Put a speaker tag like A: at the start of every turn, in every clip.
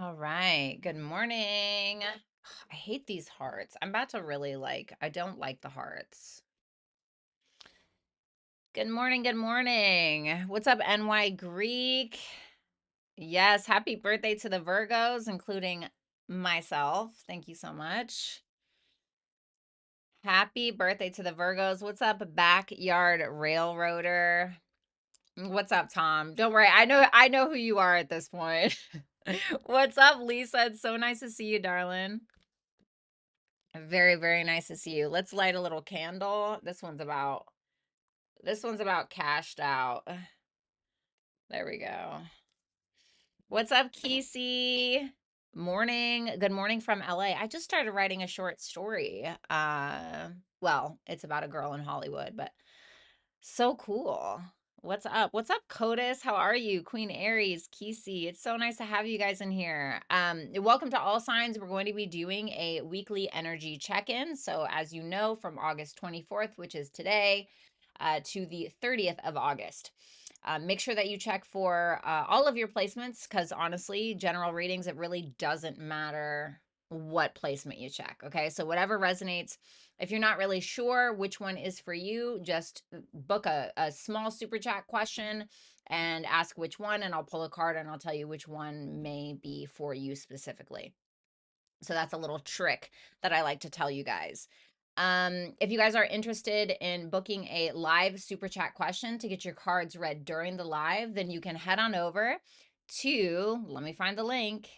A: All right. Good morning. I hate these hearts. I'm about to really I don't like the hearts. Good morning. Good morning. What's up, NY Greek? Yes. Happy birthday to the Virgos, including myself. Thank you so much. Happy birthday to the Virgos. What's up, Backyard Railroader? What's up, Tom? Don't worry. I know who you are at this point. What's up, Lisa? It's so nice to see you, darling. Very, very nice to see you. Let's light a little candle. This one's about cashed out. There we go. What's up, Kesey? Morning. Good morning from LA. I just started writing a short story. Well, it's about a girl in Hollywood, but so cool. What's up? What's up, Codis? How are you? Queen Aries, Kesey. It's so nice to have you guys in here. Welcome to All Signs. We're going to be doing a weekly energy check-in. So as you know, from August 24th, which is today, to the 30th of August. Make sure that you check for all of your placements because honestly, general readings, it really doesn't matter what placement you check. Okay. So whatever resonates. If you're not really sure which one is for you, just book a small super chat question and ask which one, and I'll pull a card and I'll tell you which one may be for you specifically. So that's a little trick that I like to tell you guys. If you guys are interested in booking a live super chat question to get your cards read during the live, then you can head on over to, let me find the link,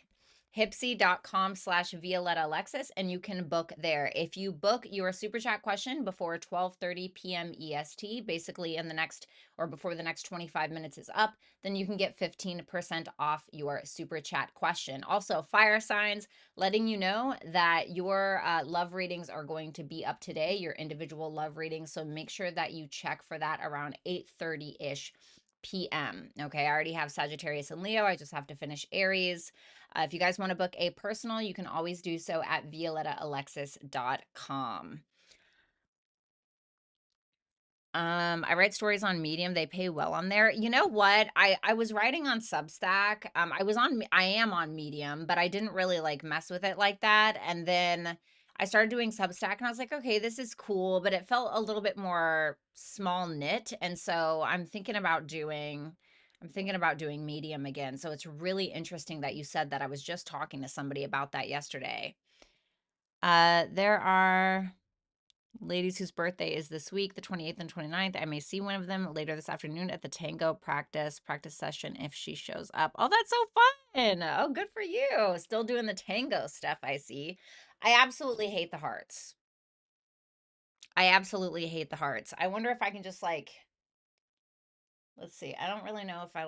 A: hipsy.com/Violetta Alexis, and you can book there. If you book your super chat question before 12:30 p.m. EST, basically in the next or before the next 25 minutes is up, then you can get 15% off your super chat question. Also, fire signs, letting you know that your love readings are going to be up today, your individual love readings. So make sure that you check for that around 8:30-ish p.m. Okay, I already have Sagittarius and Leo. I just have to finish Aries. If you guys want to book a personal, you can always do so at violettaalexis.com. I write stories on Medium. They pay well on there. You know what? I was writing on Substack. I am on Medium, but I didn't really mess with it like that. And then I started doing Substack and I was like, okay, this is cool, but it felt a little bit more small knit. And so I'm thinking about doing Medium again. So it's really interesting that you said that. I was just talking to somebody about that yesterday. There are ladies whose birthday is this week, the 28th and 29th. I may see one of them later this afternoon at the tango practice session if she shows up. Oh, that's so fun. Oh, good for you. Still doing the tango stuff, I see. I absolutely hate the hearts. I absolutely hate the hearts. I wonder if I can just let's see. I don't really know if I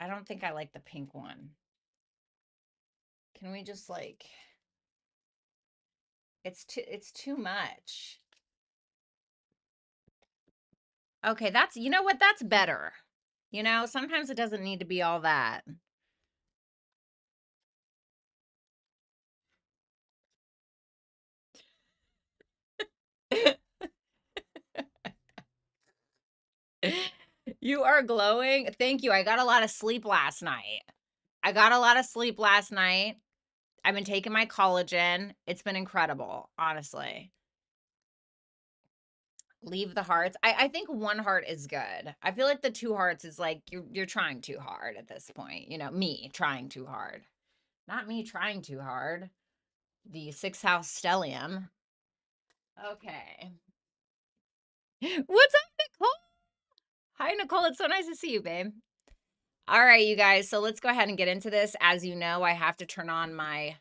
A: don't think I like the pink one. Can we just it's too much. Okay, you know what? That's better. Sometimes it doesn't need to be all that. You are glowing. Thank you. I got a lot of sleep last night. I've been taking my collagen. It's been incredible, honestly. Leave the hearts. I think one heart is good. I feel like the two hearts is you're trying too hard at this point. Me trying too hard. Not me trying too hard. The sixth house stellium. Okay. What's up, Nicole? Hi, Nicole. It's so nice to see you, babe. All right, you guys. So let's go ahead and get into this. As you know, I have to turn on my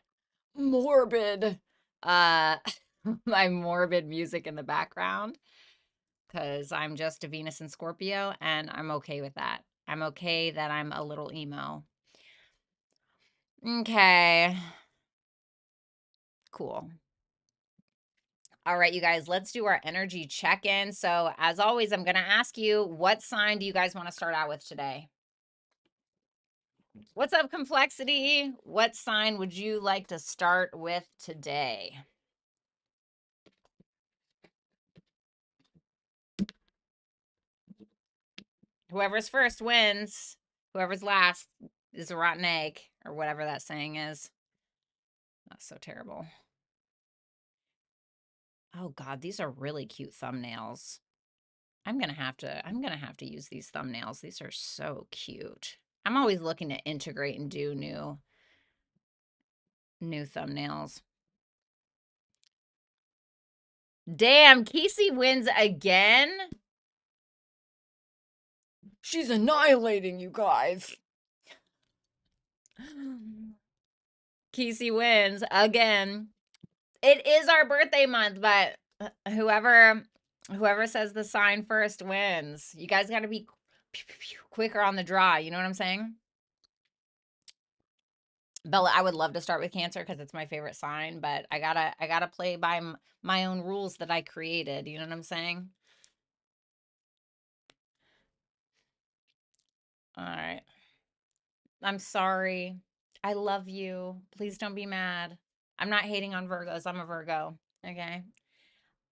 A: morbid, uh, my morbid music in the background because I'm just a Venus and Scorpio, and I'm okay with that. I'm okay that I'm a little emo. Okay. Cool. All right, you guys, let's do our energy check-in. So as always, I'm going to ask you, what sign do you guys want to start out with today? What's up, Complexity? What sign would you like to start with today? Whoever's first wins. Whoever's last is a rotten egg. or whatever that saying is. That's so terrible. Oh God, these are really cute thumbnails. I'm gonna have to use these thumbnails. These are so cute. I'm always looking to integrate and do new thumbnails. Damn, Casey wins again. She's annihilating you guys. Casey wins again. It is our birthday month, but whoever says the sign first wins. You guys got to be quicker on the draw. You know what I'm saying? Bella, I would love to start with Cancer because it's my favorite sign, but I gotta play by my own rules that I created. You know what I'm saying? All right. I'm sorry. I love you. Please don't be mad. I'm not hating on Virgos. I'm a Virgo. Okay.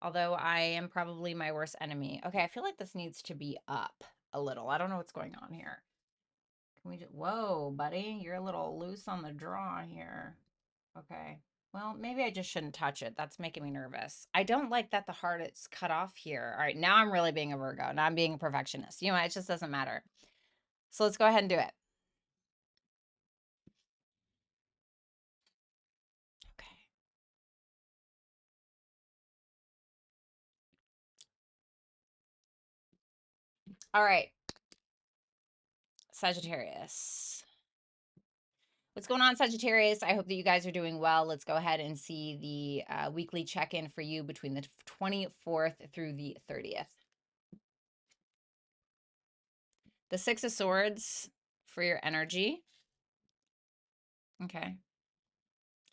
A: Although I am probably my worst enemy. Okay, I feel like this needs to be up a little. I don't know what's going on here. Can we just, whoa, buddy, you're a little loose on the draw here. Okay. Well, maybe I just shouldn't touch it. That's making me nervous. I don't like that the heart is cut off here. All right, now I'm really being a Virgo. Now I'm being a perfectionist. You know what? It just doesn't matter. So let's go ahead and do it. Okay. All right. Sagittarius. What's going on, Sagittarius? I hope that you guys are doing well. Let's go ahead and see the weekly check-in for you between the 24th through the 30th. The Six of Swords for your energy. Okay.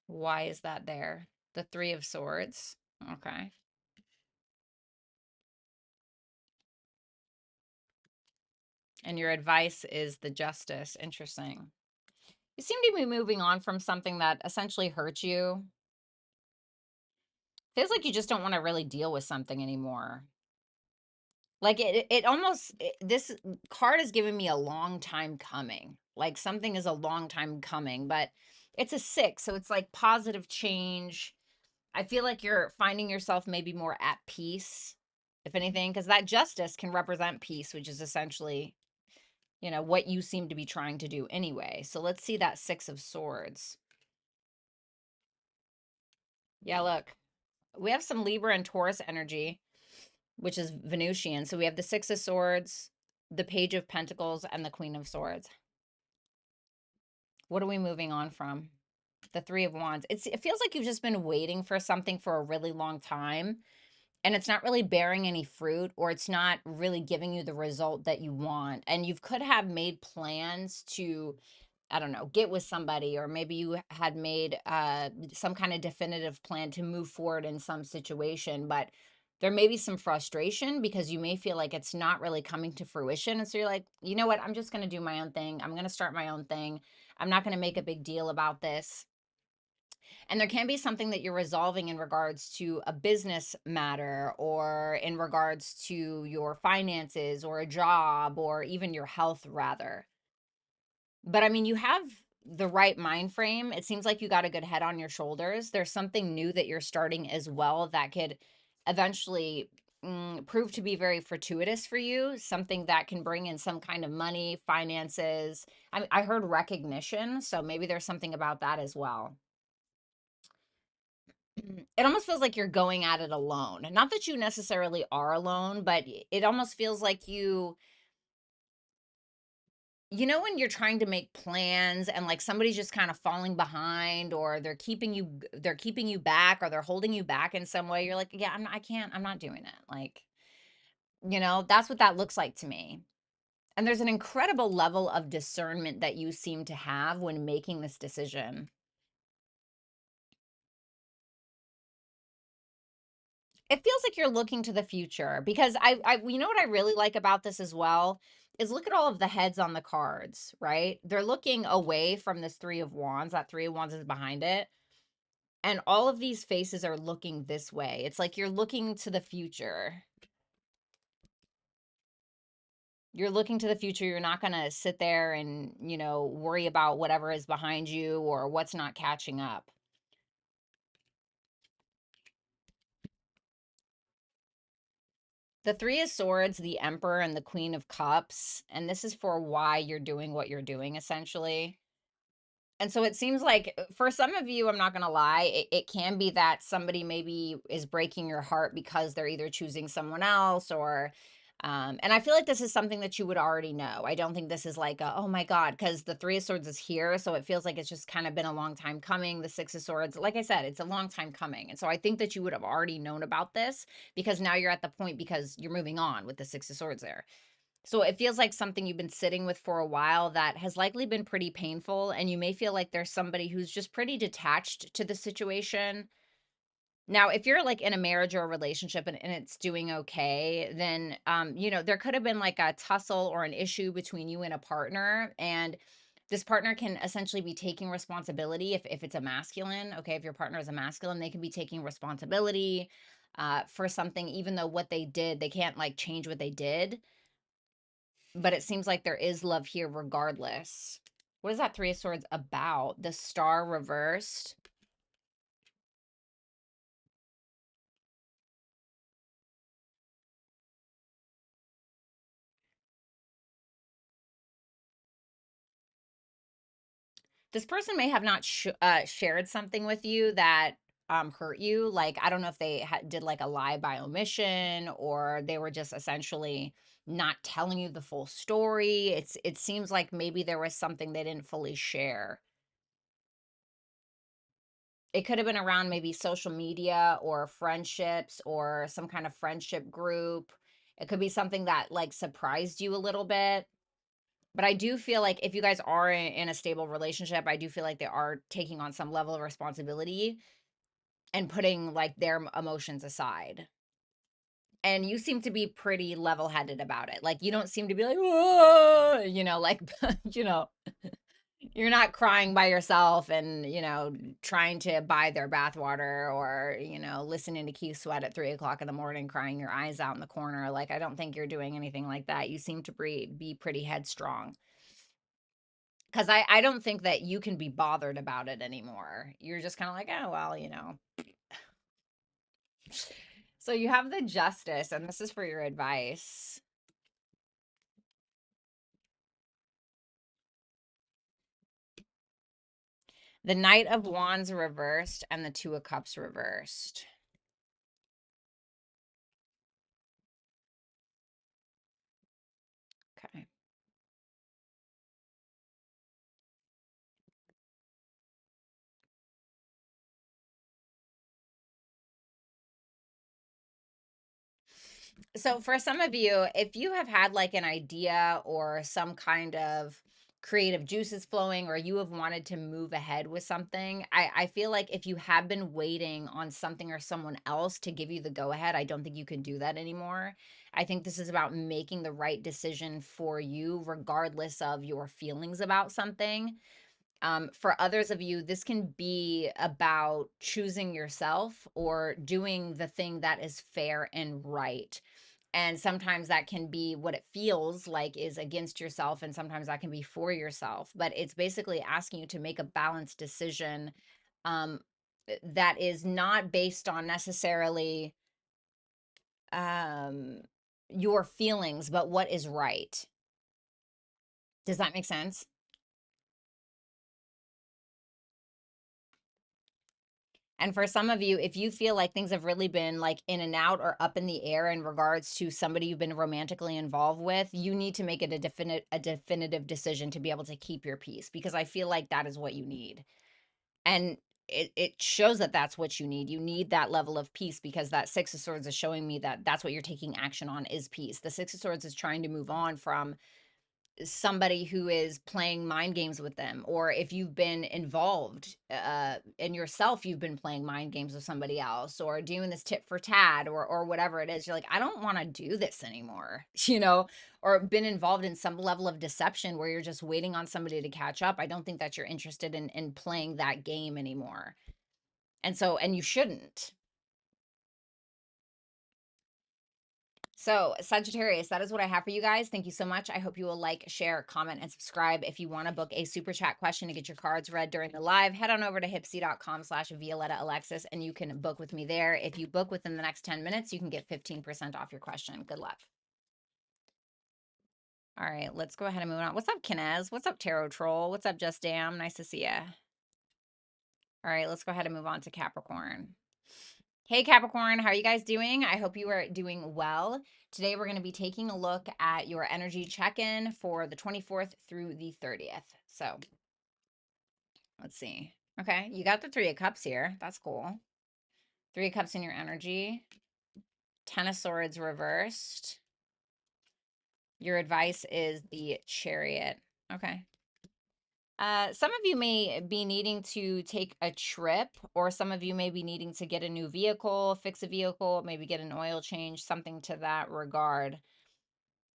A: Why is that there? The Three of Swords. Okay. And your advice is the Justice. Interesting. You seem to be moving on from something that essentially hurt you. Feels like you just don't want to really deal with something anymore. Like it almost, this card is giving me a long time coming. Like something is a long time coming, but it's a 6. So it's like positive change. I feel like you're finding yourself maybe more at peace, if anything, because that Justice can represent peace, which is essentially, you know, what you seem to be trying to do anyway. So let's see that Six of Swords. Yeah, look, we have some Libra and Taurus energy, which is Venusian. So we have the Six of Swords, the Page of Pentacles, and the Queen of Swords. What are we moving on from? The Three of Wands. It feels like you've just been waiting for something for a really long time, and it's not really bearing any fruit, or it's not really giving you the result that you want. And you could have made plans to, I don't know, get with somebody, or maybe you had made some kind of definitive plan to move forward in some situation, but there may be some frustration because you may feel like it's not really coming to fruition. And so you're like, you know what? I'm just going to do my own thing. I'm going to start my own thing. I'm not going to make a big deal about this. And there can be something that you're resolving in regards to a business matter, or in regards to your finances, or a job, or even your health, rather. But I mean, you have the right mind frame. It seems like you got a good head on your shoulders. There's something new that you're starting as well that could eventually prove to be very fortuitous for you, something that can bring in some kind of money, finances. I heard recognition, so maybe there's something about that as well. It almost feels like you're going at it alone. Not that you necessarily are alone, but it almost feels like you know, when you're trying to make plans and like somebody's just kind of falling behind, or they're keeping you back, or they're holding you back in some way. You're like, yeah, I'm not doing it. Like, you know, that's what that looks like to me. And there's an incredible level of discernment that you seem to have when making this decision. It feels like you're looking to the future, because you know what I really like about this as well is, look at all of the heads on the cards, right? They're looking away from this Three of Wands. That Three of Wands is behind it. And all of these faces are looking this way. It's like you're looking to the future. You're looking to the future. You're not going to sit there and, you know, worry about whatever is behind you or what's not catching up. The Three of Swords, the Emperor, and the Queen of Cups. And this is for why you're doing what you're doing, essentially. And so it seems like for some of you, I'm not going to lie, it can be that somebody maybe is breaking your heart because they're either choosing someone else or, and I feel like this is something that you would already know. I don't think this is like, oh my God, because the Three of Swords is here. So it feels like it's just kind of been a long time coming. The Six of Swords, like I said, it's a long time coming. And so I think that you would have already known about this because now you're at the point because you're moving on with the Six of Swords there. So it feels like something you've been sitting with for a while that has likely been pretty painful. And you may feel like there's somebody who's just pretty detached to the situation. Now, if you're like in a marriage or a relationship and it's doing okay, then, you know, there could have been like a tussle or an issue between you and a partner. And this partner can essentially be taking responsibility if it's a masculine. Okay. If your partner is a masculine, they can be taking responsibility for something, even though what they did, they can't like change what they did, but it seems like there is love here regardless. What is that Three of Swords about? The Star reversed. This person may have not shared something with you that hurt you. Like, I don't know if they did like a lie by omission or they were just essentially not telling you the full story. It seems like maybe there was something they didn't fully share. It could have been around maybe social media or friendships or some kind of friendship group. It could be something that like surprised you a little bit. But I do feel like if you guys are in a stable relationship, I do feel like they are taking on some level of responsibility and putting like their emotions aside. And you seem to be pretty level-headed about it. Like you don't seem to be like, "Whoa," you know, like you know, you're not crying by yourself and, you know, trying to buy their bathwater or, you know, listening to Keith Sweat at 3 o'clock in the morning, crying your eyes out in the corner. Like, I don't think you're doing anything like that. You seem to be pretty headstrong. Because I don't think that you can be bothered about it anymore. You're just kind of like, oh, well, you know. So you have the Justice, and this is for your advice. The Knight of Wands reversed and the Two of Cups reversed. Okay. So for some of you, if you have had like an idea or some kind of creative juices flowing or you have wanted to move ahead with something, I feel like if you have been waiting on something or someone else to give you the go ahead, I don't think you can do that anymore. I think this is about making the right decision for you regardless of your feelings about something. For others of you, this can be about choosing yourself or doing the thing that is fair and right. And sometimes that can be what it feels like is against yourself, and sometimes that can be for yourself. But it's basically asking you to make a balanced decision um, that is not based on necessarily um, your feelings, but what is right. Does that make sense? And for some of you, if you feel like things have really been like in and out or up in the air in regards to somebody you've been romantically involved with, you need to make it a definitive decision to be able to keep your peace because I feel like that is what you need. And it shows that that's what you need. You need that level of peace because that Six of Swords is showing me that that's what you're taking action on is peace. The Six of Swords is trying to move on from somebody who is playing mind games with them, or if you've been involved in yourself, you've been playing mind games with somebody else or doing this tit for tat or whatever it is, you're like, I don't want to do this anymore, you know, or been involved in some level of deception where you're just waiting on somebody to catch up. I don't think that you're interested in playing that game anymore. And so, and you shouldn't. So, Sagittarius, that is what I have for you guys. Thank you so much. I hope you will like, share, comment, and subscribe. If you want to book a super chat question to get your cards read during the live, head on over to hipsy.com/Violetta Alexis and you can book with me there. If you book within the next 10 minutes, you can get 15% off your question. Good luck. All right, let's go ahead and move on. What's up, Kinez? What's up, Tarot Troll? What's up, Just Damn? Nice to see ya. All right, let's go ahead and move on to Capricorn. Hey Capricorn, how are you guys doing? I hope you are doing well. Today we're going to be taking a look at your energy check-in for the 24th through the 30th. So, let's see. Okay, you got the 3 of Cups here. That's cool. 3 of Cups in your energy. 10 of Swords reversed. Your advice is the Chariot. Okay. Some of you may be needing to take a trip, or some of you may be needing to get a new vehicle, fix a vehicle, maybe get an oil change, something to that regard.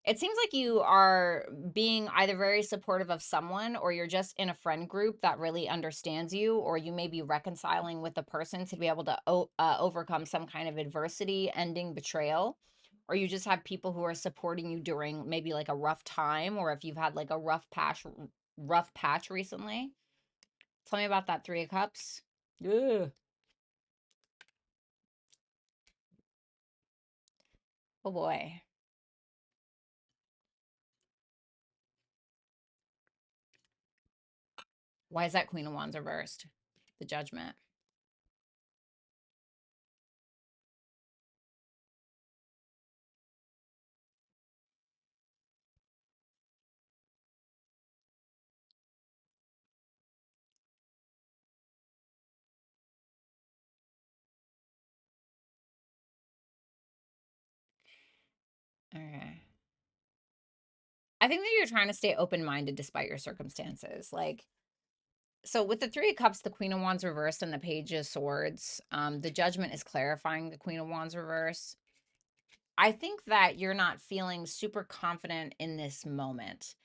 A: It seems like you are being either very supportive of someone, or you're just in a friend group that really understands you, or you may be reconciling with a person to be able to overcome some kind of adversity, ending, betrayal, or you just have people who are supporting you during maybe like a rough time, or if you've had like a rough patch recently. Tell me about that 3 of Cups. Ugh. Oh boy. Why is that Queen of Wands reversed? The Judgment. Okay. I think that you're trying to stay open-minded despite your circumstances. Like, so with the 3 of Cups, the Queen of Wands reversed, and the Page of Swords, the Judgment is clarifying the Queen of Wands reverse. I think that you're not feeling super confident in this moment.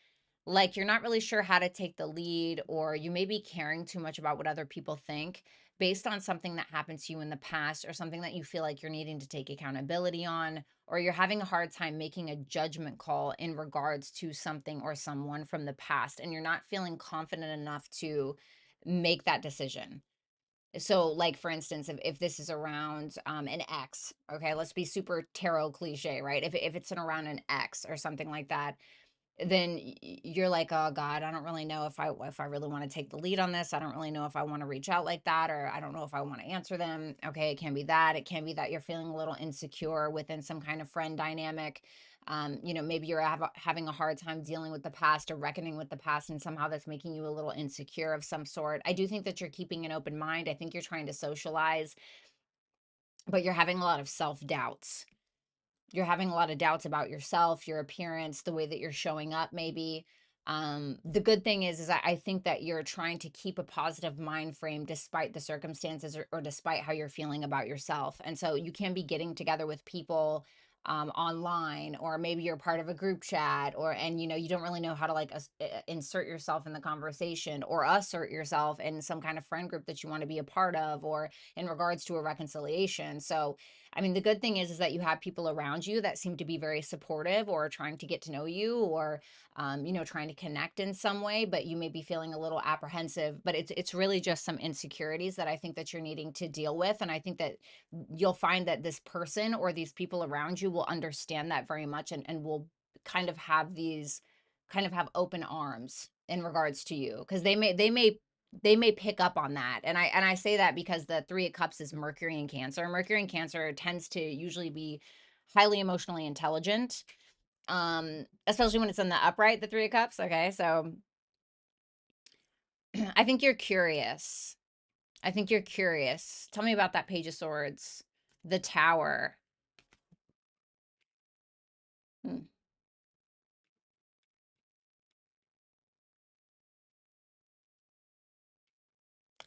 A: Like you're not really sure how to take the lead, or you may be caring too much about what other people think based on something that happened to you in the past, or something that you feel like you're needing to take accountability on, or you're having a hard time making a judgment call in regards to something or someone from the past, and you're not feeling confident enough to make that decision. So like for instance, if this is around an ex, okay, let's be super tarot cliche, right? If it's around an ex or something like that, then you're like, oh God, I don't really know if I really want to take the lead on this. I don't really know if I want to reach out like that, or I don't know if I want to answer them. Okay, it can be that. It can be that you're feeling a little insecure within some kind of friend dynamic. Maybe you're having a hard time dealing with the past or reckoning with the past, and somehow that's making you a little insecure of some sort. I do think that you're keeping an open mind. I think you're trying to socialize, but you're having a lot of self-doubts. You're having a lot of doubts about yourself, your appearance, the way that you're showing up maybe. The good thing is I think that you're trying to keep a positive mind frame despite the circumstances, or despite how you're feeling about yourself. And so you can be getting together with people online, or maybe you're part of a group chat, and you don't really know how to like insert yourself in the conversation, or assert yourself in some kind of friend group that you want to be a part of, or in regards to a reconciliation. So I mean, the good thing is that you have people around you that seem to be very supportive, or trying to get to know you, or trying to connect in some way, but you may be feeling a little apprehensive. But it's really just some insecurities that I think that you're needing to deal with. And I think that you'll find that this person or these people around you will understand that very much, and will kind of have open arms in regards to you, because they may pick up on that. And I say that because the 3 of Cups is Mercury in Cancer. Mercury in Cancer tends to usually be highly emotionally intelligent, especially when it's in the upright, the 3 of Cups. Okay, so I think you're curious. I think you're curious. Tell me about that Page of Swords, the Tower. Hmm.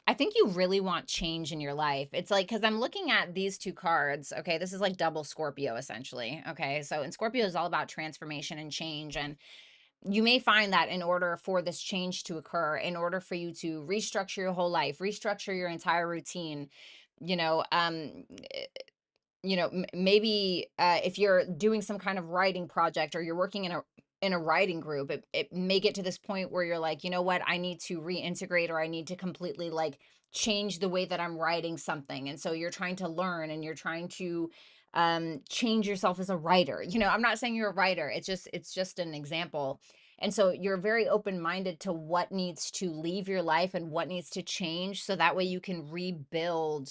A: I think you really want change in your life. It's like, because I'm looking at these 2 cards. Okay, this is like double Scorpio essentially. Okay, so in Scorpio is all about transformation and change, and you may find that in order for this change to occur, in order for you to restructure your whole life, restructure your entire routine, you know, you know, maybe if you're doing some kind of writing project or you're working in a writing group, it may get to this point where you're like, you know what, I need to reintegrate, or I need to completely like change the way that I'm writing something. And so you're trying to learn and you're trying to change yourself as a writer. You know, I'm not saying you're a writer. It's just an example. And so you're very open-minded to what needs to leave your life and what needs to change, so that way you can rebuild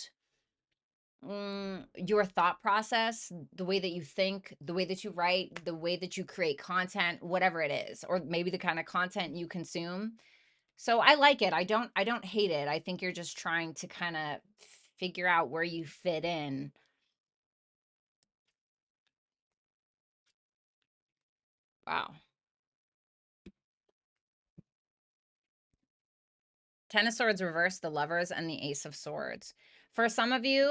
A: your thought process, the way that you think, the way that you write, the way that you create content, whatever it is, or maybe the kind of content you consume. So I like it. I don't hate it. I think you're just trying to kind of figure out where you fit in. Wow. Ten of Swords reverse, the Lovers, and the Ace of Swords. For some of you,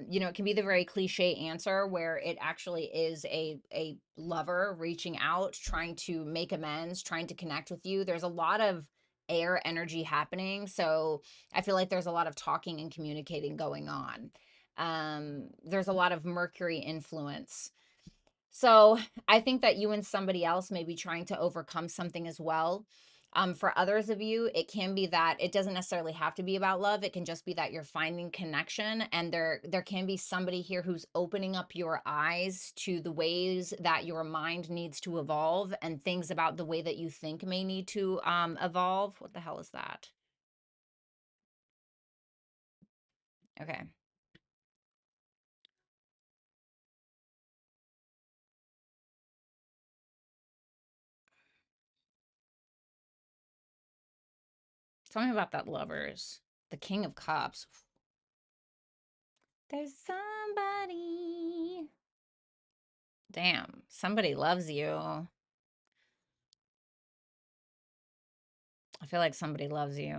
A: you know, it can be the very cliche answer where it actually is a lover reaching out, trying to make amends, trying to connect with you. There's a lot of air energy happening, so I feel like there's a lot of talking and communicating going on. There's a lot of Mercury influence. So I think that you and somebody else may be trying to overcome something as well. For others of you, it can be that it doesn't necessarily have to be about love. It can just be that you're finding connection, and there can be somebody here who's opening up your eyes to the ways that your mind needs to evolve, and things about the way that you think may need to evolve. What the hell is that? Okay. Tell me about that, lovers. The King of Cups. There's somebody. Damn, somebody loves you. I feel like somebody loves you.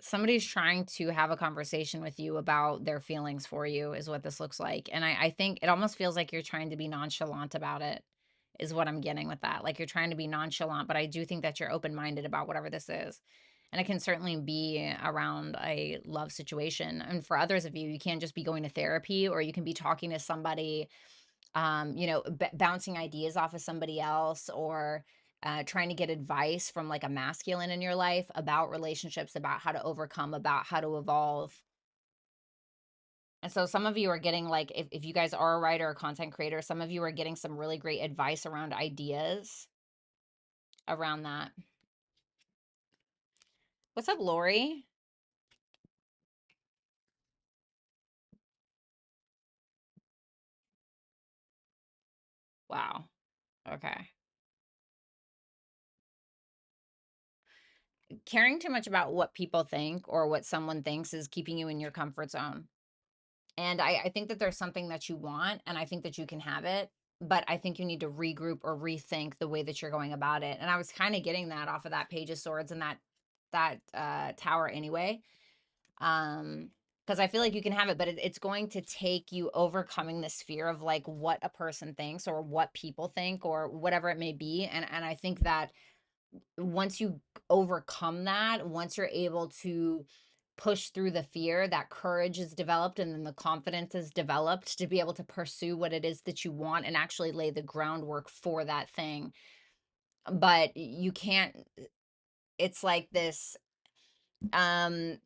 A: Somebody's trying to have a conversation with you about their feelings for you, is what this looks like. And I think it almost feels like you're trying to be nonchalant about it, is what I'm getting with that. Like you're trying to be nonchalant, but I do think that you're open-minded about whatever this is. And it can certainly be around a love situation. And for others of you, you can't just be going to therapy, or you can be talking to somebody, you know, bouncing ideas off of somebody else, or trying to get advice from like a masculine in your life about relationships, about how to overcome, about how to evolve. And so some of you are getting like, if you guys are a writer or content creator, some of you are getting some really great advice around ideas around that. What's up, Lori? Wow. Okay. Caring too much about what people think or what someone thinks is keeping you in your comfort zone. And I think that there's something that you want, and I think that you can have it, but I think you need to regroup or rethink the way that you're going about it. And I was kind of getting that off of that Page of Swords and that tower anyway. Because I feel like you can have it, but it's going to take you overcoming this fear of like what a person thinks or what people think or whatever it may be. And I think that once you overcome that, once you're able to push through the fear, that courage is developed, and then the confidence is developed to be able to pursue what it is that you want and actually lay the groundwork for that thing. But you can't, it's like this, um,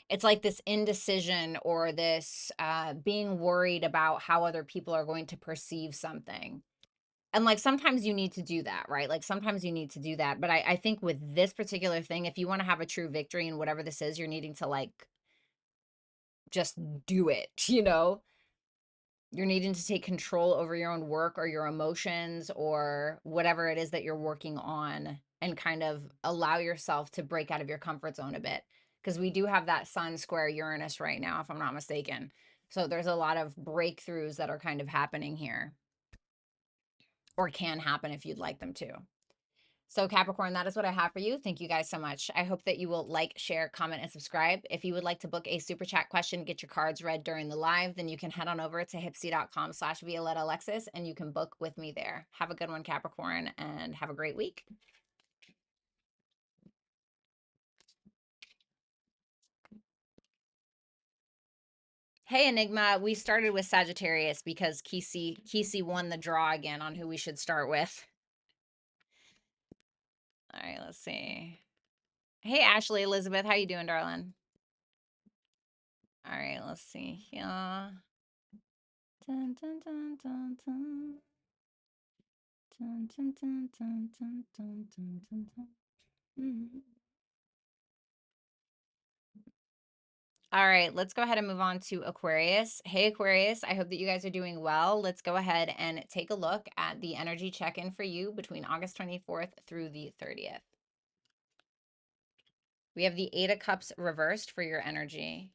A: it's like this indecision, or this being worried about how other people are going to perceive something. And like sometimes you need to do that, right? Like sometimes you need to do that. But I think with this particular thing, if you want to have a true victory in whatever this is, you're needing to like just do it, you know? You're needing to take control over your own work or your emotions or whatever it is that you're working on, and kind of allow yourself to break out of your comfort zone a bit. Because we do have that Sun square Uranus right now, if I'm not mistaken. So there's a lot of breakthroughs that are kind of happening here, or can happen if you'd like them to. So Capricorn, that is what I have for you. Thank you guys so much. I hope that you will like, share, comment, and subscribe. If you would like to book a super chat question, get your cards read during the live, then you can head on over to hipsy.com/ViolettaAlexis and you can book with me there. Have a good one, Capricorn, and have a great week. Hey, Enigma. We started with Sagittarius because Kesey won the draw again on who we should start with. All right, let's see. Hey, Ashley Elizabeth. How you doing, darling? All right, let's see here. Dun, dun, dun, dun, dun. Dun, dun, dun, dun, dun, dun, dun, dun, dun. Mm. All right, let's go ahead and move on to Aquarius. Hey, Aquarius, I hope that you guys are doing well. Let's go ahead and take a look at the energy check-in for you between August 24th through the 30th. We have the Eight of Cups reversed for your energy.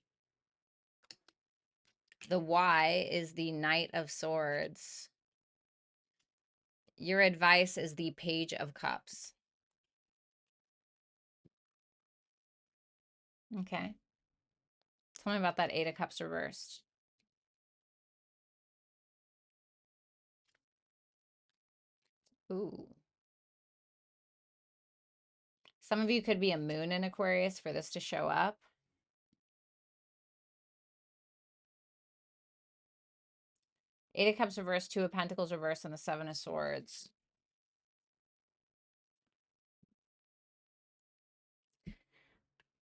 A: The Y is the Knight of Swords. Your advice is the Page of Cups. Okay. Tell me about that Eight of Cups reversed. Ooh. Some of you could be a moon in Aquarius for this to show up. Eight of Cups reversed, Two of Pentacles reversed, and the Seven of Swords.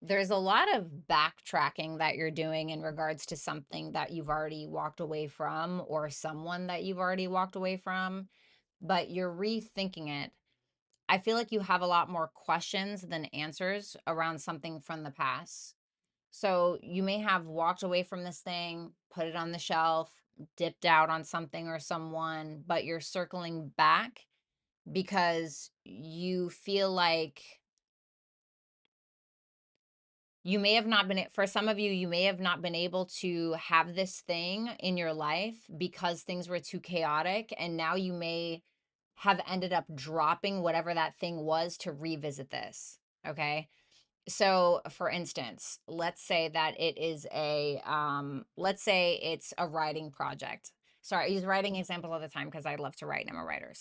A: There's a lot of backtracking that you're doing in regards to something that you've already walked away from or someone that you've already walked away from, but you're rethinking it. I feel like you have a lot more questions than answers around something from the past. So you may have walked away from this thing, put it on the shelf, dipped out on something or someone, but you're circling back because you feel like you may have not been, for some of you, you may have not been able to have this thing in your life because things were too chaotic. And now you may have ended up dropping whatever that thing was to revisit this. Okay. So for instance, let's say that it is let's say it's a writing project. Sorry, I use writing examples all the time because I love to write and I'm a writer.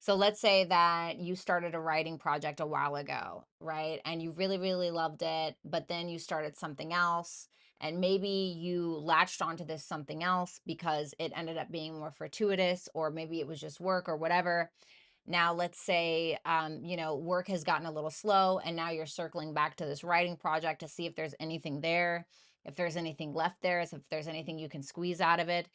A: So let's say that you started a writing project a while ago, right? And you really, really loved it, but then you started something else. And maybe you latched onto this something else because it ended up being more fortuitous, or maybe it was just work or whatever. Now, let's say, work has gotten a little slow, and now you're circling back to this writing project to see if there's anything there, if there's anything left there, if there's anything you can squeeze out of it.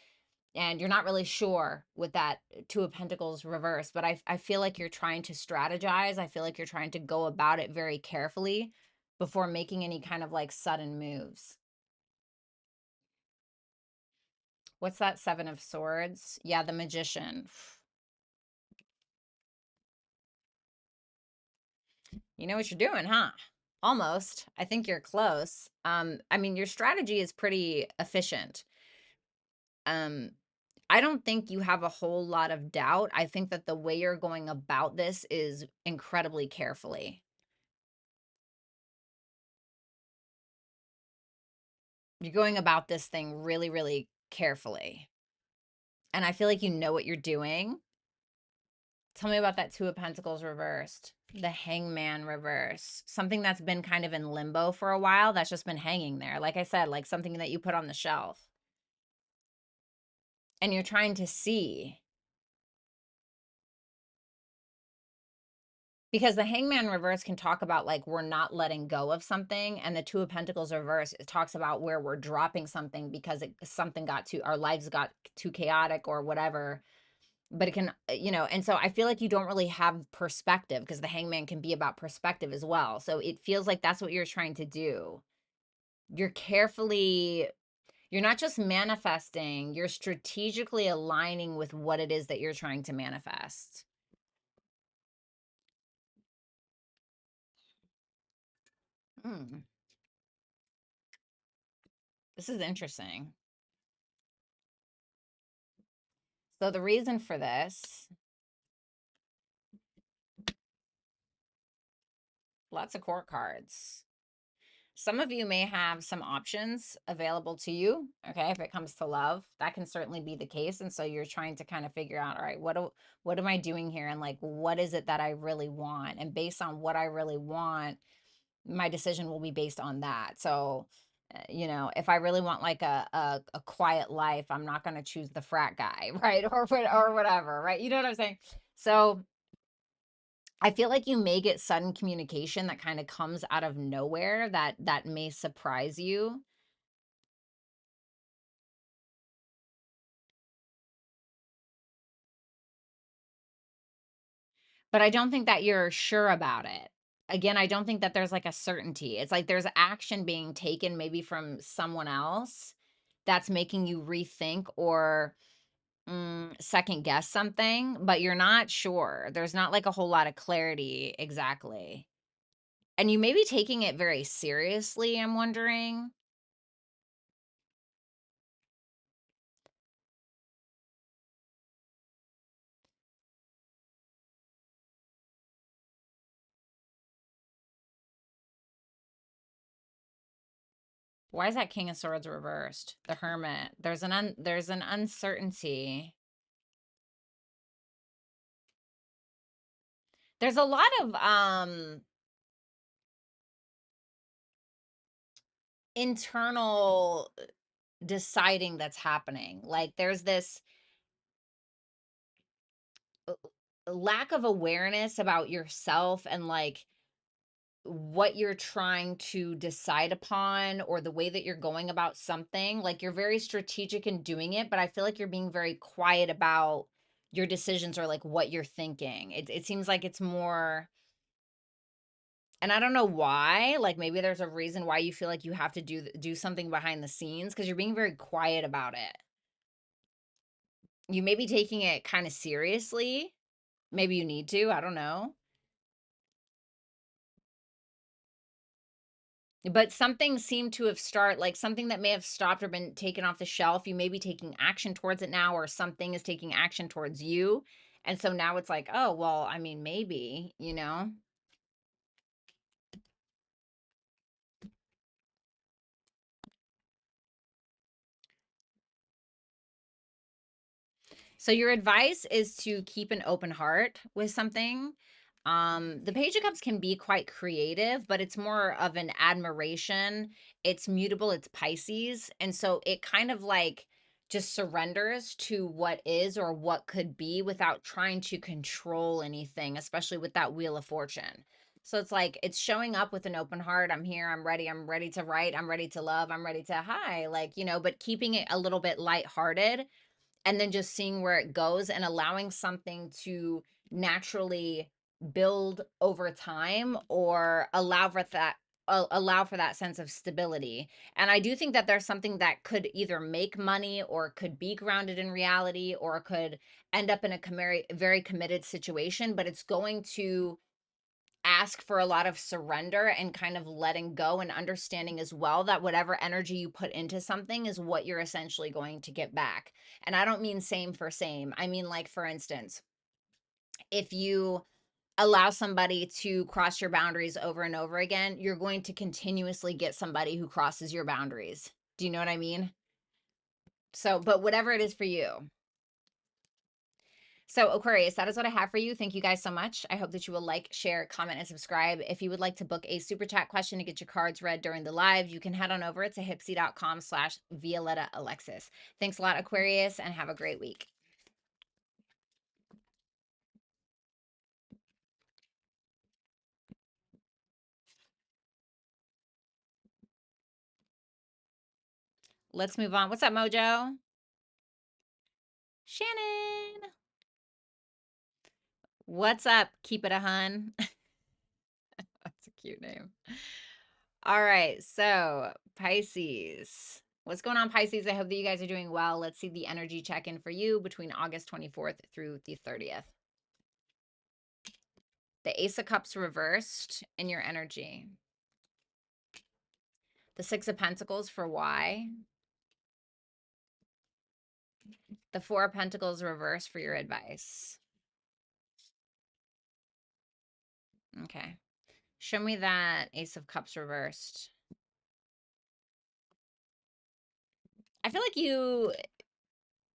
A: And you're not really sure with that Two of Pentacles reverse, but I feel like you're trying to strategize. I feel like you're trying to go about it very carefully before making any kind of like sudden moves. What's that Seven of Swords? Yeah, the Magician. You know what you're doing, huh? Almost. I think you're close. I mean, your strategy is pretty efficient. I don't think you have a whole lot of doubt. I think that the way you're going about this is incredibly carefully. You're going about this thing really, really carefully. And I feel like you know what you're doing. Tell me about that Two of Pentacles reversed, the Hangman reverse, something that's been kind of in limbo for a while that's just been hanging there. Like I said, like something that you put on the shelf. And you're trying to see. Because the Hangman reverse can talk about like we're not letting go of something, and the Two of Pentacles reverse, it talks about where we're dropping something because something got too, our lives got too chaotic or whatever. But it can, and so I feel like you don't really have perspective because the Hangman can be about perspective as well. So it feels like that's what you're trying to do. You're carefully, you're not just manifesting, you're strategically aligning with what it is that you're trying to manifest. Hmm. This is interesting. So the reason for this, lots of court cards. Some of you may have some options available to you, okay, if it comes to love. That can certainly be the case. And so you're trying to kind of figure out, all right, what am I doing here? And like, what is it that I really want? And based on what I really want, my decision will be based on that. So, You know, if I really want like a quiet life, I'm not going to choose the frat guy, right? Or whatever, right? You know what I'm saying? So I feel like you may get sudden communication that kind of comes out of nowhere that may surprise you. But I don't think that you're sure about it. Again, I don't think that there's like a certainty. It's like there's action being taken maybe from someone else that's making you rethink or second guess something, but you're not sure. There's not like a whole lot of clarity exactly. And you may be taking it very seriously, I'm wondering. Why is that King of Swords reversed? The Hermit. There's an uncertainty. There's a lot of internal deciding that's happening. Like there's this lack of awareness about yourself and like what you're trying to decide upon or the way that you're going about something. Like you're very strategic in doing it, but I feel like you're being very quiet about your decisions or like what you're thinking. It seems like it's more, and I don't know why, like maybe there's a reason why you feel like you have to do something behind the scenes because you're being very quiet about it. You may be taking it kind of seriously. Maybe you need to, I don't know. But something seemed to have like something that may have stopped or been taken off the shelf. You may be taking action towards it now, or something is taking action towards you. And so now it's like, oh, well, I mean, maybe, you know? So your advice is to keep an open heart with something. The Page of Cups can be quite creative, but it's more of an admiration. It's mutable, it's Pisces. And so it kind of like just surrenders to what is or what could be without trying to control anything, especially with that Wheel of Fortune. So it's like it's showing up with an open heart. I'm here, I'm ready to write, I'm ready to love, I'm ready to hi, like, you know, but keeping it a little bit lighthearted and then just seeing where it goes and allowing something to naturally build over time or allow for that sense of stability. And I do think that there's something that could either make money or could be grounded in reality or could end up in a very committed situation, but it's going to ask for a lot of surrender and kind of letting go and understanding as well that whatever energy you put into something is what you're essentially going to get back. And I don't mean same for same. I mean, like, for instance, if you allow somebody to cross your boundaries over and over again, you're going to continuously get somebody who crosses your boundaries. Do you know what I mean? So, but whatever it is for you. So, Aquarius, that is what I have for you. Thank you guys so much. I hope that you will like, share, comment, and subscribe. If you would like to book a super chat question to get your cards read during the live, you can head on over to hipsy.com/Violetta Alexis. Thanks a lot, Aquarius, and have a great week. Let's move on. What's up, Mojo? Shannon. What's up? Keep it a hun. That's a cute name. All right, so Pisces. What's going on, Pisces? I hope that you guys are doing well. Let's see the energy check-in for you between August 24th through the 30th. The Ace of Cups reversed in your energy. The Six of Pentacles for why. The Four of Pentacles reversed for your advice. Okay. Show me that Ace of Cups reversed. I feel like you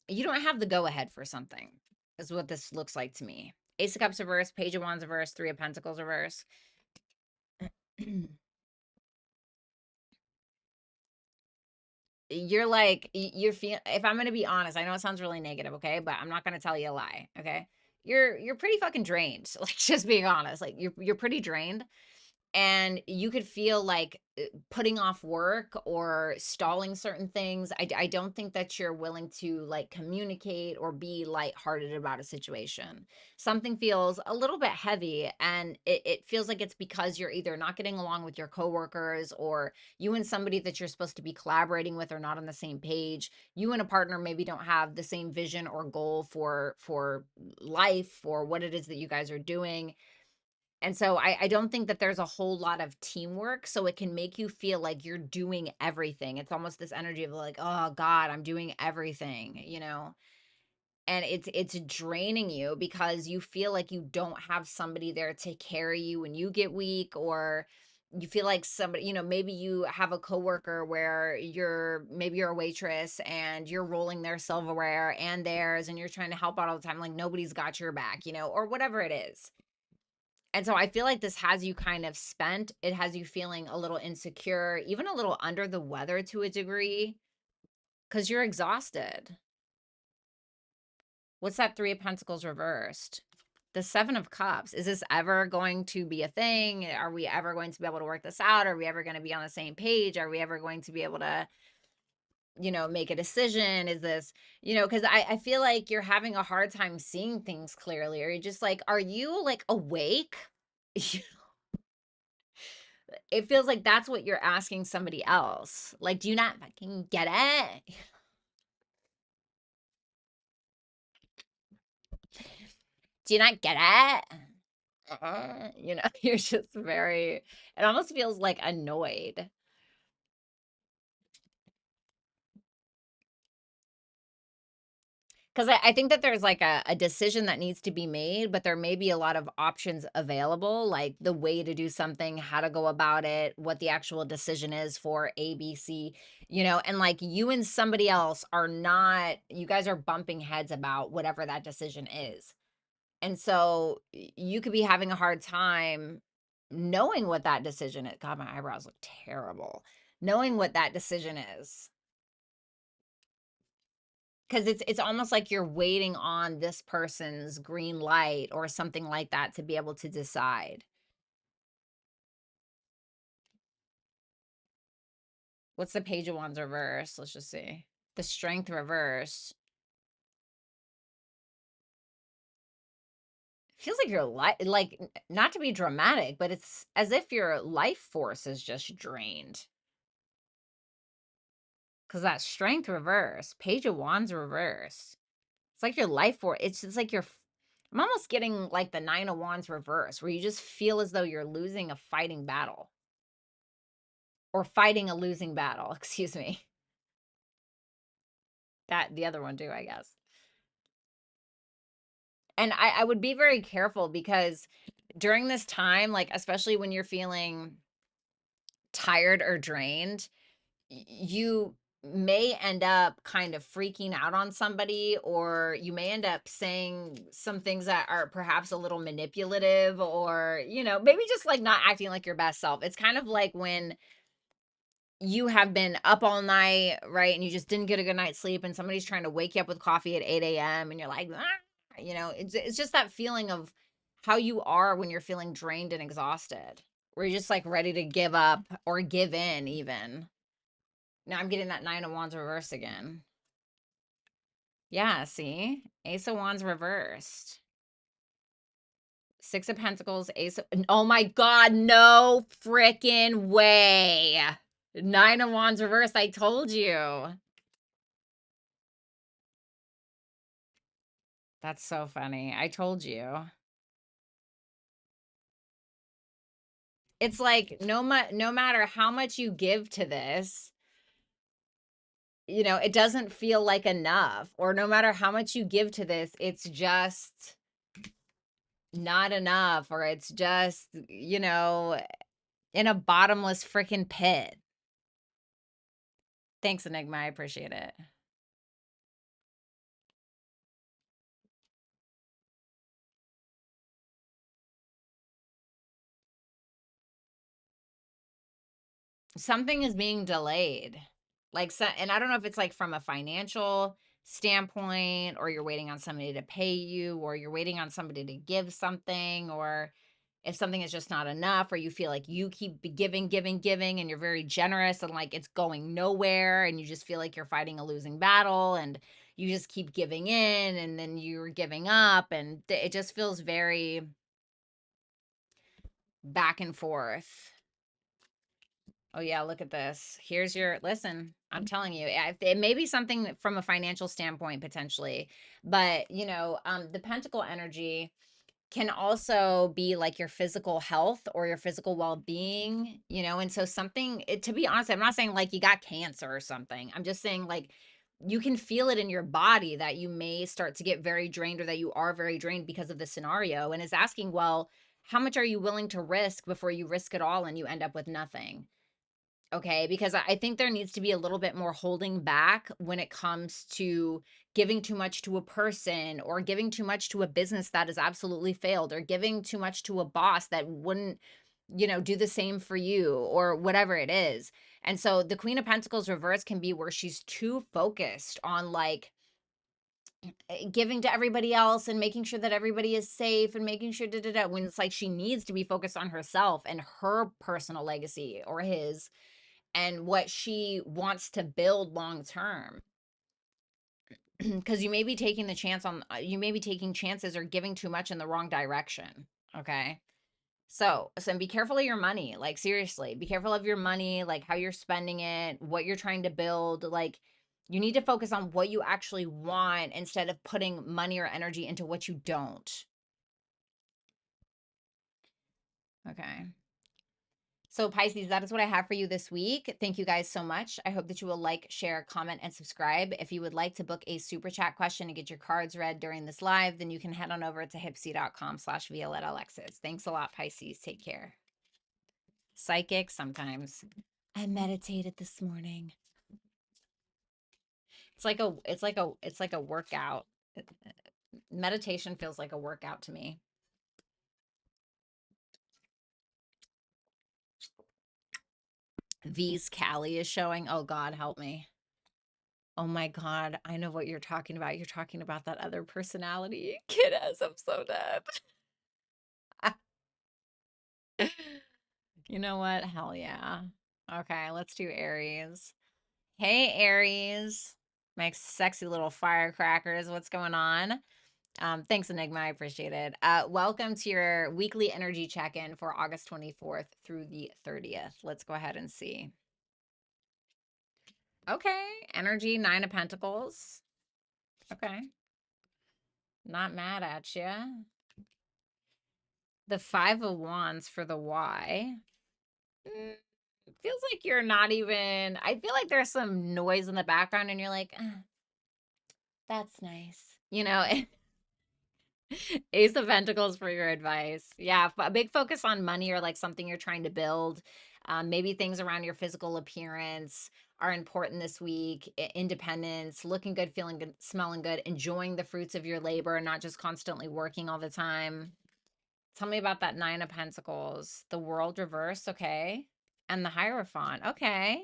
A: don't have the go-ahead for something, is what this looks like to me. Ace of Cups reversed, Page of Wands reversed, Three of Pentacles reversed. you're like, you're feel if I'm gonna be honest, I know it sounds really negative, okay? But I'm not gonna tell you a lie, okay? You're pretty fucking drained. Like, just being honest. Like, you're pretty drained, and you could feel like putting off work or stalling certain things. I don't think that you're willing to like communicate or be lighthearted about a situation. Something feels a little bit heavy, and it feels like it's because you're either not getting along with your coworkers, or you and somebody that you're supposed to be collaborating with are not on the same page. You and a partner maybe don't have the same vision or goal for life, or what it is that you guys are doing. And so I don't think that there's a whole lot of teamwork. So it can make you feel like you're doing everything. It's almost this energy of like, oh God, I'm doing everything, you know? And it's draining you because you feel like you don't have somebody there to carry you when you get weak, or you feel like somebody, you know, maybe you have a coworker where maybe you're a waitress and you're rolling their silverware and theirs, and you're trying to help out all the time, like nobody's got your back, you know, or whatever it is. And so I feel like this has you kind of spent. It has you feeling a little insecure, even a little under the weather to a degree, because you're exhausted. What's that Three of Pentacles reversed? The Seven of Cups. Is this ever going to be a thing? Are we ever going to be able to work this out? Are we ever going to be on the same page? Are we ever going to be able to, you know, make a decision? Is this, you know, because I feel like you're having a hard time seeing things clearly. Are you just like, are you like awake? It feels like that's what you're asking somebody else. Like, do you not fucking get it? Do you not get it? You know, you're just very, it almost feels like annoyed. Because I think that there's like a decision that needs to be made, but there may be a lot of options available, like the way to do something, how to go about it, what the actual decision is for ABC, you know, and like you and somebody else are not, you guys are bumping heads about whatever that decision is. And so you could be having a hard time knowing what that decision is. God, my eyebrows look terrible. Knowing what that decision is. Because it's almost like you're waiting on this person's green light or something like that to be able to decide. What's the Page of Wands reverse? Let's just see. The Strength reverse. Feels like your life, like, not to be dramatic, but it's as if your life force is just drained. Because that Strength reverse, Page of Wands reverse. It's like your life force. It's just like I'm almost getting like the Nine of Wands reverse, where you just feel as though you're losing a fighting battle. Or fighting a losing battle, excuse me. That the other one too, I guess. And I would be very careful, because during this time, like especially when you're feeling tired or drained, you may end up kind of freaking out on somebody, or you may end up saying some things that are perhaps a little manipulative, or, you know, maybe just like not acting like your best self. It's kind of like when you have been up all night, right? And you just didn't get a good night's sleep, and somebody's trying to wake you up with coffee at 8 a.m. and you're like, ah, you know, it's just that feeling of how you are when you're feeling drained and exhausted, where you're just like ready to give up or give in even. Now I'm getting that Nine of Wands reverse again. Yeah, see? Ace of Wands reversed. Six of Pentacles, Ace of... Oh my God, no freaking way. Nine of Wands reversed, I told you. That's so funny. I told you. It's like no matter how much you give to this, you know, it doesn't feel like enough. Or no matter how much you give to this, it's just not enough, or it's just, you know, in a bottomless freaking pit. Thanks, Enigma. I appreciate it. Something is being delayed. Like, so, and I don't know if it's like from a financial standpoint, or you're waiting on somebody to pay you, or you're waiting on somebody to give something, or if something is just not enough, or you feel like you keep giving, and you're very generous and like it's going nowhere, and you just feel like you're fighting a losing battle, and you just keep giving in, and then you're giving up, and it just feels very back and forth. Oh yeah, look at this. Here's your listen. I'm telling you, it may be something from a financial standpoint potentially, but the pentacle energy can also be like your physical health or your physical well-being, and so to be honest, I'm not saying like you got cancer or something. I'm just saying like you can feel it in your body that you may start to get very drained, or that you are very drained because of the scenario, and is asking, well, how much are you willing to risk before you risk it all and you end up with nothing? Okay, because I think there needs to be a little bit more holding back when it comes to giving too much to a person, or giving too much to a business that has absolutely failed, or giving too much to a boss that wouldn't, do the same for you, or whatever it is. And so the Queen of Pentacles reverse can be where she's too focused on like giving to everybody else and making sure that everybody is safe and making sure when it's like she needs to be focused on herself and her personal legacy, or his, and what she wants to build long term. Because you may be taking you may be taking chances or giving too much in the wrong direction. Okay. So be careful of your money. Like, seriously, be careful of your money, like how you're spending it, what you're trying to build. Like, you need to focus on what you actually want instead of putting money or energy into what you don't. Okay. So Pisces, that is what I have for you this week. Thank you guys so much. I hope that you will like, share, comment, and subscribe. If you would like to book a super chat question and get your cards read during this live, then you can head on over to hipsy.com/ViolettaAlexis. Thanks a lot, Pisces. Take care. Psychic sometimes. I meditated this morning. It's like a workout. Meditation feels like a workout to me. V's Callie is showing. Oh God, help me. Oh my God, I know what you're talking about. You're talking about that other personality. Kiddos, I'm so dead. You know what? Hell yeah. Okay, let's do Aries. Hey, Aries. My sexy little firecrackers. What's going on? Thanks, Enigma. I appreciate it. Welcome to your weekly energy check-in for August 24th through the 30th. Let's go ahead and see. Okay, energy, Nine of Pentacles. Okay. Not mad at you. The Five of Wands for the Y. Feels like you're not even, I feel like there's some noise in the background and you're like, that's nice. Ace of Pentacles for your advice. Yeah, a big focus on money, or like something you're trying to build. Maybe things around your physical appearance are important this week. Independence, looking good, feeling good, smelling good, enjoying the fruits of your labor, and not just constantly working all the time. Tell me about that Nine of Pentacles. The World reverse, okay. And the Hierophant, okay.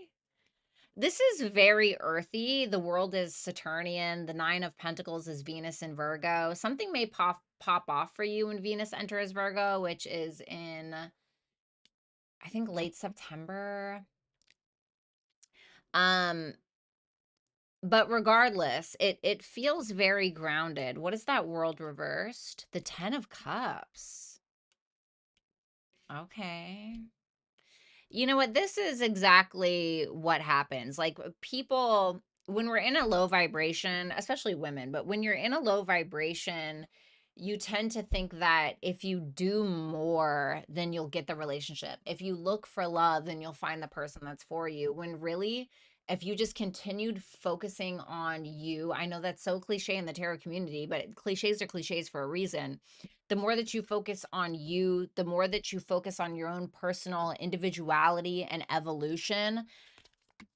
A: This is very earthy. The World is Saturnian. The Nine of Pentacles is Venus in Virgo. Something may pop off for you when Venus enters Virgo, which is in, I think, late September. Um, but regardless, it feels very grounded. What is that World reversed? The Ten of Cups. Okay. You know what? This is exactly what happens. Like, people, when we're in a low vibration, especially women, but when you're in a low vibration, you tend to think that if you do more, then you'll get the relationship. If you look for love, then you'll find the person that's for you. When really, if you just continued focusing on you, I know that's so cliche in the tarot community, but cliches are cliches for a reason. The more that you focus on you, the more that you focus on your own personal individuality and evolution,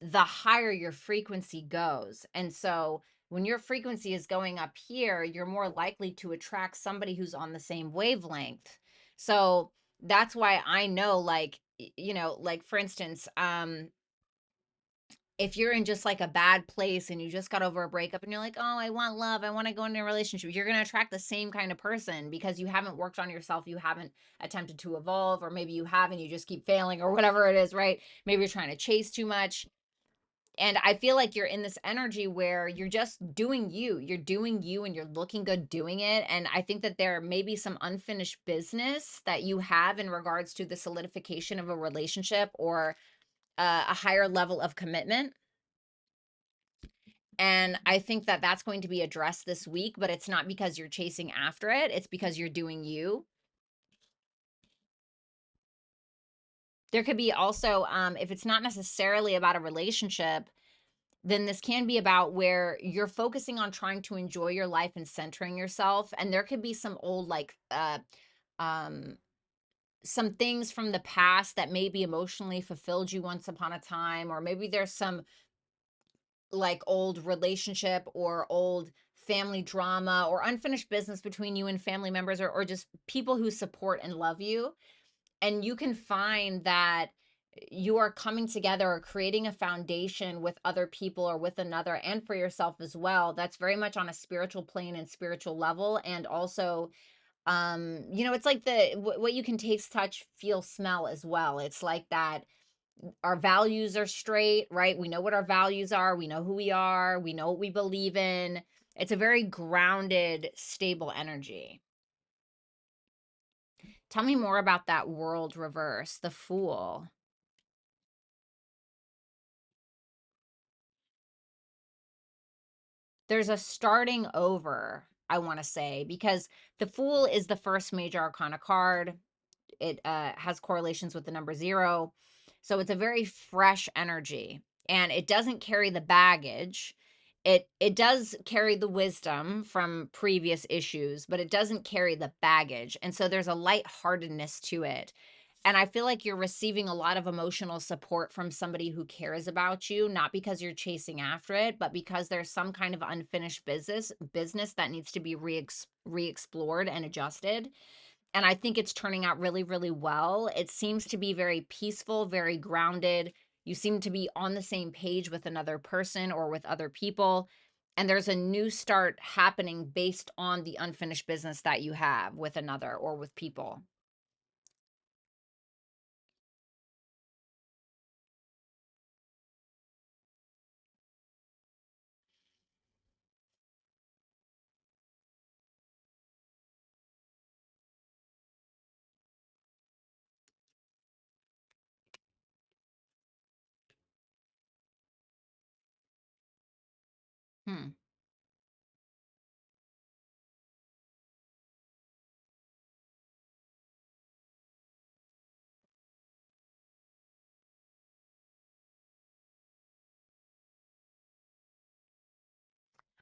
A: the higher your frequency goes. And so when your frequency is going up here, you're more likely to attract somebody who's on the same wavelength. So that's why I know, like, like for instance, if you're in just like a bad place and you just got over a breakup and you're like, oh, I want love, I want to go into a relationship, you're going to attract the same kind of person because you haven't worked on yourself, you haven't attempted to evolve, or maybe you have and you just keep failing, or whatever it is, right? Maybe you're trying to chase too much. And I feel like you're in this energy where you're just doing you. You're doing you and you're looking good doing it. And I think that there may be some unfinished business that you have in regards to the solidification of a relationship or a higher level of commitment. And I think that that's going to be addressed this week, but it's not because you're chasing after it. It's because you're doing you. There could be also, if it's not necessarily about a relationship, then this can be about where you're focusing on trying to enjoy your life and centering yourself. And there could be some old, like, um, some things from the past that maybe emotionally fulfilled you once upon a time, or maybe there's some like old relationship or old family drama or unfinished business between you and family members, or just people who support and love you. And you can find that you are coming together or creating a foundation with other people or with another and for yourself as well, that's very much on a spiritual plane and spiritual level. And also, it's like what you can taste, touch, feel, smell as well. It's like that our values are straight, right? We know what our values are, we know who we are, we know what we believe in. It's a very grounded, stable energy. Tell me more about that world reverse, the Fool. There's a starting over, I want to say, because the Fool is the first major arcana card. It has correlations with the number 0. So it's a very fresh energy, and it doesn't carry the baggage. It does carry the wisdom from previous issues, but it doesn't carry the baggage. And so there's a lightheartedness to it. And I feel like you're receiving a lot of emotional support from somebody who cares about you, not because you're chasing after it, but because there's some kind of unfinished business that needs to be re-explored and adjusted. And I think it's turning out really, really well. It seems to be very peaceful, very grounded. You seem to be on the same page with another person or with other people. And there's a new start happening based on the unfinished business that you have with another or with people. Hmm.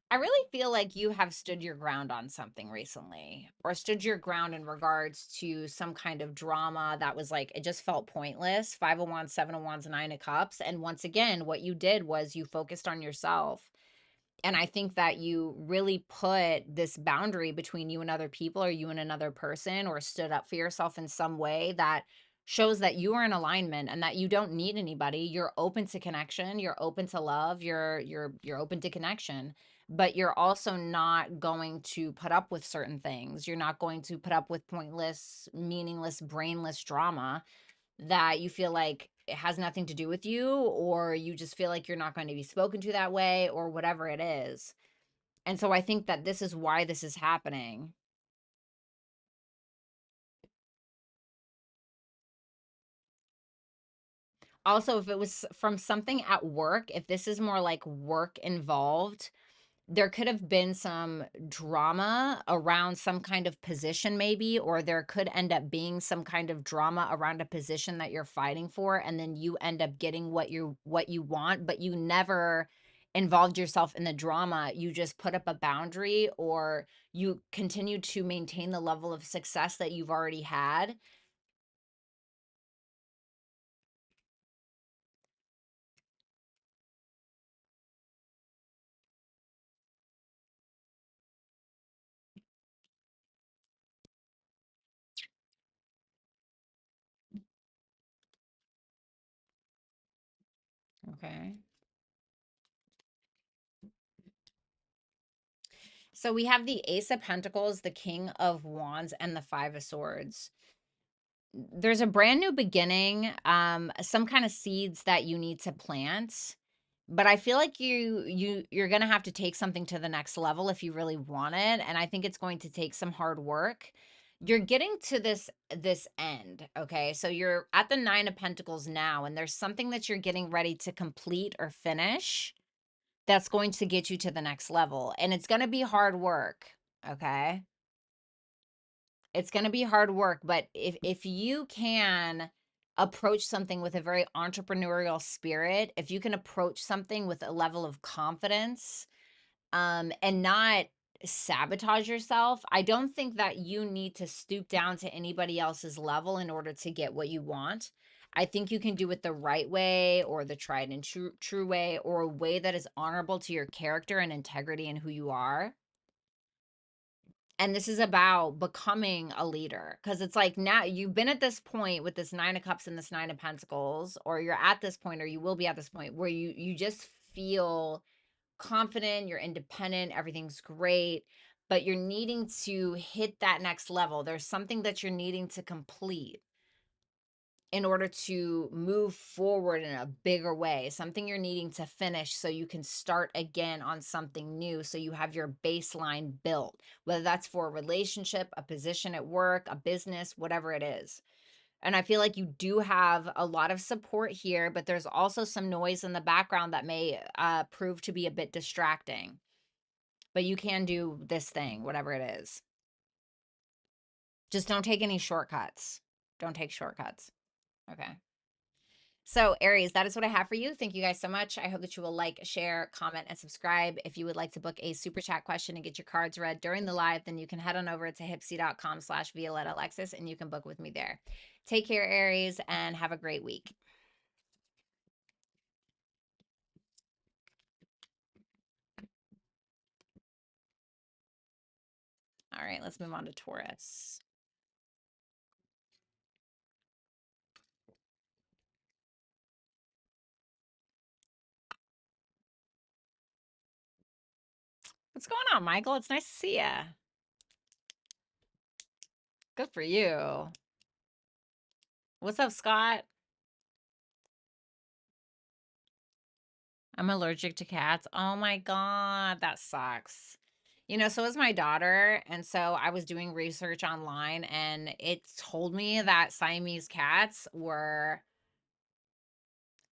A: I really feel like you have stood your ground on something recently, or stood your ground in regards to some kind of drama that was like, it just felt pointless. Five of Wands, Seven of Wands, Nine of Cups. And once again, what you did was you focused on yourself. And I think that you really put this boundary between you and other people, or you and another person, or stood up for yourself in some way that shows that you are in alignment and that you don't need anybody. You're open to connection, you're open to love, you're open to connection, but you're also not going to put up with certain things. You're not going to put up with pointless, meaningless, brainless drama that you feel like it has nothing to do with you, or you just feel like you're not going to be spoken to that way, or whatever it is. And so I think that this is why this is happening. Also, if it was from something at work, if this is more like work involved, there could have been some drama around some kind of position maybe, or there could end up being some kind of drama around a position that you're fighting for, and then you end up getting what you want, but you never involved yourself in the drama. You just put up a boundary, or you continue to maintain the level of success that you've already had. Okay. So we have the Ace of Pentacles, the King of Wands, and the Five of Swords. There's a brand new beginning, some kind of seeds that you need to plant. But I feel like you're gonna have to take something to the next level if you really want it, and I think it's going to take some hard work. You're getting to this end, okay? So you're at the Nine of Pentacles now, and there's something that you're getting ready to complete or finish that's going to get you to the next level, and it's gonna be hard work, okay? It's gonna be hard work, but if you can approach something with a very entrepreneurial spirit, if you can approach something with a level of confidence, and not sabotage yourself, I don't think that you need to stoop down to anybody else's level in order to get what you want. I think you can do it the right way, or the tried and true way, or a way that is honorable to your character and integrity and who you are. And this is about becoming a leader, because it's like now you've been at this point with this Nine of Cups and this Nine of Pentacles, or you're at this point, or you will be at this point where you just feel confident, you're independent, everything's great, but you're needing to hit that next level. There's something that you're needing to complete in order to move forward in a bigger way, something you're needing to finish so you can start again on something new, so you have your baseline built, whether that's for a relationship, a position at work, a business, whatever it is. And I feel like you do have a lot of support here, but there's also some noise in the background that may prove to be a bit distracting. But you can do this thing, whatever it is. Just don't take any shortcuts. Don't take shortcuts. Okay. So, Aries, that is what I have for you. Thank you guys so much. I hope that you will like, share, comment, and subscribe. If you would like to book a super chat question and get your cards read during the live, then you can head on over to hipsy.com/ViolettaAlexis and you can book with me there. Take care, Aries, and have a great week. All right, let's move on to Taurus. What's going on, Michael? It's nice to see you. Good for you. What's up, Scott? I'm allergic to cats. Oh my God, that sucks. You know, so is my daughter. And so I was doing research online and it told me that Siamese cats were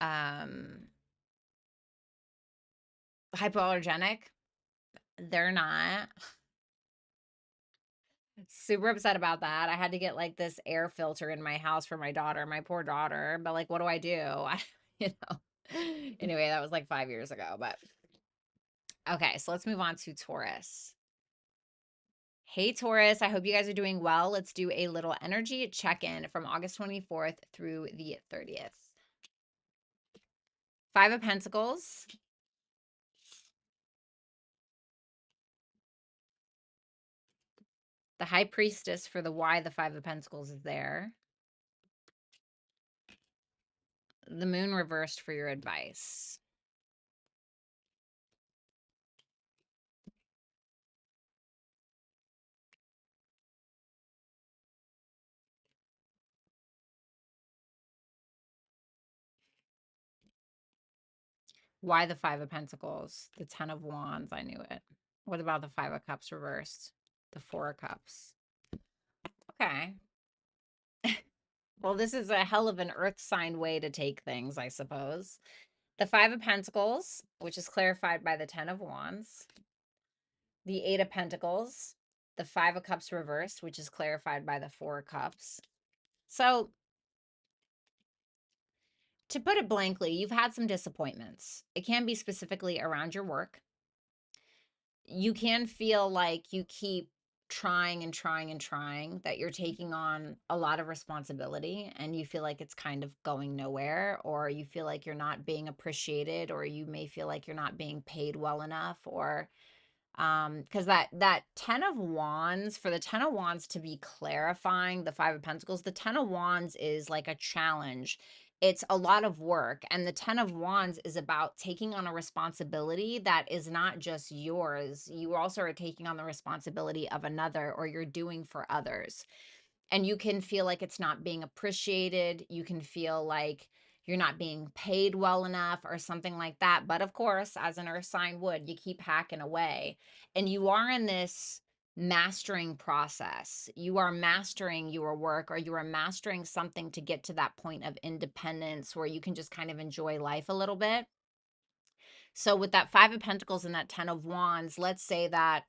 A: um hypoallergenic. They're not. Super upset about that. I had to get like this air filter in my house for my daughter, my poor daughter. But like, what do I do? You know. Anyway, that was like 5 years ago. But okay, so let's move on to Taurus. Hey, Taurus. I hope you guys are doing well. Let's do a little energy check-in from August 24th through the 30th. Five of Pentacles. The High Priestess for the why the Five of Pentacles is there. The Moon reversed for your advice. Why the Five of Pentacles? The Ten of Wands. I knew it. What about the Five of Cups reversed? The Four of Cups. Okay. Well, this is a hell of an earth sign way to take things, I suppose. The Five of Pentacles, which is clarified by the Ten of Wands. The Eight of Pentacles. The Five of Cups reversed, which is clarified by the Four of Cups. So, to put it blankly, you've had some disappointments. It can be specifically around your work. You can feel like you keep trying and trying and trying, that you're taking on a lot of responsibility and you feel like it's kind of going nowhere, or you feel like you're not being appreciated, or you may feel like you're not being paid well enough, or because that Ten of Wands, for the Ten of Wands to be clarifying the Five of Pentacles, the Ten of Wands is like a challenge. it's a lot of work. And the 10 of Wands is about taking on a responsibility that is not just yours. You also are taking on the responsibility of another, or you're doing for others. And you can feel like it's not being appreciated. You can feel like you're not being paid well enough or something like that. But of course, as an earth sign would, you keep hacking away. And you are in this mastering process. You are mastering your work, or you are mastering something to get to that point of independence where you can just kind of enjoy life a little bit. So with that 5 of Pentacles and that 10 of Wands, let's say that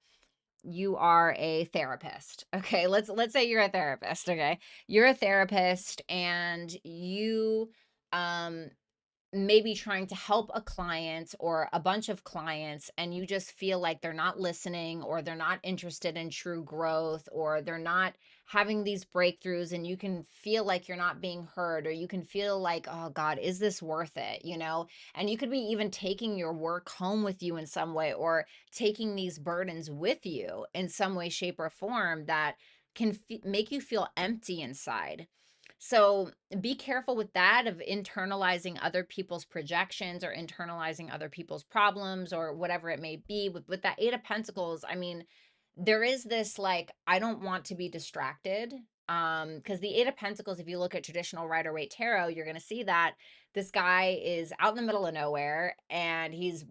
A: you are a therapist. Okay, let's say you're a therapist, okay? You're a therapist and you um maybe trying to help a client or a bunch of clients, and you just feel like they're not listening, or they're not interested in true growth, or they're not having these breakthroughs, and you can feel like you're not being heard, or you can feel like, oh God, is this worth it, and you could be even taking your work home with you in some way, or taking these burdens with you in some way, shape, or form that can make you feel empty inside. So be careful with that, of internalizing other people's projections, or internalizing other people's problems, or whatever it may be. With that 8 of Pentacles, I mean, there is this like, I don't want to be distracted. Because the 8 of Pentacles, if you look at traditional Rider-Waite tarot, you're going to see that this guy is out in the middle of nowhere, and he's,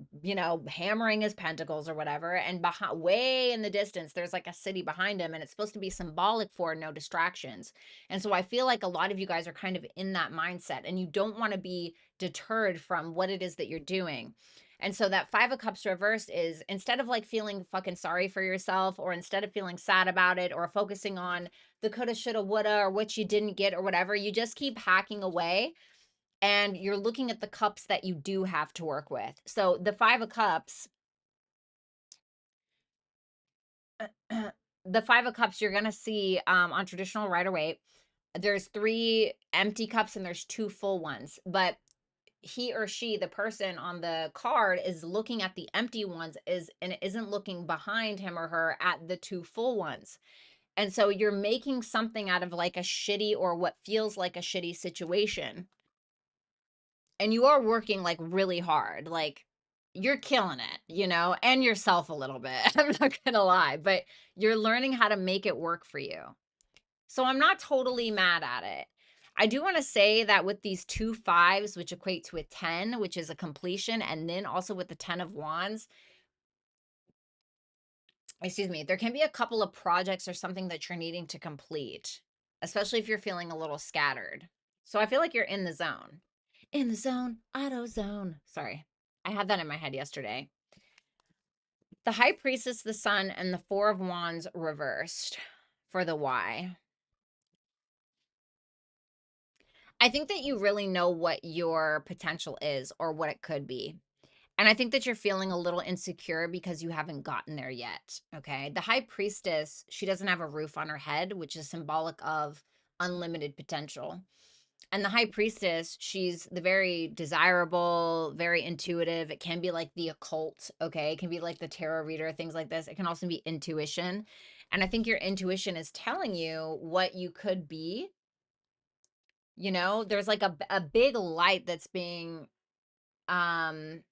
A: hammering his pentacles or whatever. And behind, way in the distance, there's like a city behind him, and it's supposed to be symbolic for no distractions. And so I feel like a lot of you guys are kind of in that mindset, and you don't want to be deterred from what it is that you're doing. And so that 5 of Cups reversed is, instead of like feeling fucking sorry for yourself, or instead of feeling sad about it, or focusing on the coulda, shoulda, woulda, or what you didn't get or whatever, you just keep hacking away, and you're looking at the cups that you do have to work with. So the 5 of Cups, the 5 of Cups, you're going to see on traditional Rider-Waite, there's 3 empty cups and there's 2 full ones. But he or she, the person on the card, is looking at the empty ones, and isn't looking behind him or her at the 2 full ones. And so you're making something out of like a shitty, or what feels like a shitty situation. And you are working like really hard. Like, you're killing it, and yourself a little bit. I'm not going to lie, but you're learning how to make it work for you. So I'm not totally mad at it. I do want to say that with these 2 5s, which equate to a 10, which is a completion, and then also with the 10 of Wands, excuse me, there can be a couple of projects or something that you're needing to complete, especially if you're feeling a little scattered. So I feel like you're in the zone. In the zone, auto zone. Sorry, I had that in my head yesterday. The High Priestess, the Sun, and the 4 of Wands reversed for the Y. I think that you really know what your potential is, or what it could be. And I think that you're feeling a little insecure because you haven't gotten there yet. Okay. The High Priestess, she doesn't have a roof on her head, which is symbolic of unlimited potential. And the High Priestess, she's the very desirable, very intuitive. It can be like the occult. Okay. It can be like the tarot reader, things like this. It can also be intuition. And I think your intuition is telling you what you could be. There's like a big light that's being, um,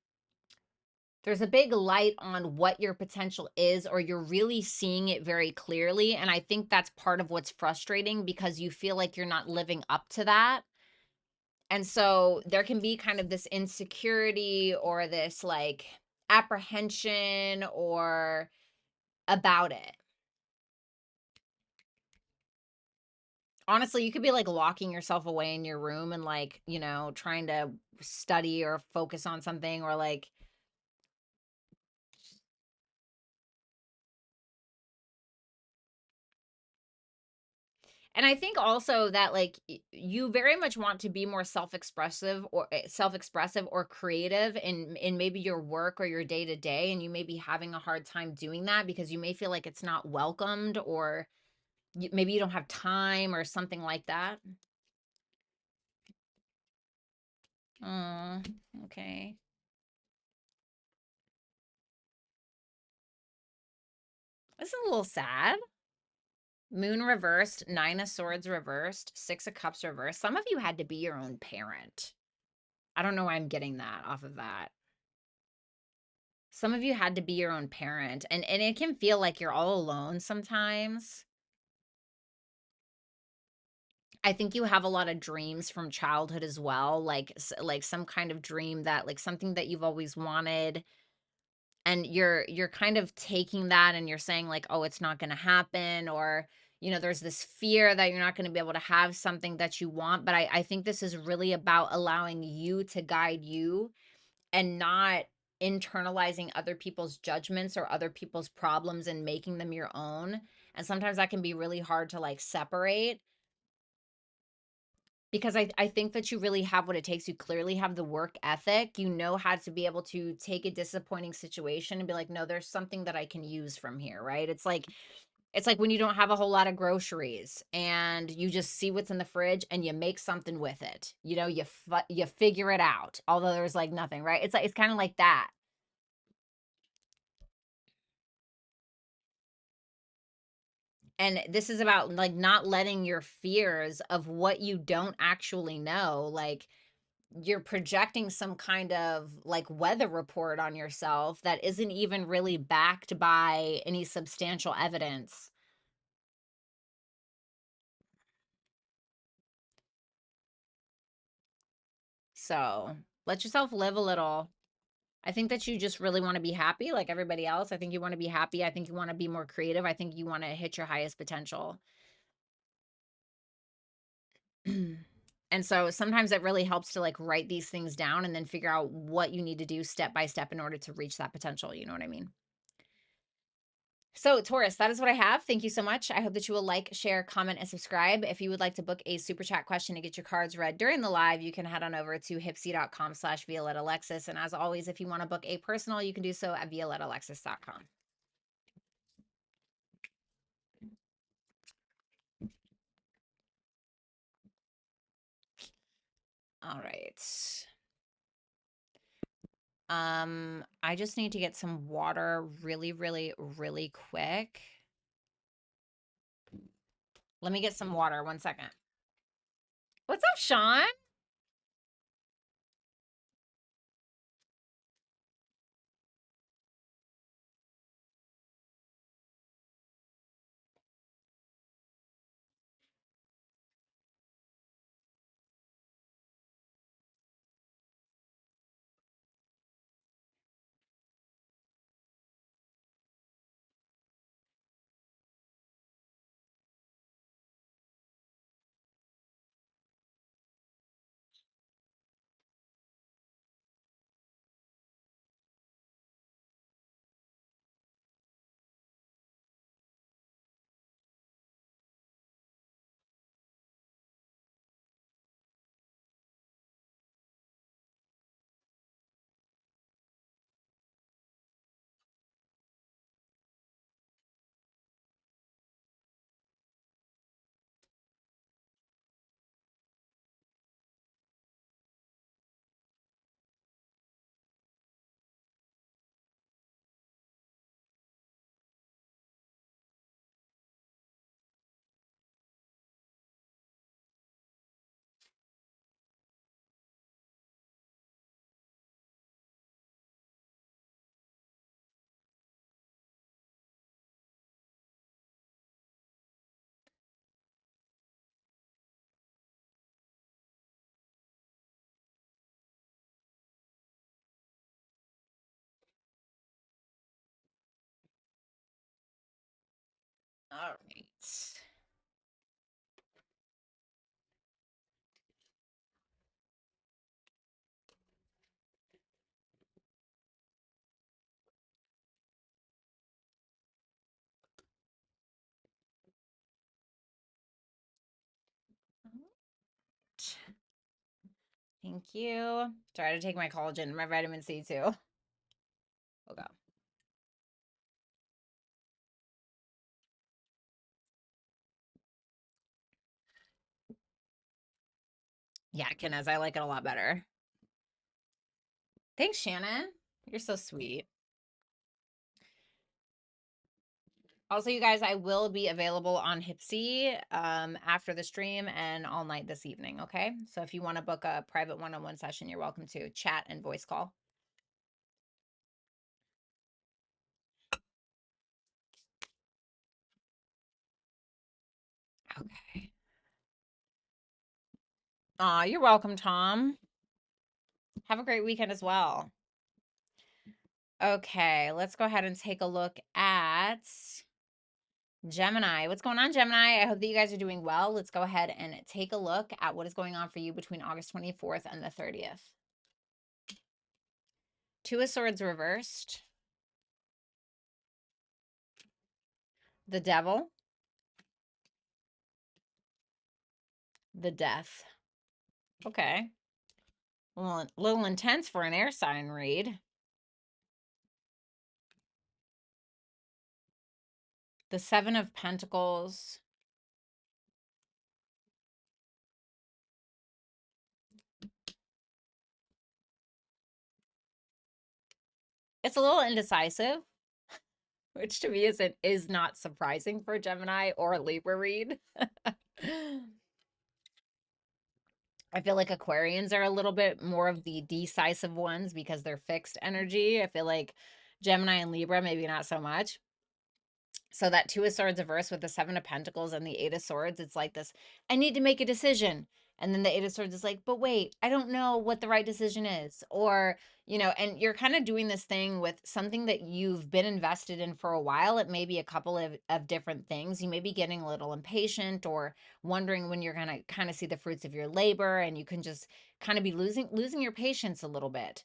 A: there's a big light on what your potential is, or you're really seeing it very clearly. And I think that's part of what's frustrating, because you feel like you're not living up to that. And so there can be kind of this insecurity, or this like apprehension, or about it. Honestly, you could be like locking yourself away in your room and like, trying to study or focus on something, or like, and I think also that like you very much want to be more self-expressive, or creative in maybe your work or your day to day, and you may be having a hard time doing that because you may feel like it's not welcomed, or maybe you don't have time or something like that. Oh, okay. This is a little sad. Moon reversed, Nine of Swords reversed, Six of Cups reversed. Some of you had to be your own parent. I don't know why I'm getting that off of that. Some of you had to be your own parent, and it can feel like you're all alone sometimes. I think you have a lot of dreams from childhood as well, like some kind of dream that like something that you've always wanted, and you're kind of taking that and you're saying like, "Oh, it's not going to happen," or there's this fear that you're not going to be able to have something that you want, but I think this is really about allowing you to guide you and not internalizing other people's judgments or other people's problems and making them your own. And sometimes that can be really hard to like separate, because I think that you really have what it takes. You clearly have the work ethic. You know how to be able to take a disappointing situation and be like, no, there's something that I can use from here, right? It's like when you don't have a whole lot of groceries and you just see what's in the fridge and you make something with it. You figure it out. Although there's like nothing, right? It's kind of like that. And this is about like not letting your fears of what you don't actually know, like you're projecting some kind of like weather report on yourself that isn't even really backed by any substantial evidence. So let yourself live a little. I think that you just really want to be happy like everybody else. I think you want to be happy. I think you want to be more creative. I think you want to hit your highest potential. And so sometimes it really helps to like write these things down and then figure out what you need to do step by step in order to reach that potential. You know what I mean? So, Taurus, that is what I have. Thank you so much. I hope that you will like, share, comment, and subscribe. If you would like to book a super chat question to get your cards read during the live, you can head on over to hipsy.com/ViolettaAlexis. And as always, if you want to book a personal, you can do so at violettalexis.com. All right. I just need to get some water really, really, really quick. Let me get some water. 1 second. What's up, Sean? All right. Thank you. Try to take my collagen, my vitamin C too. Okay. Yeah, Kenneth, I like it a lot better. Thanks, Shannon. You're so sweet. Also, you guys, I will be available on Hipsy after the stream and all night this evening, okay? So if you want to book a private one-on-one session, you're welcome to chat and voice call. Okay. Aw, you're welcome, Tom. Have a great weekend as well. Okay, let's go ahead and take a look at Gemini. What's going on, Gemini? I hope that you guys are doing well. Let's go ahead and take a look at what is going on for you between August 24th and the 30th. Two of Swords reversed. The Devil. The Death. Okay. Well, a little intense for an air sign read. The Seven of Pentacles. It's a little indecisive, which to me is not surprising for a Gemini or a Libra read. I feel like Aquarians are a little bit more of the decisive ones because they're fixed energy. I feel like Gemini and Libra, maybe not so much. So that Two of Swords reverse with the Seven of Pentacles and the Eight of Swords, it's like this, I need to make a decision. And then the Eight of Swords is like, but wait, I don't know what the right decision is. Or, you know, and you're kind of doing this thing with something that you've been invested in for a while. It may be a couple of different things. You may be getting a little impatient or wondering when you're going to kind of see the fruits of your labor, and you can just kind of be losing your patience a little bit.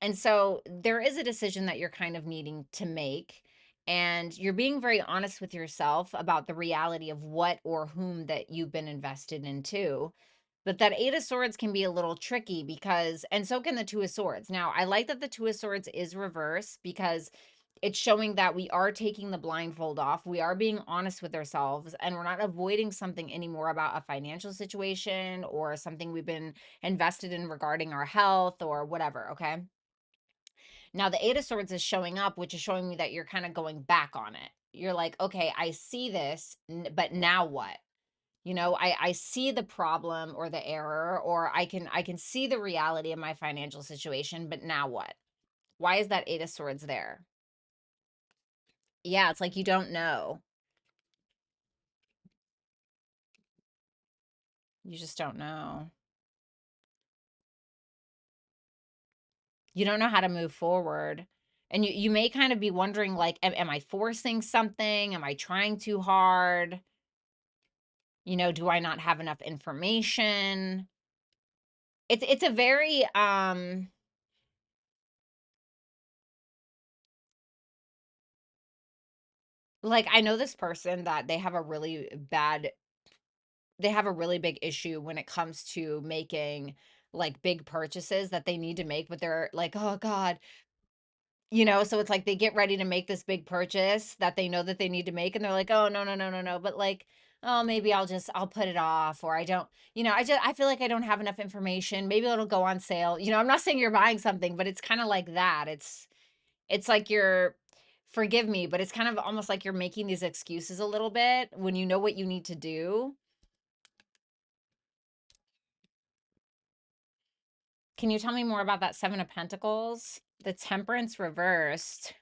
A: And so there is a decision that you're kind of needing to make. And you're being very honest with yourself about the reality of what or whom that you've been invested into. But that Eight of Swords can be a little tricky because, and so can the Two of Swords. Now, I like that the Two of Swords is reverse because it's showing that we are taking the blindfold off. We are being honest with ourselves, and we're not avoiding something anymore about a financial situation or something we've been invested in regarding our health or whatever. Okay. Now, the Eight of Swords is showing up, which is showing me that you're kind of going back on it. You're like, okay, I see this, but now what? You know, I see the problem or the error, or I can see the reality of my financial situation, but now what? Why is that Eight of Swords there? Yeah, it's like you don't know. You just don't know. You don't know how to move forward. And you may kind of be wondering, like, am I forcing something? Am I trying too hard? You know, do I not have enough information? It's a very like, I know this person that they have a really big issue when it comes to making like big purchases that they need to make, but they're like, oh God, you know, so it's like they get ready to make this big purchase that they know that they need to make, and they're like, oh no, no, no, no, no. But like, oh, maybe I'll put it off, or I don't, you know, I feel like I don't have enough information. Maybe it'll go on sale. You know, I'm not saying you're buying something, but it's kind of like that. It's like you're, forgive me, but it's kind of almost like you're making these excuses a little bit when you know what you need to do. Can you tell me more about that Seven of Pentacles? The Temperance reversed.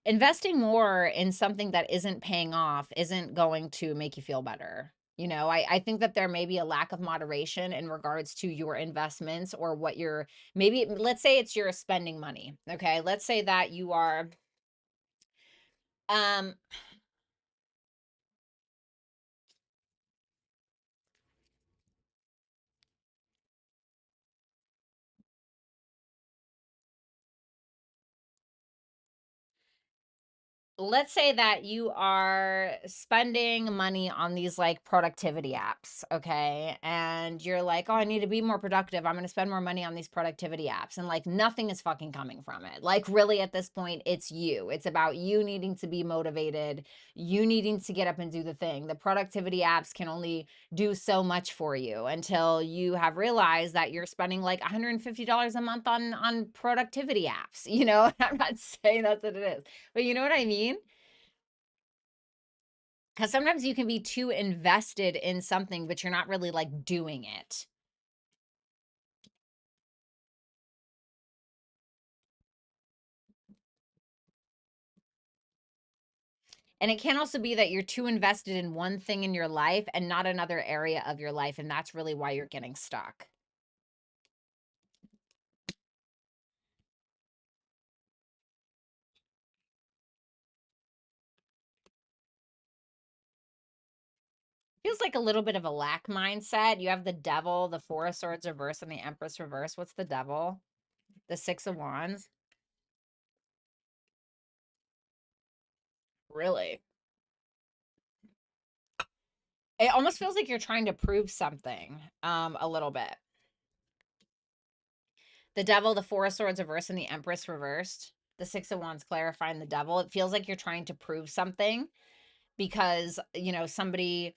A: Investing more in something that isn't paying off isn't going to make you feel better. You know, I think that there may be a lack of moderation in regards to your investments or what you're, maybe, let's say it's your spending money. Okay. Let's say that you are, um, let's say that you are spending money on these like productivity apps, okay? And you're like, oh, I need to be more productive. I'm going to spend more money on these productivity apps. And like nothing is fucking coming from it. Like, really, at this point, it's you. It's about you needing to be motivated, you needing to get up and do the thing. The productivity apps can only do so much for you until you have realized that you're spending like $150 a month on productivity apps. You know, I'm not saying that's what it is, but you know what I mean? Because sometimes you can be too invested in something, but you're not really like doing it. And it can also be that you're too invested in one thing in your life and not another area of your life. And that's really why you're getting stuck. Feels like a little bit of a lack mindset. You have the devil, the four of swords reverse, and the empress reverse. What's the devil? The six of wands. Really? It almost feels like you're trying to prove something a little bit. The devil, the four of swords reversed, and the empress reversed. The six of wands clarifying the devil. It feels like you're trying to prove something because, you know, somebody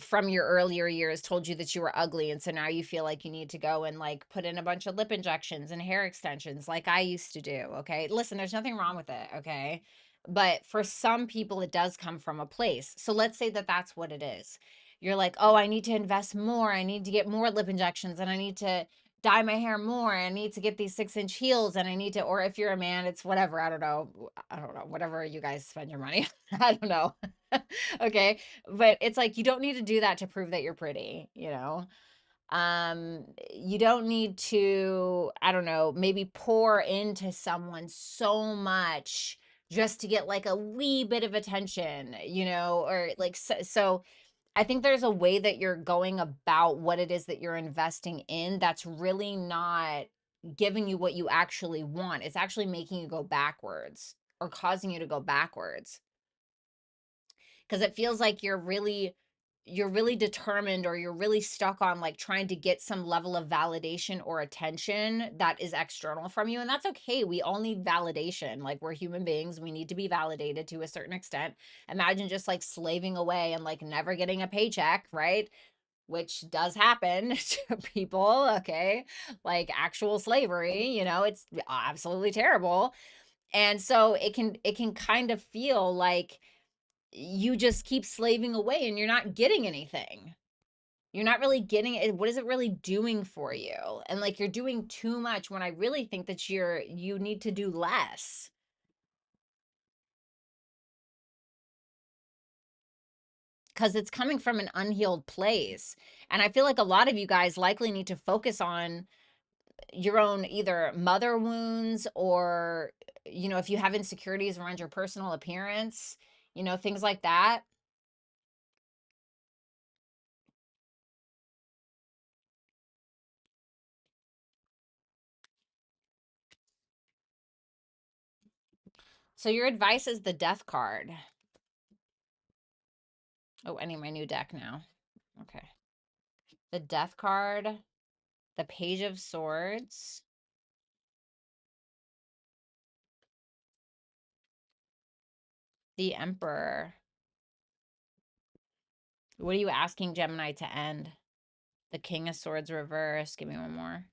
A: from your earlier years told you that you were ugly, and so now you feel like you need to go and like put in a bunch of lip injections and hair extensions like I used to do. Okay, listen, there's nothing wrong with it. Okay, but for some people it does come from a place. So let's say that that's what it is. You're like, oh, I need to invest more, I need to get more lip injections, and I need to dye my hair more, I need to get these 6-inch heels, and I need to, or if you're a man, it's whatever, I don't know, whatever you guys spend your money on. I don't know. Okay, but it's like you don't need to do that to prove that you're pretty, you know. You don't need to, I don't know, maybe pour into someone so much just to get like a wee bit of attention, you know, or like so I think there's a way that you're going about what it is that you're investing in that's really not giving you what you actually want. It's actually making you go backwards or causing you to go backwards, because it feels like you're really determined, or you're really stuck on like trying to get some level of validation or attention that is external from you. And that's okay. We all need validation. Like, we're human beings, we need to be validated to a certain extent. Imagine just like slaving away and like never getting a paycheck, right? Which does happen to people, okay? Like actual slavery, you know, it's absolutely terrible. And so it can kind of feel like you just keep slaving away and you're not getting anything. You're not really getting it. What is it really doing for you? And like you're doing too much when I really think that you need to do less, because it's coming from an unhealed place. And I feel like a lot of you guys likely need to focus on your own either mother wounds, or, you know, if you have insecurities around your personal appearance, you know, things like that. So your advice is the death card. Oh, I need my new deck now. Okay. The death card, the page of swords, the emperor. What are you asking Gemini to end? The king of swords reverse. Give me one more.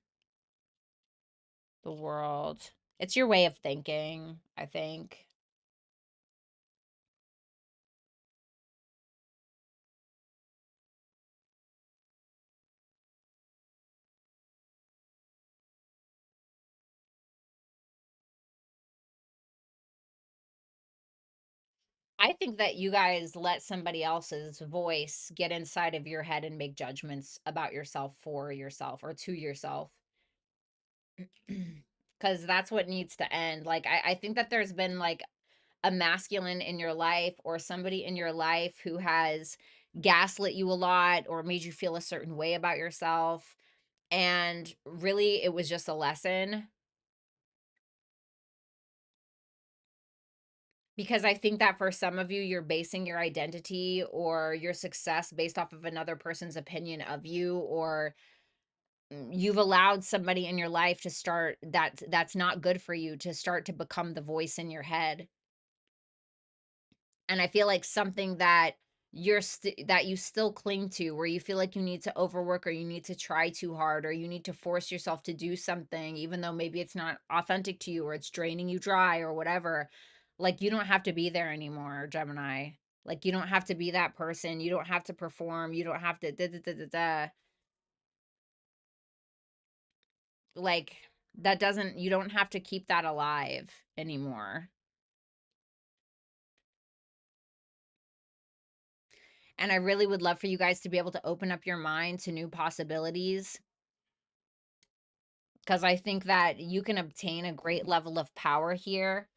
A: The world. It's your way of thinking, I think. I think that you guys let somebody else's voice get inside of your head and make judgments about yourself for yourself or to yourself. Because that's what needs to end. Like, I think that there's been like a masculine in your life or somebody in your life who has gaslit you a lot or made you feel a certain way about yourself. And really, it was just a lesson. Because I think that for some of you, you're basing your identity or your success based off of another person's opinion of you, or you've allowed somebody in your life to start that's not good for you to start to become the voice in your head. And I feel like something that that you still cling to, where you feel like you need to overwork or you need to try too hard or you need to force yourself to do something even though maybe it's not authentic to you or it's draining you dry or whatever. Like, you don't have to be there anymore, Gemini. Like, you don't have to be that person. You don't have to perform. You don't have to da, da, da, da, da. Like, that doesn't, you don't have to keep that alive anymore. And I really would love for you guys to be able to open up your mind to new possibilities, because I think that you can obtain a great level of power here.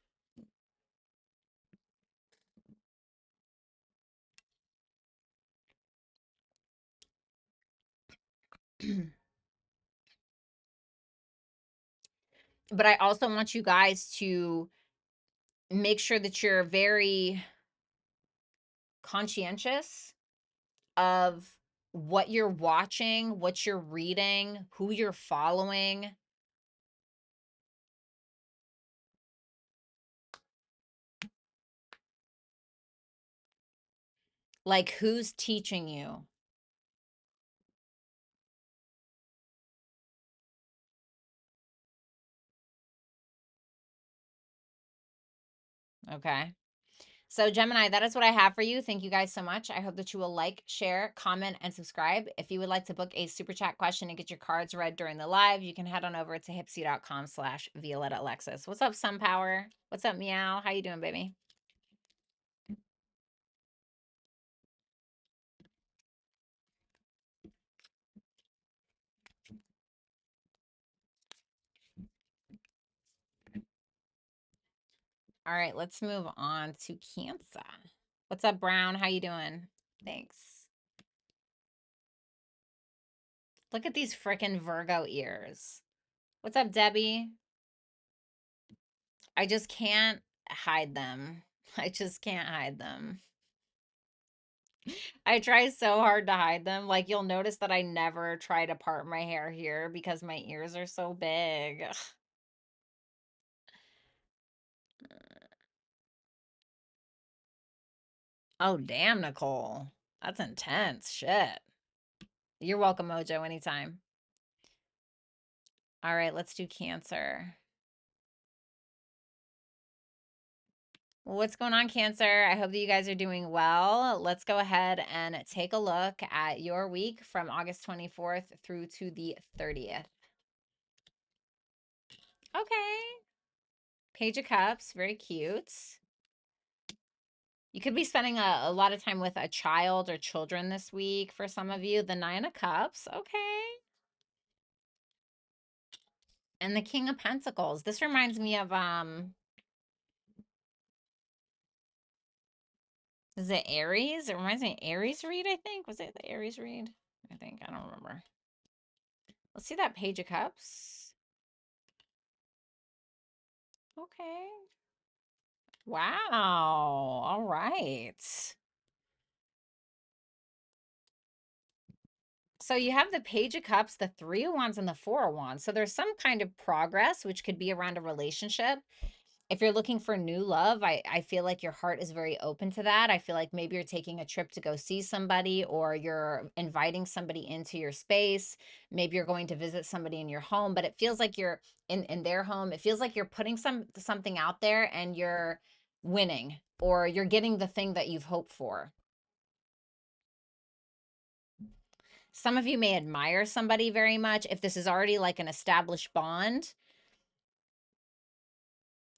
A: But I also want you guys to make sure that you're very conscientious of what you're watching, what you're reading, who you're following. Like, who's teaching you? Okay. So, Gemini, that is what I have for you. Thank you guys so much. I hope that you will like, share, comment, and subscribe. If you would like to book a super chat question and get your cards read during the live, you can head on over to hipsy.com/Violetta Alexis. What's up, Sunpower? What's up, Meow? How you doing, baby? All right, let's move on to Cancer. What's up, Brown? How you doing? Thanks. Look at these freaking Virgo ears. What's up, Debbie? I just can't hide them. I just can't hide them. I try so hard to hide them. Like, you'll notice that I never try to part my hair here because my ears are so big. Oh, damn, Nicole. That's intense. Shit. You're welcome, Mojo, anytime. All right, let's do Cancer. What's going on, Cancer? I hope that you guys are doing well. Let's go ahead and take a look at your week from August 24th through to the 30th. Okay. Page of Cups, very cute. You could be spending a lot of time with a child or children this week for some of you. The Nine of Cups, okay. And the King of Pentacles. This reminds me of, is it Aries? It reminds me of Aries read, I think. Was it the Aries read? I think, I don't remember. Let's see that Page of Cups. Okay. Wow. All right. So you have the Page of Cups, the Three of Wands, and the Four of Wands. So there's some kind of progress, which could be around a relationship. If you're looking for new love, I feel like your heart is very open to that. I feel like maybe you're taking a trip to go see somebody, or you're inviting somebody into your space. Maybe you're going to visit somebody in your home, but it feels like you're in their home. It feels like you're putting something out there and you're winning, or you're getting the thing that you've hoped for. Some of you may admire somebody very much. If this is already like an established bond,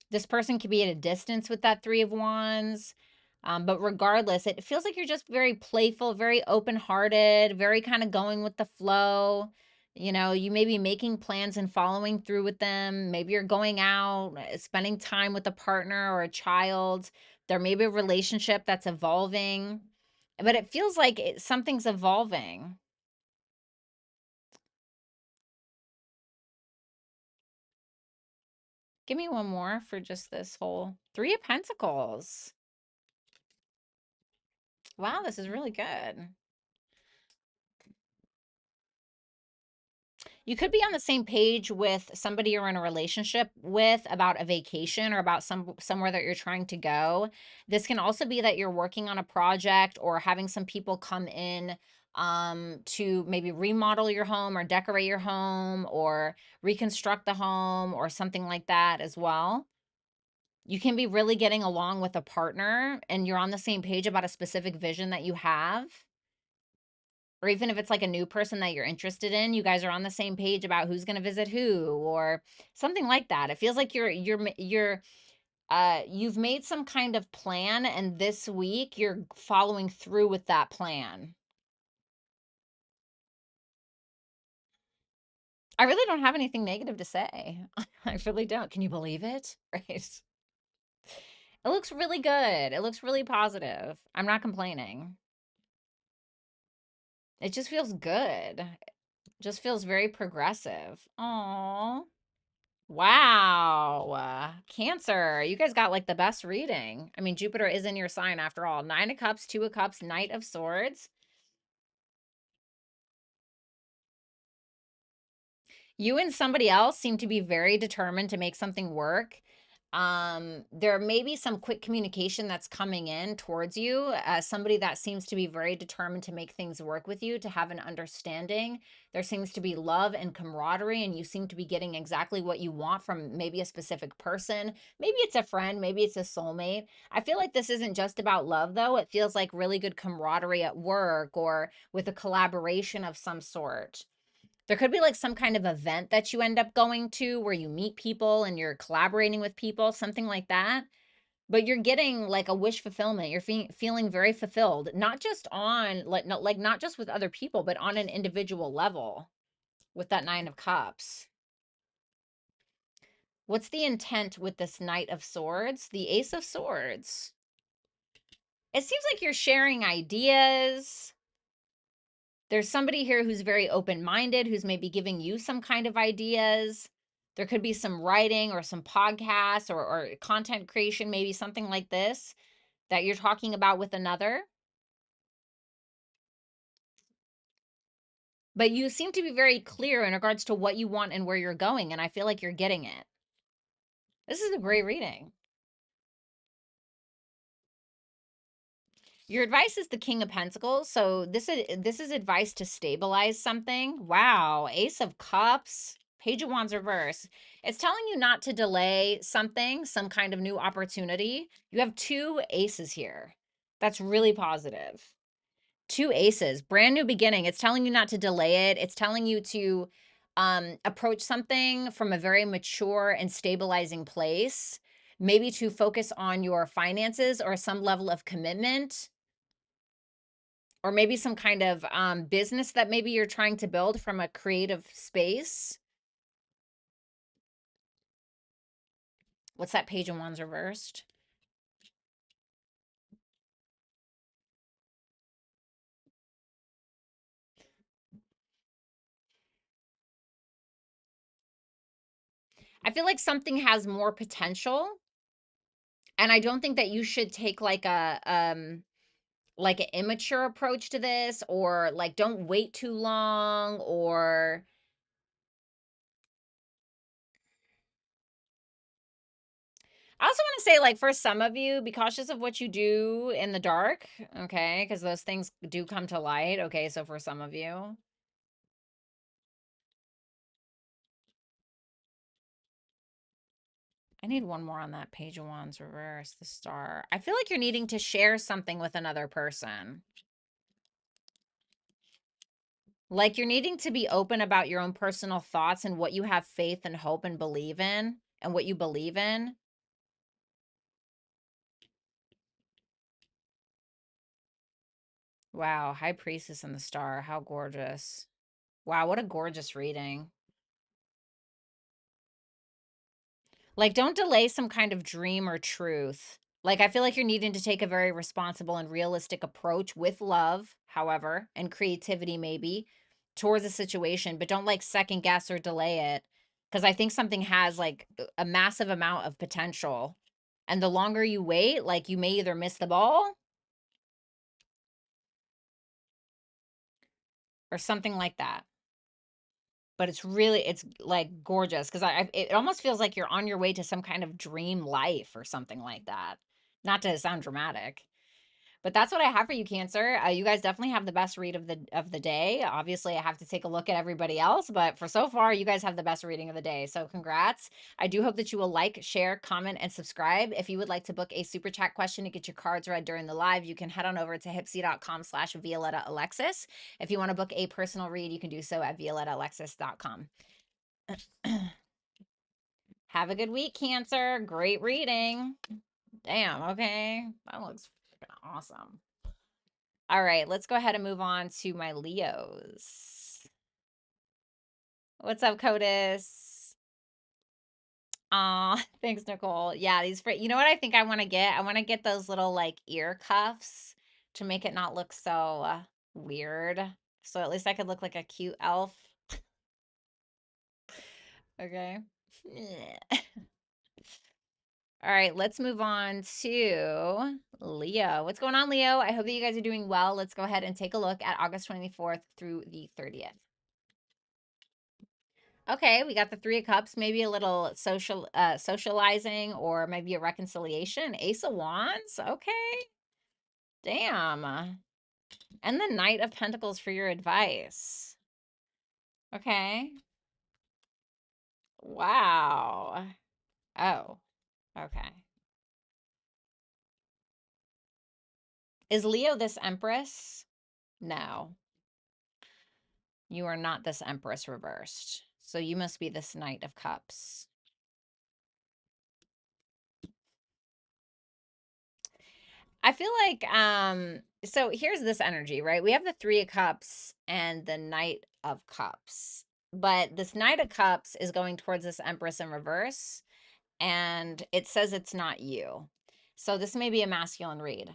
A: this person could be at a distance with that Three of Wands. But regardless, it feels like you're just very playful, very open-hearted, very kind of going with the flow. You know, you may be making plans and following through with them. Maybe you're going out, spending time with a partner or a child. There may be a relationship that's evolving, but it feels like something's evolving. Give me one more for just this whole Three of Pentacles. Wow, this is really good. You could be on the same page with somebody you're in a relationship with about a vacation or about somewhere that you're trying to go. This can also be that you're working on a project or having some people come in to maybe remodel your home or decorate your home or reconstruct the home or something like that as well. You can be really getting along with a partner and you're on the same page about a specific vision that you have. Or even if it's like a new person that you're interested in, you guys are on the same page about who's going to visit who or something like that. It feels like you've made some kind of plan and this week you're following through with that plan. I really don't have anything negative to say. I really don't. Can you believe it? Right. It looks really good. It looks really positive. I'm not complaining. It just feels good. Just feels very progressive. Aww. Wow. Cancer, you guys got like the best reading. I mean, Jupiter is in your sign after all. Nine of Cups, Two of Cups, Knight of Swords. You and somebody else seem to be very determined to make something work. There may be some quick communication that's coming in towards you as somebody that seems to be very determined to make things work with you, to have an understanding. There seems to be love and camaraderie, and you seem to be getting exactly what you want from maybe a specific person. Maybe it's a friend, maybe it's a soulmate. I feel like this isn't just about love, though. It feels like really good camaraderie at work or with a collaboration of some sort. There could be like some kind of event that you end up going to where you meet people and you're collaborating with people, something like that. But you're getting like a wish fulfillment. You're feeling very fulfilled, not just on like not just with other people, but on an individual level with that Nine of Cups. What's the intent with this Knight of Swords? The Ace of Swords. It seems like you're sharing ideas. There's somebody here who's very open-minded, who's maybe giving you some kind of ideas. There could be some writing or some podcasts or content creation, maybe something like this that you're talking about with another. But you seem to be very clear in regards to what you want and where you're going, and I feel like you're getting it. This is a great reading. Your advice is the King of Pentacles. So this is advice to stabilize something. Wow, Ace of Cups, Page of Wands reverse. It's telling you not to delay something, some kind of new opportunity. You have two aces here. That's really positive. Two aces, brand new beginning. It's telling you not to delay it. It's telling you to approach something from a very mature and stabilizing place. Maybe to focus on your finances or some level of commitment, or maybe some kind of business that maybe you're trying to build from a creative space. What's that Page of Wands reversed? I feel like something has more potential, and I don't think that you should take like an immature approach to this, or like don't wait too long, or I also want to say, like, for some of you, be cautious of what you do in the dark, okay? Because those things do come to light, okay? So for some of you, I need one more on that Page of Wands reverse, the Star. I feel like you're needing to share something with another person. Like you're needing to be open about your own personal thoughts and what you have faith and hope and believe in and what you believe in. Wow, High Priestess and the Star. How gorgeous. Wow, what a gorgeous reading. Like, don't delay some kind of dream or truth. Like, I feel like you're needing to take a very responsible and realistic approach with love, however, and creativity maybe towards a situation, but don't like second guess or delay it. because I think something has like a massive amount of potential. And the longer you wait, like you may either miss the ball or something like that. But it's really, it's like gorgeous because it almost feels like you're on your way to some kind of dream life or something like that. Not to sound dramatic. But that's what I have for you, Cancer. You guys definitely have the best read of the day. Obviously, I have to take a look at everybody else, but for so far, you guys have the best reading of the day. So congrats. I do hope that you will like, share, comment, and subscribe. If you would like to book a super chat question to get your cards read during the live, you can head on over to hipsy.com/ViolettaAlexis. If you want to book a personal read, you can do so at violettaalexis.com. Have a good week, Cancer. Great reading. Damn, okay. That looks freaking awesome. All right, let's go ahead and move on to my Leos. What's up, Codis? Aw, thanks, Nicole. Yeah, you know what I think I want to get? I want to get those little like ear cuffs to make it not look so weird. So at least I could look like a cute elf. Okay. All right, let's move on to Leo. What's going on, Leo? I hope that you guys are doing well. Let's go ahead and take a look at August 24th through the 30th. Okay, we got the Three of Cups, maybe a little socializing or maybe a reconciliation. Ace of Wands, okay. Damn. And the Knight of Pentacles for your advice. Okay. Wow. Oh, okay. Is Leo this Empress? No. You are not this Empress reversed. So you must be this Knight of Cups. I feel like so here's this energy, right? We have the Three of Cups and the Knight of Cups. But this Knight of Cups is going towards this Empress in reverse, and it says it's not you. So this may be a masculine read.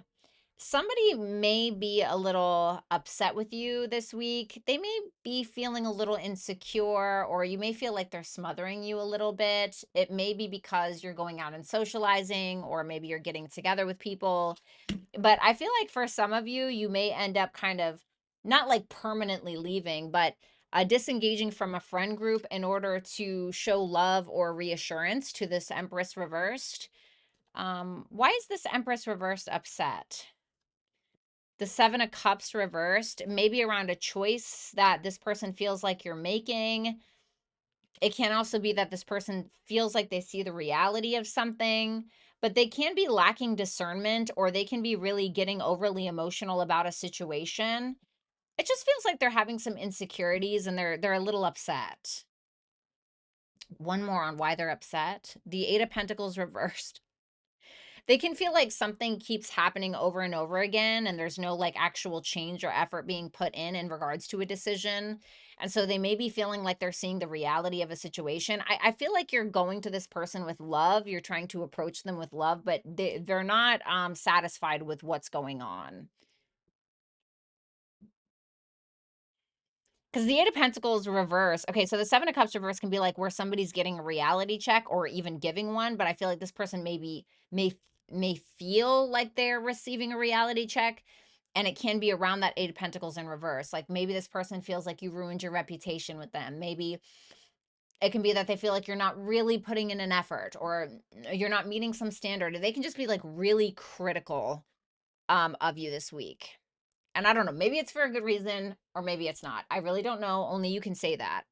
A: Somebody may be a little upset with you this week. They may be feeling a little insecure, or you may feel like they're smothering you a little bit. It may be because you're going out and socializing, or maybe you're getting together with people. But I feel like for some of you, you may end up kind of not like permanently leaving, but disengaging from a friend group in order to show love or reassurance to this Empress reversed. Why is this Empress reversed upset? The Seven of Cups reversed, maybe around a choice that this person feels like you're making. It can also be that this person feels like they see the reality of something, but they can be lacking discernment, or they can be really getting overly emotional about a situation. It just feels like they're having some insecurities and they're a little upset. One more on why they're upset. The Eight of Pentacles reversed. They can feel like something keeps happening over and over again, and there's no like actual change or effort being put in regards to a decision. And so they may be feeling like they're seeing the reality of a situation. I feel like you're going to this person with love. You're trying to approach them with love, but they're not satisfied with what's going on. Because the Eight of Pentacles reverse. Okay, so the Seven of Cups reverse can be like where somebody's getting a reality check or even giving one, but I feel like this person may feel like they're receiving a reality check, and it can be around that Eight of Pentacles in reverse. Like maybe this person feels like you ruined your reputation with them. Maybe it can be that they feel like you're not really putting in an effort, or you're not meeting some standard. They can just be like really critical of you this week. And I don't know, maybe it's for a good reason or maybe it's not. I really don't know. Only you can say that.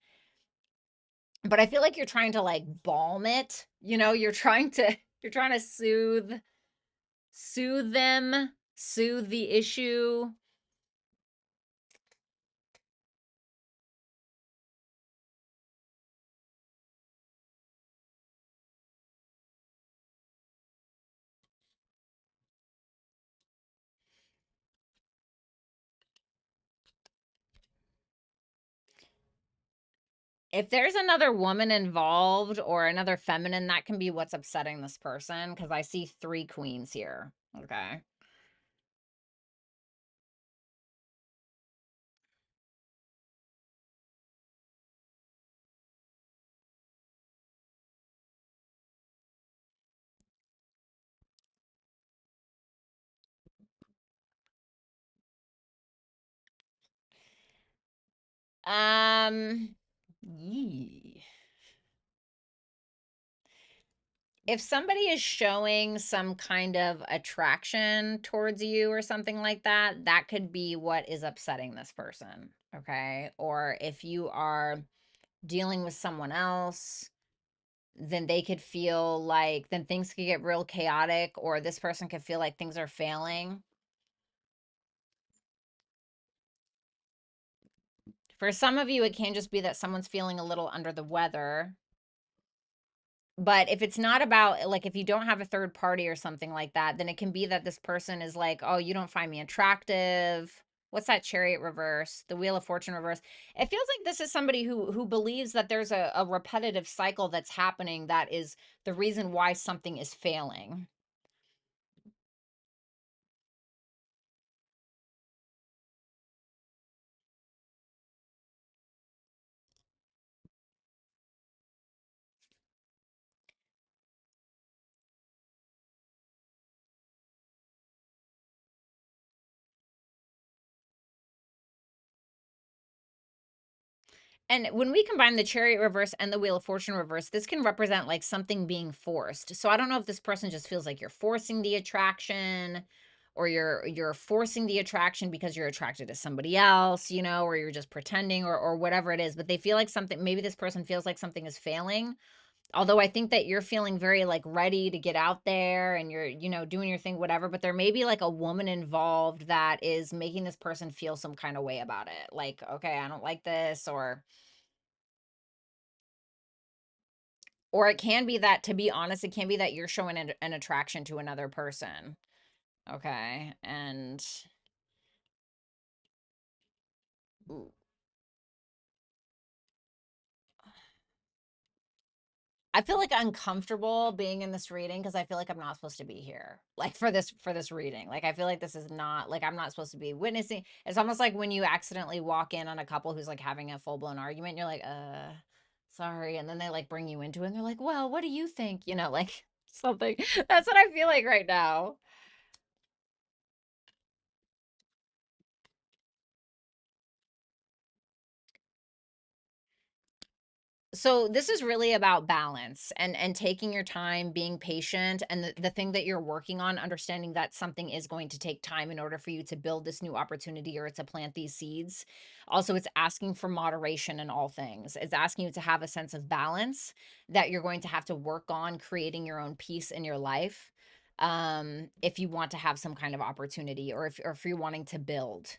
A: But I feel like you're trying to like balm it. You know, you're trying to soothe them, soothe the issue. If there's another woman involved or another feminine, that can be what's upsetting this person, because I see three queens here. Okay. Yee. If somebody is showing some kind of attraction towards you or something like that, that could be what is upsetting this person, okay? Or if you are dealing with someone else, then they could feel like, then things could get real chaotic, or this person could feel like things are failing. For some of you, it can just be that someone's feeling a little under the weather. But if it's not about, like, if you don't have a third party or something like that, then it can be that this person is like, oh, you don't find me attractive. What's that Chariot reverse? The Wheel of Fortune reverse. It feels like this is somebody who believes that there's a repetitive cycle that's happening that is the reason why something is failing. And when we combine the Chariot reverse and the Wheel of Fortune reverse, this can represent like something being forced. So I don't know if this person just feels like you're forcing the attraction, or you're forcing the attraction because you're attracted to somebody else, you know, or you're just pretending, or whatever it is, but they feel like something, maybe this person feels like something is failing. Although I think that you're feeling very like ready to get out there and you're, you know, doing your thing, whatever, but there may be like a woman involved that is making this person feel some kind of way about it. Like, okay, I don't like this, or it can be that, to be honest, it can be that you're showing an attraction to another person. Okay. And ooh, I feel like uncomfortable being in this reading because I feel like I'm not supposed to be here. Like for this reading. Like I feel like this is not, like I'm not supposed to be witnessing. It's almost like when you accidentally walk in on a couple who's like having a full-blown argument, you're like, sorry. And then they like bring you into it and they're like, well, what do you think? You know, like something. That's what I feel like right now. So this is really about balance and taking your time, being patient, and the thing that you're working on, understanding that something is going to take time in order for you to build this new opportunity or to plant these seeds. Also, it's asking for moderation in all things. It's asking you to have a sense of balance that you're going to have to work on creating your own peace in your life, if you want to have some kind of opportunity, or if you're wanting to build,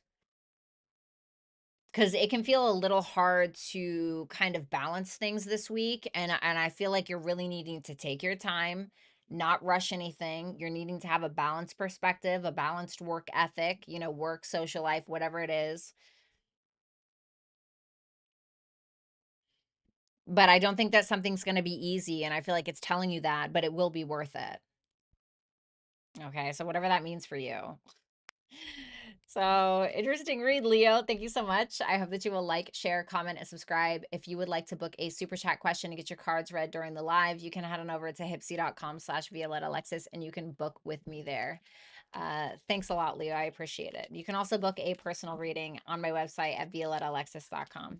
A: because it can feel a little hard to kind of balance things this week, and I feel like you're really needing to take your time, not rush anything. You're needing to have a balanced perspective, a balanced work ethic, you know, work, social life, whatever it is. But I don't think that something's going to be easy, and I feel like it's telling you that, but it will be worth it. Okay, so whatever that means for you. So interesting read, Leo. Thank you so much. I hope that you will like, share, comment, and subscribe. If you would like to book a super chat question to get your cards read during the live, you can head on over to hipsy.com/ViolettaAlexis and you can book with me there. Thanks a lot, Leo. I appreciate it. You can also book a personal reading on my website at violettaalexis.com.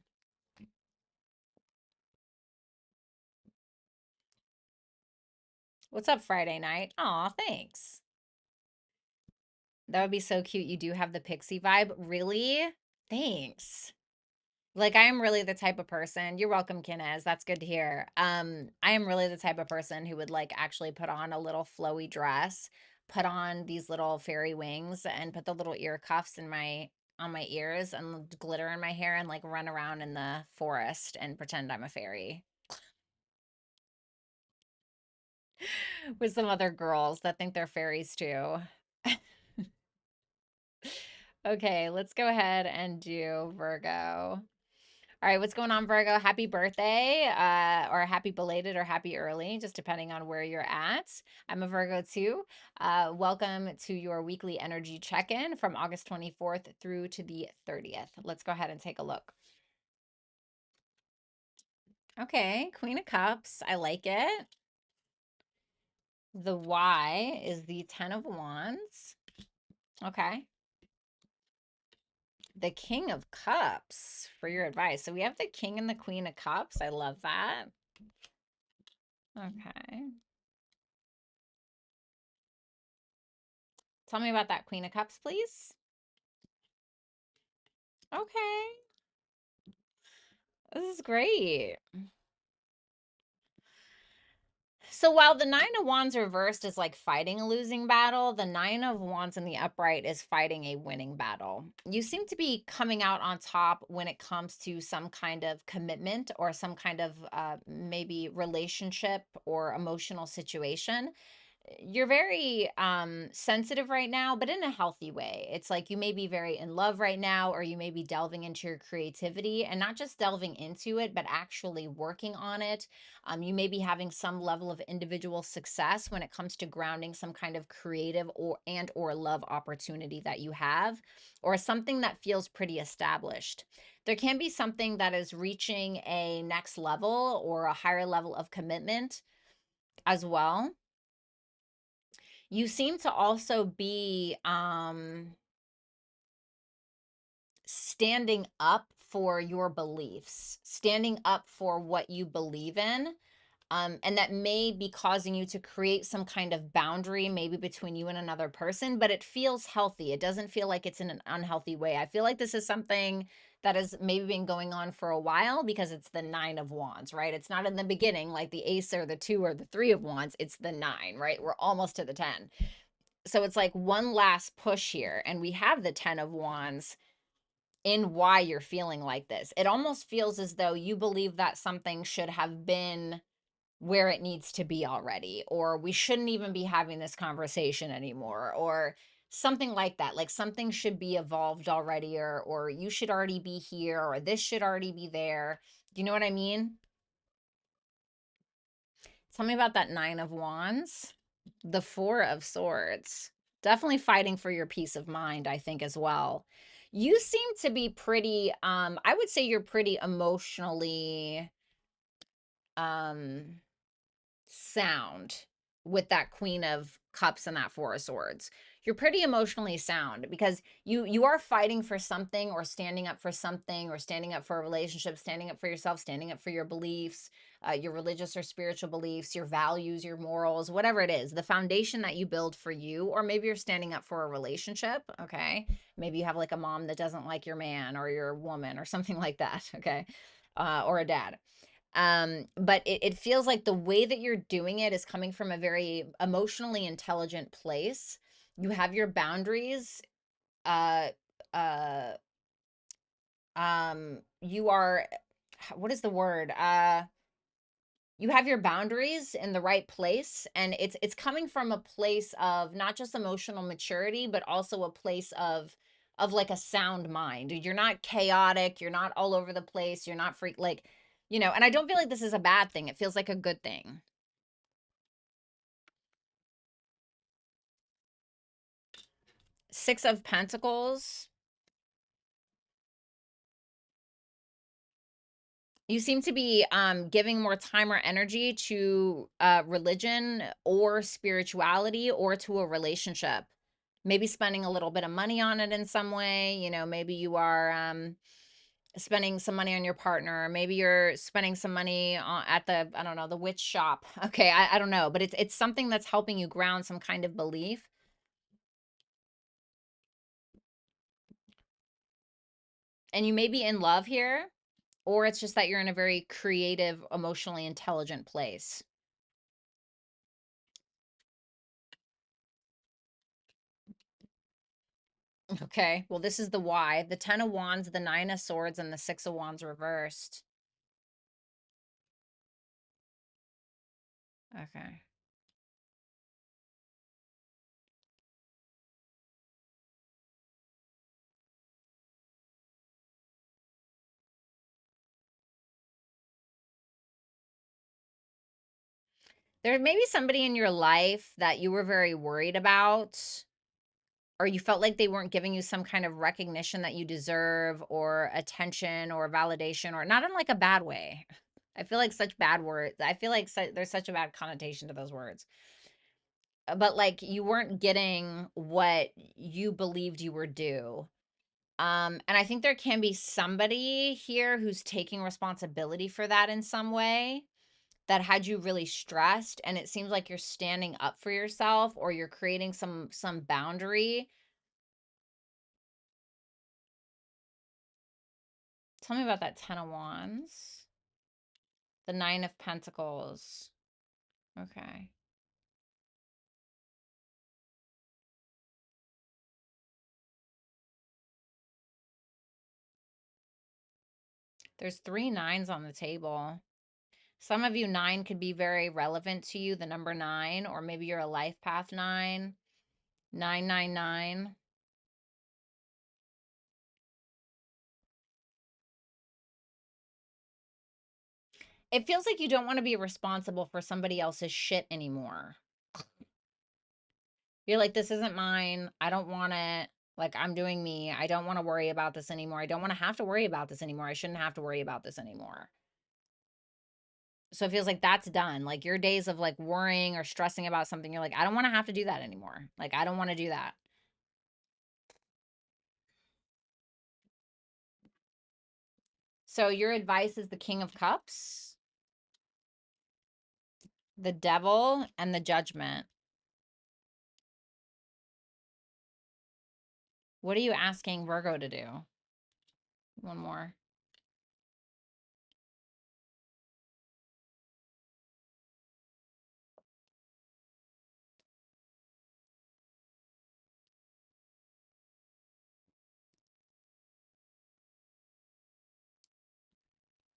A: What's up, Friday night? Aw, thanks. That would be so cute. You do have the pixie vibe. Really? Thanks. Like, I am really the type of person, you're welcome, Kinez, that's good to hear. I am really the type of person who would, like, actually put on a little flowy dress, put on these little fairy wings, and put the little ear cuffs in my on my ears, and glitter in my hair, and, like, run around in the forest and pretend I'm a fairy with some other girls that think they're fairies too. Okay, let's go ahead and do Virgo. All right, what's going on, Virgo? Happy birthday, or happy belated or happy early, just depending on where you're at. I'm a Virgo too. Welcome to your weekly energy check-in from August 24th through to the 30th. Let's go ahead and take a look. Okay, Queen of Cups. I like it. The Y is the Ten of Wands. Okay. The King of Cups for your advice. So we have the King and the Queen of Cups. I love that. Okay. Tell me about that Queen of Cups, please. Okay. This is great. So while the Nine of Wands reversed is like fighting a losing battle, the Nine of Wands in the upright is fighting a winning battle. You seem to be coming out on top when it comes to some kind of commitment or some kind of maybe relationship or emotional situation. You're very sensitive right now, but in a healthy way. It's like you may be very in love right now, or you may be delving into your creativity, and not just delving into it, but actually working on it. You may be having some level of individual success when it comes to grounding some kind of creative or love opportunity that you have, or something that feels pretty established. There can be something that is reaching a next level or a higher level of commitment as well. You seem to also be standing up for your beliefs, standing up for what you believe in. And that may be causing you to create some kind of boundary, maybe between you and another person, but it feels healthy. It doesn't feel like it's in an unhealthy way. I feel like this is something that has maybe been going on for a while because it's the Nine of Wands, right? It's not in the beginning like the Ace or the Two or the Three of Wands. It's the Nine, right? We're almost to the 10. So it's like one last push here, and we have the 10 of Wands in why you're feeling like this. It almost feels as though you believe that something should have been where it needs to be already, or we shouldn't even be having this conversation anymore, or something like that. Like something should be evolved already, or you should already be here, or this should already be there. Do you know what I mean? Tell me about that Nine of Wands. The Four of Swords. Definitely fighting for your peace of mind, I think, as well. You seem to be pretty, I would say you're pretty emotionally um sound with that Queen of Cups and that Four of Swords. You're pretty emotionally sound because you are fighting for something, or standing up for something, or standing up for a relationship, standing up for yourself, standing up for your beliefs, your religious or spiritual beliefs, your values, your morals, whatever it is, the foundation that you build for you. Or maybe you're standing up for a relationship. Okay, maybe you have like a mom that doesn't like your man or your woman or something like that. Okay, or a dad. But it feels like the way that you're doing it is coming from a very emotionally intelligent place. You have your boundaries. uh uh you are, what is the word, you have your boundaries in the right place, and it's coming from a place of not just emotional maturity, but also a place of like a sound mind. You're not chaotic, you're not all over the place, you're not freak like, and I don't feel like this is a bad thing. It feels like a good thing. Six of Pentacles. You seem to be giving more time or energy to religion or spirituality, or to a relationship. Maybe spending a little bit of money on it in some way. Maybe you are spending some money on your partner. Maybe you're spending some money at the, I don't know, the witch shop. Okay, I don't know, but it's something that's helping you ground some kind of belief. And you may be in love here, or it's just that you're in a very creative, emotionally intelligent place. Okay, well, this is the why. The 10 of Wands, the 9 of Swords, and the 6 of Wands reversed. Okay. There may be somebody in your life that you were very worried about, or you felt like they weren't giving you some kind of recognition that you deserve, or attention, or validation, or not in like a bad way. I feel like such bad words. I feel like there's such a bad connotation to those words. But like you weren't getting what you believed you were due. And I think there can be somebody here who's taking responsibility for that in some way that had you really stressed, and it seems like you're standing up for yourself or you're creating some boundary. Tell me about that 10 of Wands. The 9 of Pentacles. Okay. There's 3 nines on the table. Some of you, 9 could be very relevant to you, the number 9, or maybe you're a life path 9. 999. It feels like you don't want to be responsible for somebody else's shit anymore. You're like, this isn't mine. I don't want it. Like, I'm doing me. I don't want to worry about this anymore. I don't want to have to worry about this anymore. I shouldn't have to worry about this anymore. So it feels like that's done. Like your days of like worrying or stressing about something, you're like, I don't want to have to do that anymore. Like, I don't want to do that. So your advice is the King of Cups, the Devil, and the Judgment. What are you asking Virgo to do? One more.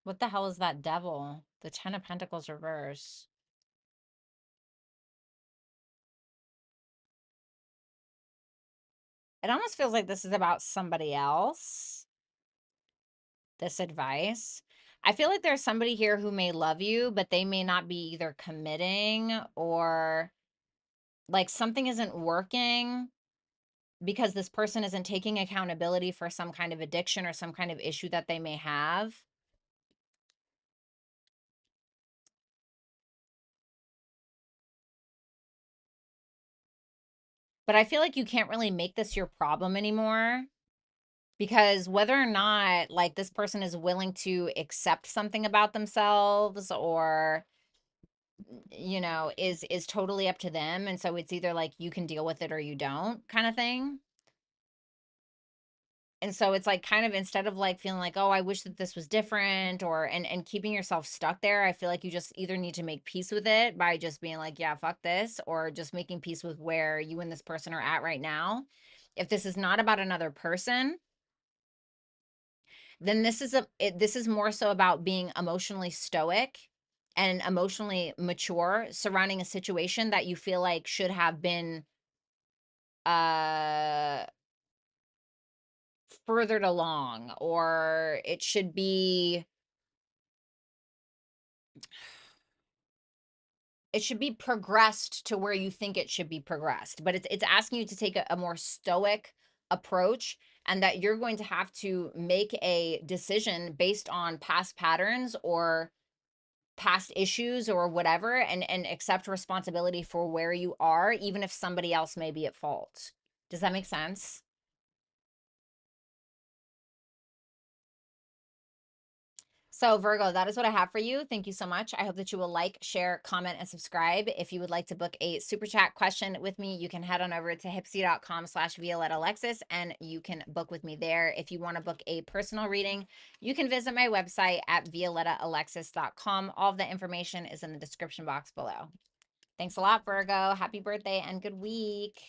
A: What the hell is that Devil? The 10 of Pentacles reverse. It almost feels like this is about somebody else, this advice. I feel like there's somebody here who may love you, but they may not be either committing or like something isn't working because this person isn't taking accountability for some kind of addiction or some kind of issue that they may have. But I feel like you can't really make this your problem anymore because whether or not like this person is willing to accept something about themselves or is totally up to them, and so it's either like you can deal with it or you don't kind of thing. And so it's like kind of instead of like feeling like, oh, I wish that this was different or and keeping yourself stuck there, I feel like you just either need to make peace with it by just being like, yeah, fuck this, or just making peace with where you and this person are at right now. If this is not about another person, then this is more so about being emotionally stoic and emotionally mature surrounding a situation that you feel like should have been uh furthered along, or it should be progressed to where you think it should be progressed, but it's asking you to take a more stoic approach, and that you're going to have to make a decision based on past patterns or past issues or whatever, and accept responsibility for where you are, even if somebody else may be at fault. Does that make sense? So, Virgo, that is what I have for you. Thank you so much. I hope that you will like, share, comment, and subscribe. If you would like to book a super chat question with me, you can head on over to hipsy.com/ViolettaAlexis and you can book with me there. If you want to book a personal reading, you can visit my website at violettaalexis.com. All of the information is in the description box below. Thanks a lot, Virgo. Happy birthday and good week.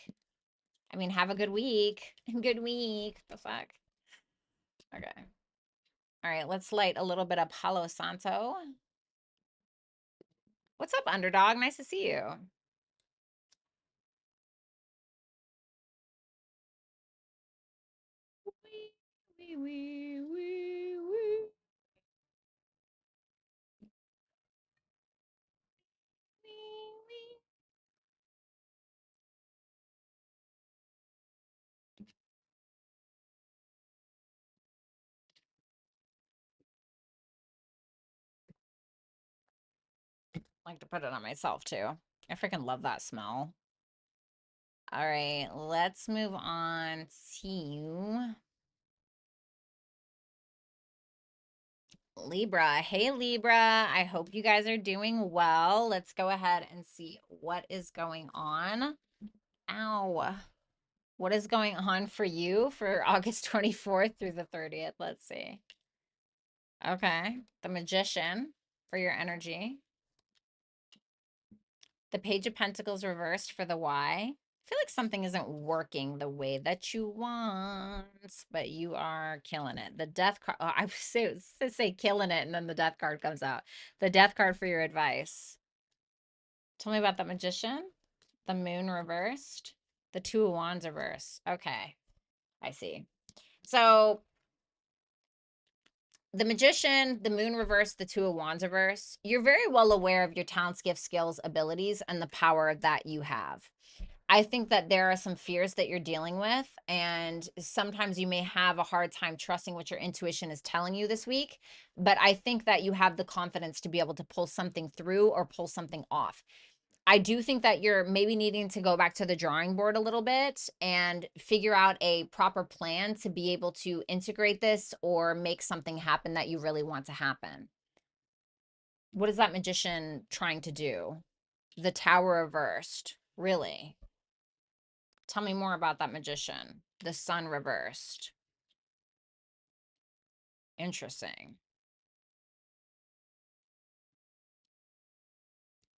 A: I mean, have a good week. Good week. The fuck? Okay. All right, let's light a little bit of Palo Santo. What's up, underdog? Nice to see you. Wee, wee, wee, wee, wee, wee. I like to put it on myself too. I freaking love that smell. All right, let's move on to Libra. Hey, Libra. I hope you guys are doing well. Let's go ahead and see what is going on. Ow. What is going on for you for August 24th through the 30th? Let's see. Okay. The Magician for your energy. The Page of Pentacles reversed for the Y. I feel like something isn't working the way that you want, but you are killing it. The Death card, oh, I say killing it, and then the Death card comes out. The Death card for your advice. Tell me about the Magician. The Moon reversed. The Two of Wands reversed. Okay, I see. So the Magician, the Moon reverse, the Two of Wands reverse, you're very well aware of your talents, gifts, skills, abilities, and the power that you have. I think that there are some fears that you're dealing with, and sometimes you may have a hard time trusting what your intuition is telling you this week. But I think that you have the confidence to be able to pull something through or pull something off. I do think that you're maybe needing to go back to the drawing board a little bit and figure out a proper plan to be able to integrate this or make something happen that you really want to happen. What is that Magician trying to do? The Tower reversed. Really? Tell me more about that Magician. The Sun reversed. Interesting.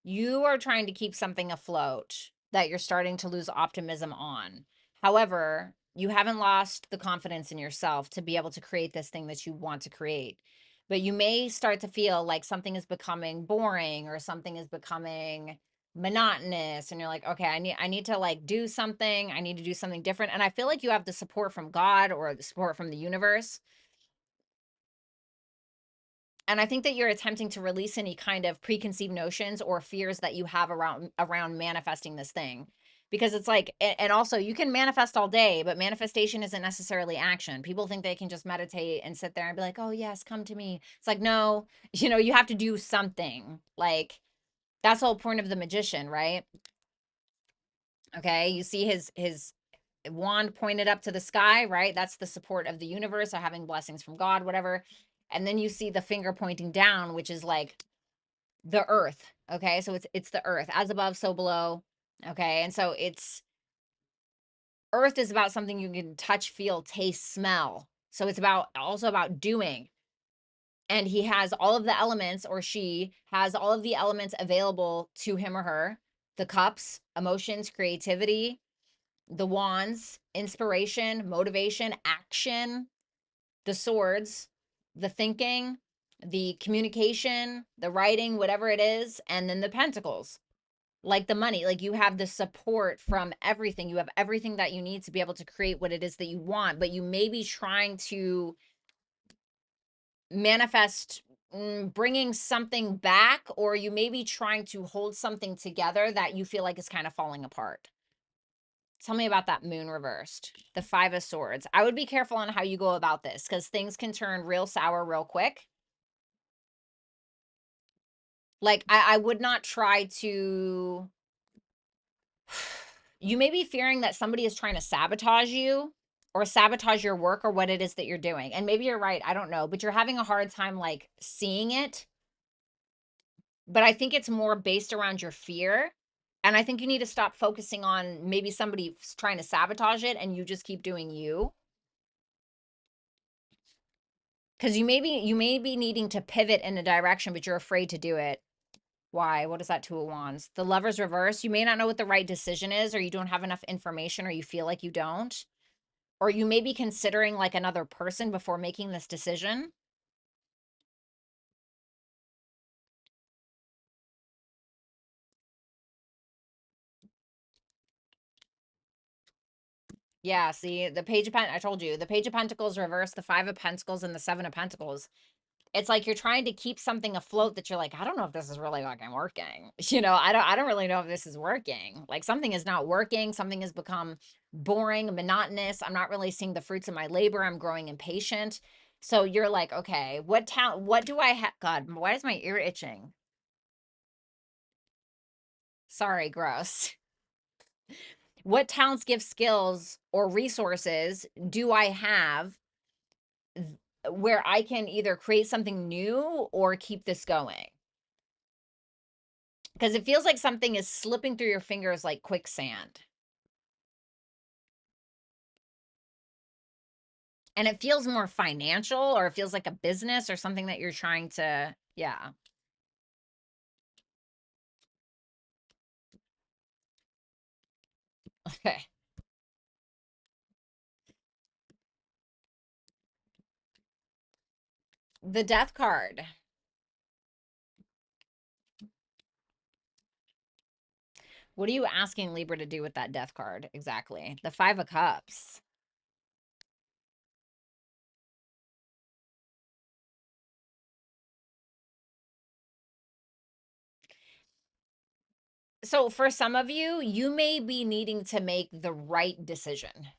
A: You are trying to keep something afloat that you're starting to lose optimism on. However, you haven't lost the confidence in yourself to be able to create this thing that you want to create. But you may start to feel like something is becoming boring or something is becoming monotonous, and you're like, okay, I need to like do something. I need to do something different. And I feel like you have the support from God or the support from the universe. And I think that you're attempting to release any kind of preconceived notions or fears that you have around manifesting this thing. Because it's like, and also you can manifest all day, but manifestation isn't necessarily action. People think they can just meditate and sit there and be like, oh yes, come to me. It's like, no, you have to do something. Like, that's the whole point of the Magician, right? Okay, you see his wand pointed up to the sky, right? That's the support of the universe or having blessings from God, whatever. And then you see the finger pointing down, which is like the earth. Okay, so it's the earth, as above so below. Okay, and so it's earth is about something you can touch, feel, taste, smell. So it's about also about doing. And he has all of the elements, or she has all of the elements available to him or her: the cups, emotions, creativity; the wands, inspiration, motivation, action; the swords, the thinking, the communication, the writing, whatever it is; and then the pentacles, like the money. Like, you have the support from everything. You have everything that you need to be able to create what it is that you want, but you may be trying to manifest bringing something back, or you may be trying to hold something together that you feel like is kind of falling apart. Tell me about that Moon reversed. The Five of Swords. I would be careful on how you go about this, because things can turn real sour real quick. Like, I would not try to... You may be fearing that somebody is trying to sabotage you or sabotage your work or what it is that you're doing. And maybe you're right. I don't know. But you're having a hard time, like, seeing it. But I think it's more based around your fear. And I think you need to stop focusing on maybe somebody trying to sabotage it and you just keep doing you. Because you may be needing to pivot in a direction, but you're afraid to do it. Why? What is that Two of Wands? The Lover's reverse. You may not know what the right decision is, or you don't have enough information, or you feel like you don't. Or you may be considering like another person before making this decision. Yeah, see, the I told you, the Page of Pentacles reverse, the Five of Pentacles, and the Seven of Pentacles. It's like you're trying to keep something afloat that you're like, I don't know if this is really fucking working. I don't really know if this is working. Like, something is not working. Something has become boring, monotonous. I'm not really seeing the fruits of my labor. I'm growing impatient. So you're like, okay, what do I have? God, why is my ear itching? Sorry, gross. What talents, gifts, skills, or resources do I have where I can either create something new or keep this going. Because it feels like something is slipping through your fingers like quicksand. And it feels more financial, or it feels like a business or something that you're trying to, yeah. Okay. The death card. What are you asking Libra to do with that death card exactly? The 5 of Cups. So for some of you, you may be needing to make the right decision.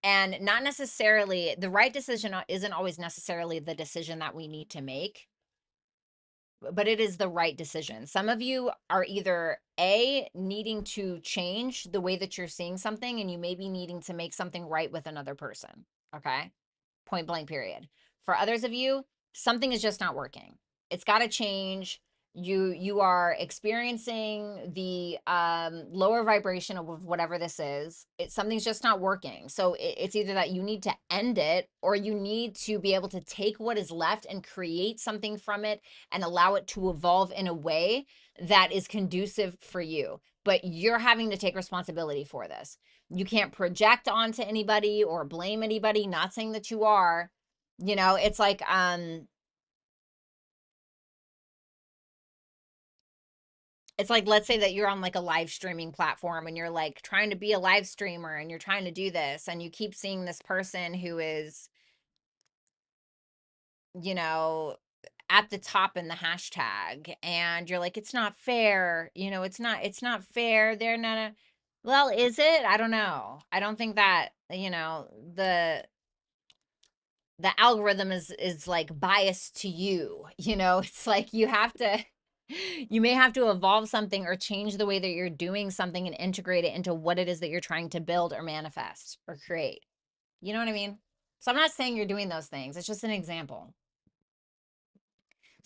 A: And not necessarily the right decision isn't always necessarily the decision that we need to make, but it is the right decision. Some of you are either A, needing to change the way that you're seeing something, and you may be needing to make something right with another person. Okay. Point blank, period. For others of you, something is just not working. It's got to change. You are experiencing the lower vibration of whatever this is. Something's just not working. So it's either that you need to end it, or you need to be able to take what is left and create something from it and allow it to evolve in a way that is conducive for you. But you're having to take responsibility for this. You can't project onto anybody or blame anybody, not saying that you are. It's like let's say that you're on like a live streaming platform, and you're like trying to be a live streamer, and you're trying to do this, and you keep seeing this person who is, you know, at the top in the hashtag, and you're like, it's not fair, it's not fair, they're not a, well, is it? I don't know. I don't think that, the algorithm is like biased to you. It's like you may have to evolve something or change the way that you're doing something and integrate it into what it is that you're trying to build or manifest or create. You know what I mean? So I'm not saying you're doing those things, it's just an example.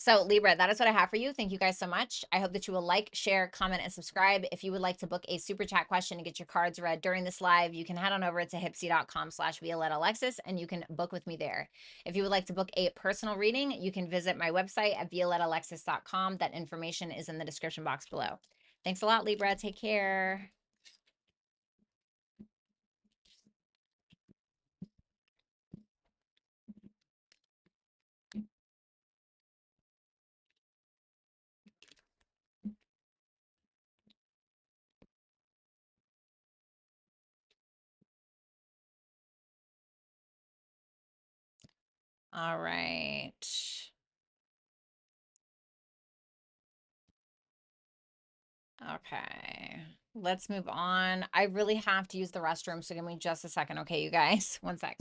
A: So, Libra, that is what I have for you. Thank you guys so much. I hope that you will like, share, comment, and subscribe. If you would like to book a super chat question and get your cards read during this live, you can head on over to hipsy.com/ViolettaAlexis, and you can book with me there. If you would like to book a personal reading, you can visit my website at violettaalexis.com. That information is in the description box below. Thanks a lot, Libra. Take care. All right. Okay. Let's move on. I really have to use the restroom, so give me just a second. Okay, you guys. One sec.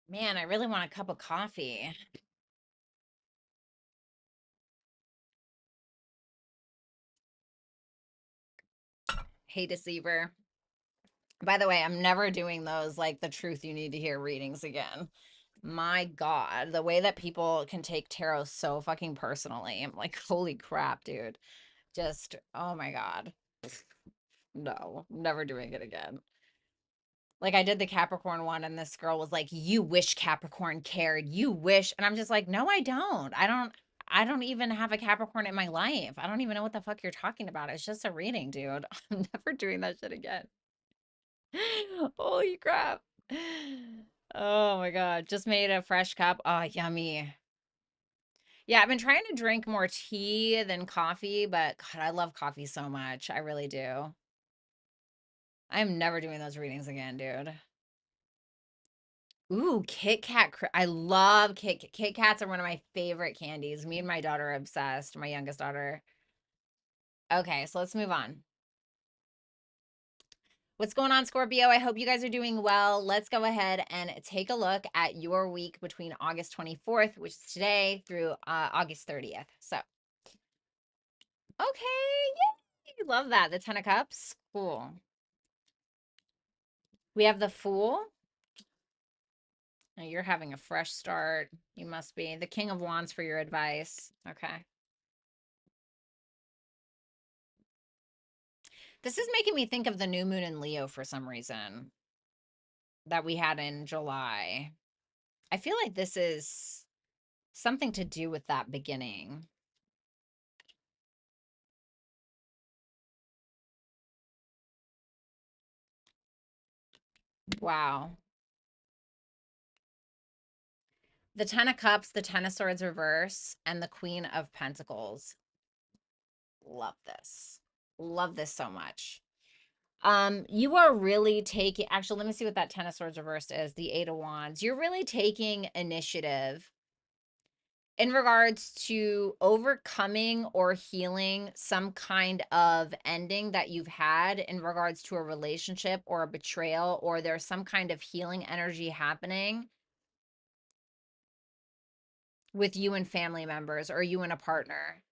A: Man, I really want a cup of coffee. Hey, deceiver. By the way, I'm never doing those like the truth you need to hear readings again. My God, the way that people can take tarot so fucking personally. I'm like, holy crap, dude. Just, oh my God. No, never doing it again. Like I did the Capricorn one and this girl was like, "You wish Capricorn cared. You wish." And I'm just like, "No, I don't. I don't even have a Capricorn in my life. I don't even know what the fuck you're talking about. It's just a reading, dude. I'm never doing that shit again." Holy crap. Oh my God. Just made a fresh cup. Oh, yummy. Yeah, I've been trying to drink more tea than coffee, but God, I love coffee so much. I really do. I am never doing those readings again, dude. Ooh, Kit Kat. I love Kit Kats are one of my favorite candies. Me and my daughter are obsessed, my youngest daughter. Okay, so let's move on. What's going on, Scorpio? I hope you guys are doing well. Let's go ahead and take a look at your week between August 24th, which is today, through August 30th. So, okay, yay! Love that. The Ten of Cups. Cool. We have the Fool. Oh, you're having a fresh start. You must be. The King of Wands for your advice. Okay. This is making me think of the new moon in Leo for some reason that we had in July. I feel like this is something to do with that beginning. Wow. The Ten of Cups, the Ten of Swords reverse, and the Queen of Pentacles. Love this. Love this so much. You are really taking, actually, let me see what that Ten of Swords reversed is. The Eight of Wands. You're really taking initiative in regards to overcoming or healing some kind of ending that you've had in regards to a relationship or a betrayal, or there's some kind of healing energy happening with you and family members or you and a partner.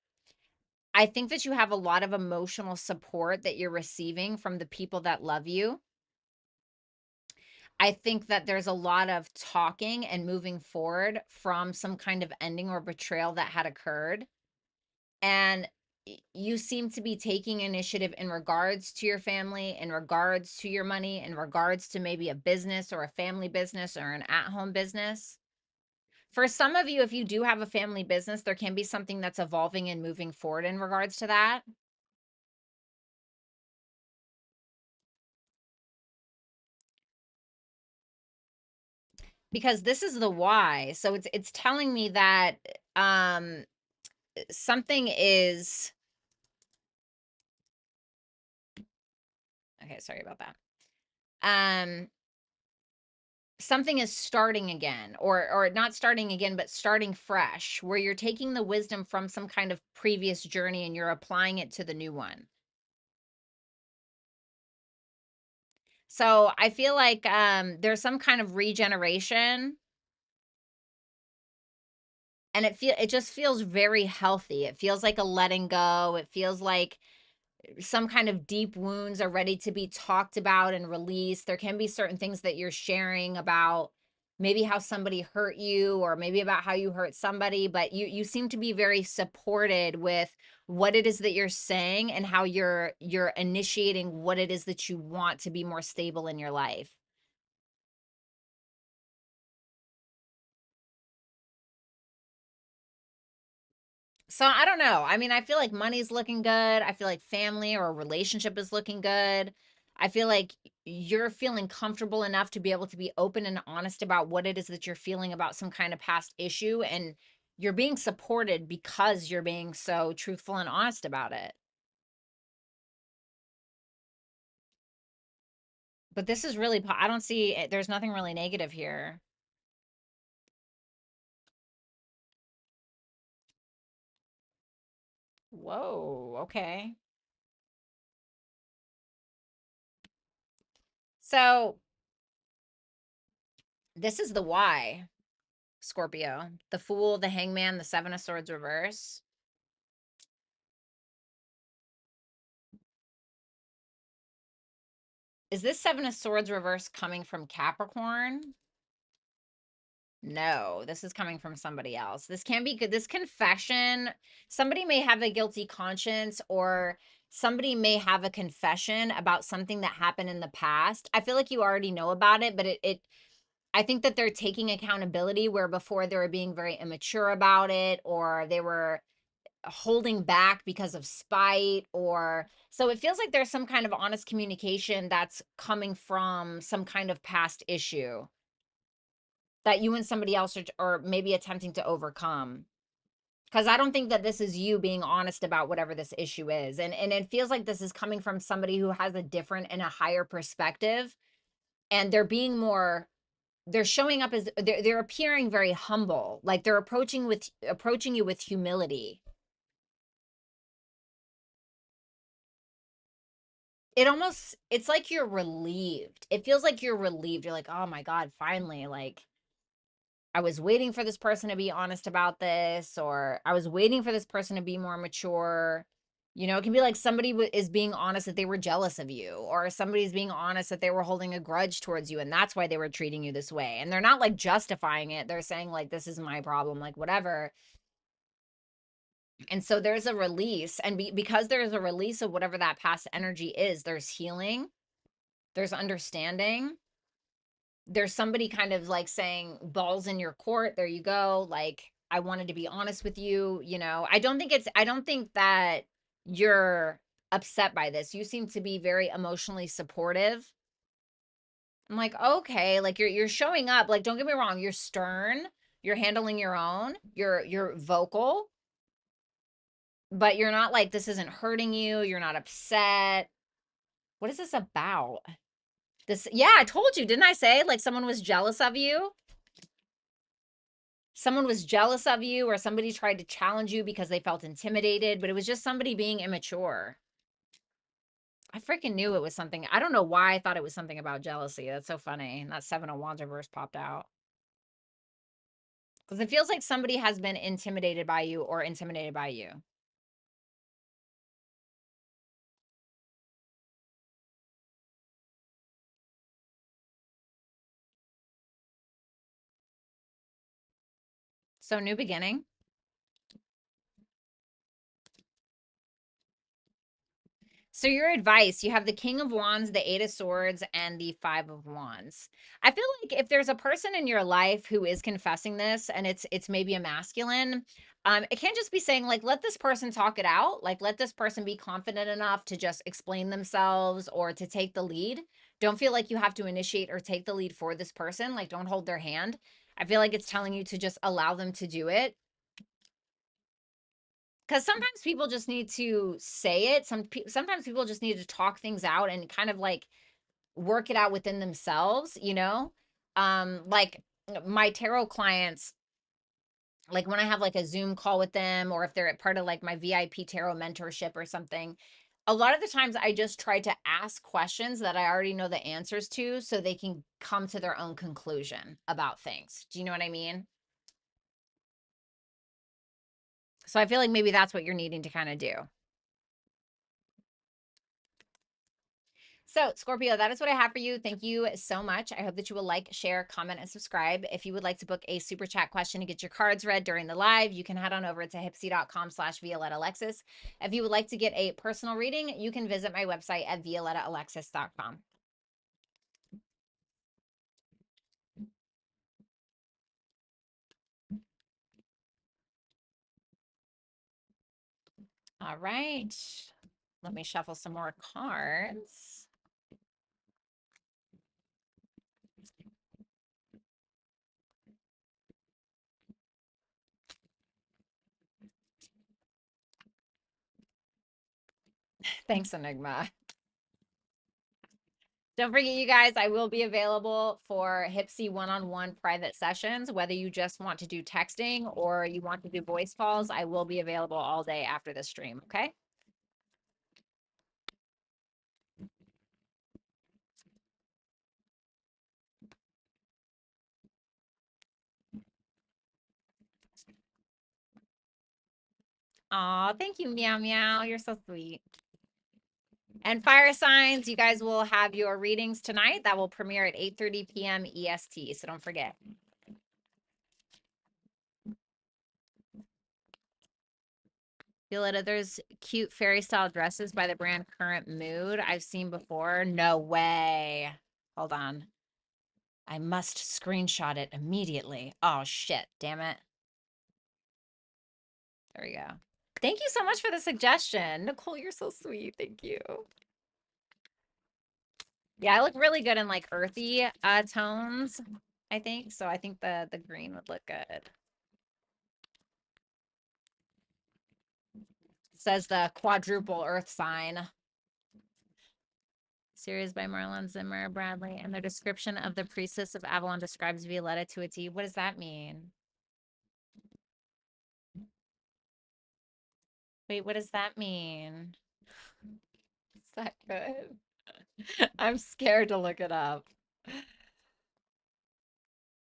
A: I think that you have a lot of emotional support that you're receiving from the people that love you. I think that there's a lot of talking and moving forward from some kind of ending or betrayal that had occurred. And you seem to be taking initiative in regards to your family, in regards to your money, in regards to maybe a business or a family business or an at-home business. For some of you, if you do have a family business, there can be something that's evolving and moving forward in regards to that. Because this is the why. So it's telling me that something is okay, sorry about that. Something is starting again, or not starting again, but starting fresh, where you're taking the wisdom from some kind of previous journey and you're applying it to the new one. So I feel like there's some kind of regeneration, and it just feels very healthy. It feels like a letting go. It feels like some kind of deep wounds are ready to be talked about and released. There can be certain things that you're sharing about maybe how somebody hurt you or maybe about how you hurt somebody, but you seem to be very supported with what it is that you're saying and how you're initiating what it is that you want to be more stable in your life. So I don't know. I mean, I feel like money's looking good. I feel like family or a relationship is looking good. I feel like you're feeling comfortable enough to be able to be open and honest about what it is that you're feeling about some kind of past issue. And you're being supported because you're being so truthful and honest about it. But this is really, I don't see, there's nothing really negative here. Whoa, okay. So This is the why, Scorpio. The Fool, the Hangman, the Seven of Swords reverse. Is this Seven of Swords reverse coming from Capricorn? No, this is coming from somebody else. This can be good. This confession, somebody may have a guilty conscience, or somebody may have a confession about something that happened in the past. I feel like you already know about it, but I think that they're taking accountability where before they were being very immature about it, or they were holding back because of spite, or so it feels like there's some kind of honest communication that's coming from some kind of past issue that you and somebody else are maybe attempting to overcome. Because I don't think that this is you being honest about whatever this issue is. And it feels like this is coming from somebody who has a different and a higher perspective. And they're being more, they're showing up as they're appearing very humble. Like they're approaching you with humility. It's like you're relieved. It feels like you're relieved. You're like, oh my God, finally, like I was waiting for this person to be honest about this, or I was waiting for this person to be more mature. You know, it can be like somebody is being honest that they were jealous of you, or somebody's being honest that they were holding a grudge towards you, and that's why they were treating you this way. And they're not like justifying it. They're saying, like, this is my problem, like, whatever. And so there's a release. And because there's a release of whatever that past energy is, there's healing, there's understanding, there's somebody kind of like saying, balls in your court, there you go, like I wanted to be honest with you, you know. I don't think that you're upset by this. You seem to be very emotionally supportive. I'm like, okay, like you're showing up, like don't get me wrong, you're stern, you're handling your own, you're vocal, but you're not like, this isn't hurting you, you're not upset. What is this about? This, yeah, I told you, didn't I say like someone was jealous of you? Someone was jealous of you, or somebody tried to challenge you because they felt intimidated, but it was just somebody being immature. I freaking knew it was something. I don't know why I thought it was something about jealousy. That's so funny. And that Seven of Wands reverse popped out. Because it feels like somebody has been intimidated by you or intimidated by you. So new beginning. So your advice, you have the King of Wands, the Eight of Swords, and the Five of Wands. I feel like if there's a person in your life who is confessing this, and it's maybe a masculine, it can't just be saying like, let this person talk it out. Like, let this person be confident enough to just explain themselves or to take the lead. Don't feel like you have to initiate or take the lead for this person. Like, don't hold their hand. I feel like it's telling you to just allow them to do it, because sometimes people just need to say it. Sometimes people just need to talk things out and kind of like work it out within themselves, you know? Like my tarot clients, like when I have like a Zoom call with them, or if they're at part of like my VIP tarot mentorship or something, a lot of the times I just try to ask questions that I already know the answers to so they can come to their own conclusion about things. Do you know what I mean? So I feel like maybe that's what you're needing to kind of do. So, Scorpio, that is what I have for you. Thank you so much. I hope that you will like, share, comment, and subscribe. If you would like to book a super chat question to get your cards read during the live, you can head on over to hipsy.com/ViolettaAlexis. If you would like to get a personal reading, you can visit my website at violettaalexis.com. All right. Let me shuffle some more cards. Thanks, Enigma. Don't forget, you guys, I will be available for Hipsy one-on-one private sessions, whether you just want to do texting or you want to do voice calls. I will be available all day after the stream, okay? Aw, thank you, Meow Meow. You're so sweet. And fire signs, you guys will have your readings tonight. That will premiere at 8:30 p.m. EST, so don't forget. Violetta, there's cute fairy style dresses by the brand Current Mood I've seen before. No way. Hold on. I must screenshot it immediately. Oh, shit. Damn it. There we go. Thank you so much for the suggestion. Nicole, you're so sweet. Thank you. Yeah, I look really good in like earthy tones, I think. So I think the green would look good. Says the quadruple earth sign. Series by Marlon Zimmer Bradley, and the description of the priestess of Avalon describes Violetta to a T. What does that mean? Wait, what does that mean? Is that good? I'm scared to look it up.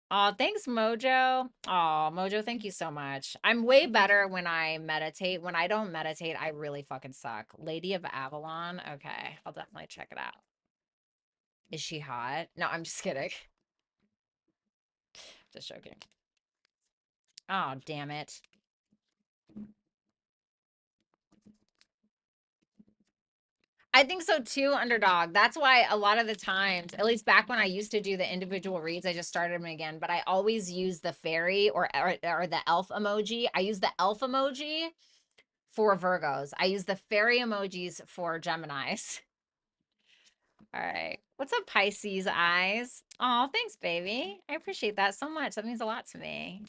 A: Oh, thanks, Mojo. Oh, Mojo, thank you so much. I'm way better when I meditate. When I don't meditate, I really fucking suck. Lady of Avalon. Okay, I'll definitely check it out. Is she hot? No, I'm just kidding. Just joking. Oh, damn it. I think so too, underdog. That's why a lot of the times, at least back when I used to do the individual reads, I just started them again, but I always use the fairy or the elf emoji. I use the elf emoji for Virgos. I use the fairy emojis for Geminis. All right. What's up, Pisces eyes? Oh, thanks, baby. I appreciate that so much. That means a lot to me.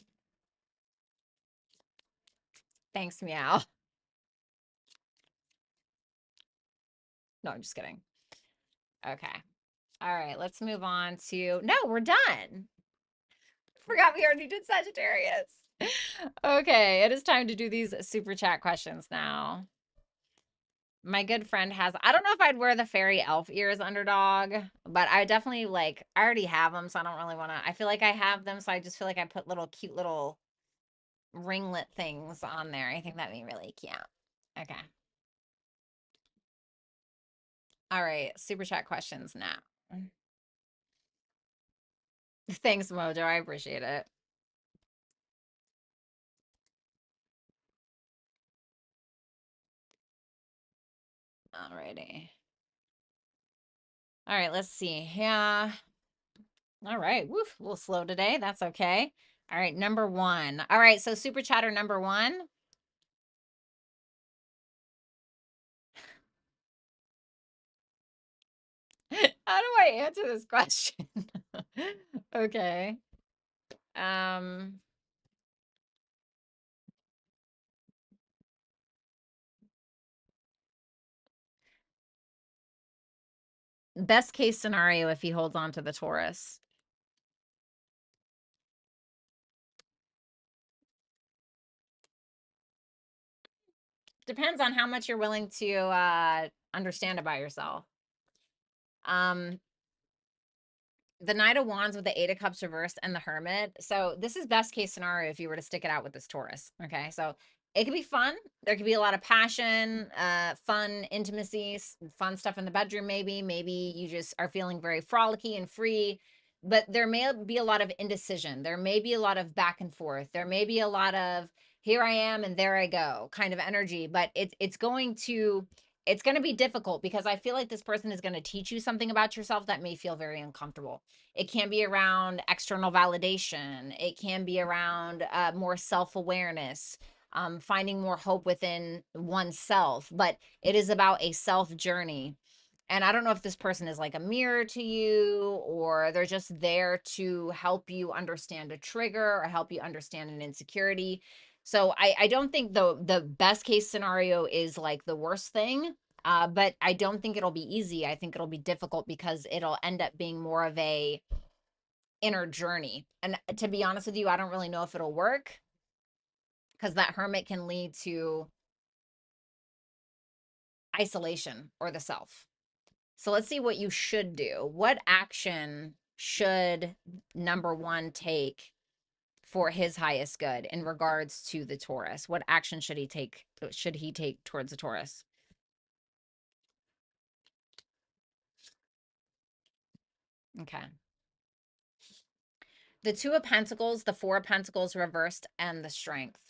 A: Thanks, meow. No, I'm just kidding. Okay. All right, let's move on to, no, we're done. Forgot we already did Sagittarius. Okay, it is time to do these super chat questions now. My good friend has, I don't know if I'd wear the fairy elf ears, underdog, but I definitely like, I already have them, so I don't really want to, I feel like I have them, so I just feel like I put little cute little ringlet things on there. I think that'd be really cute. Okay. All right, super chat questions now. Thanks, Mojo. I appreciate it. Alrighty. All right, let's see. Yeah. All right. Woof. A little slow today. That's okay. All right. Number one. All right. So super chatter number one. How do I answer this question? Okay. Best case scenario if he holds on to the Taurus. Depends on how much you're willing to understand about yourself. The Knight of Wands with the Eight of Cups reversed and the Hermit. So this is best case scenario if you were to stick it out with this Taurus. Okay, so it could be fun. There could be a lot of passion, fun, intimacy, fun stuff in the bedroom. Maybe you just are feeling very frolicky and free. But there may be a lot of indecision. There may be a lot of back and forth. There may be a lot of here I am and there I go kind of energy. But it's going to be difficult because I feel like this person is going to teach you something about yourself that may feel very uncomfortable. It can be around external validation. It can be around more self-awareness, finding more hope within oneself. But it is about a self journey. And I don't know if this person is like a mirror to you or they're just there to help you understand a trigger or help you understand an insecurity. So I don't think the best case scenario is like the worst thing. But I don't think it'll be easy. I think it'll be difficult because it'll end up being more of a inner journey. And to be honest with you, I don't really know if it'll work because that hermit can lead to isolation or the self. So let's see what you should do. What action should number one take for his highest good in regards to the Taurus? What action should he take towards the Taurus? Okay. The Two of Pentacles, the Four of Pentacles reversed, and the Strength.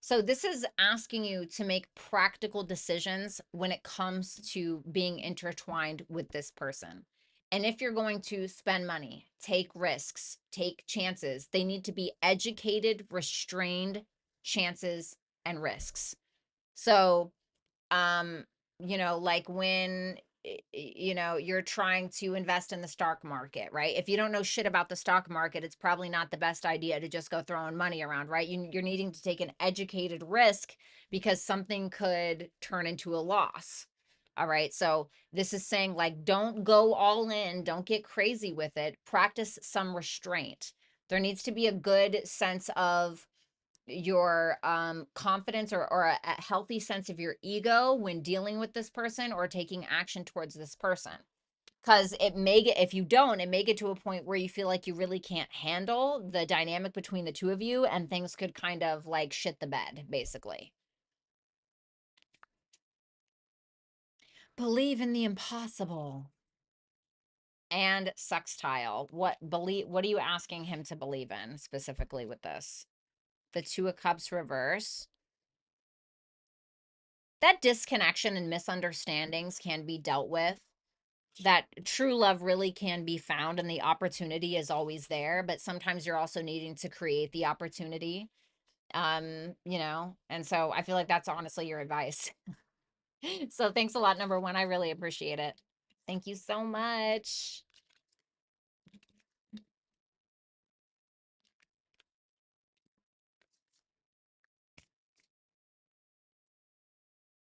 A: So this is asking you to make practical decisions when it comes to being intertwined with this person. And if you're going to spend money, take risks, take chances, they need to be educated, restrained chances and risks. So um like when you're trying to invest in the stock market, right? If you don't know shit about the stock market, it's probably not the best idea to just go throwing money around, right? You're needing to take an educated risk because something could turn into a loss. All right, so this is saying, like, don't go all in, don't get crazy with it, practice some restraint. There needs to be a good sense of your confidence, or a healthy sense of your ego when dealing with this person or taking action towards this person, because it may get, if you don't, it may get to a point where you feel like you really can't handle the dynamic between the two of you, and things could kind of like shit the bed, basically. Believe in the impossible. And sextile, what are you asking him to believe in specifically with this? The Two of Cups reverse. That disconnection and misunderstandings can be dealt with. That true love really can be found, and the opportunity is always there, but sometimes you're also needing to create the opportunity. And so I feel like that's honestly your advice. So thanks a lot, number one. I really appreciate it. Thank you so much.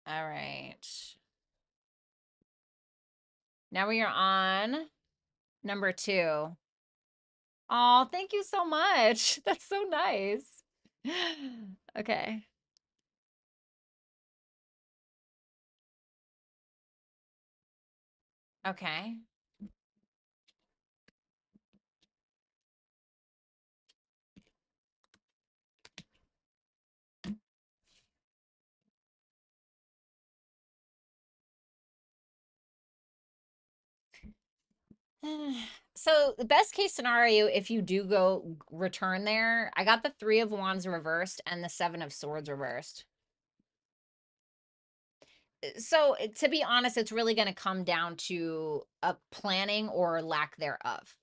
A: All right. Now we are on number two. Oh, thank you so much. That's so nice. Okay. Okay. So the best case scenario, if you do go return there, I got the Three of Wands reversed and the Seven of Swords reversed. So to be honest, it's really going to come down to a planning or lack thereof.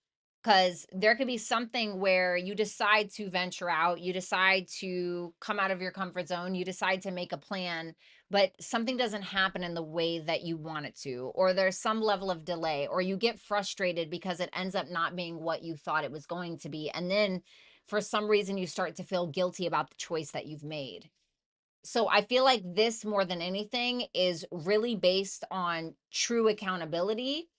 A: Because there could be something where you decide to venture out, you decide to come out of your comfort zone, you decide to make a plan, but something doesn't happen in the way that you want it to, or there's some level of delay, or you get frustrated because it ends up not being what you thought it was going to be. And then for some reason, you start to feel guilty about the choice that you've made. So I feel like this, more than anything, is really based on true accountability,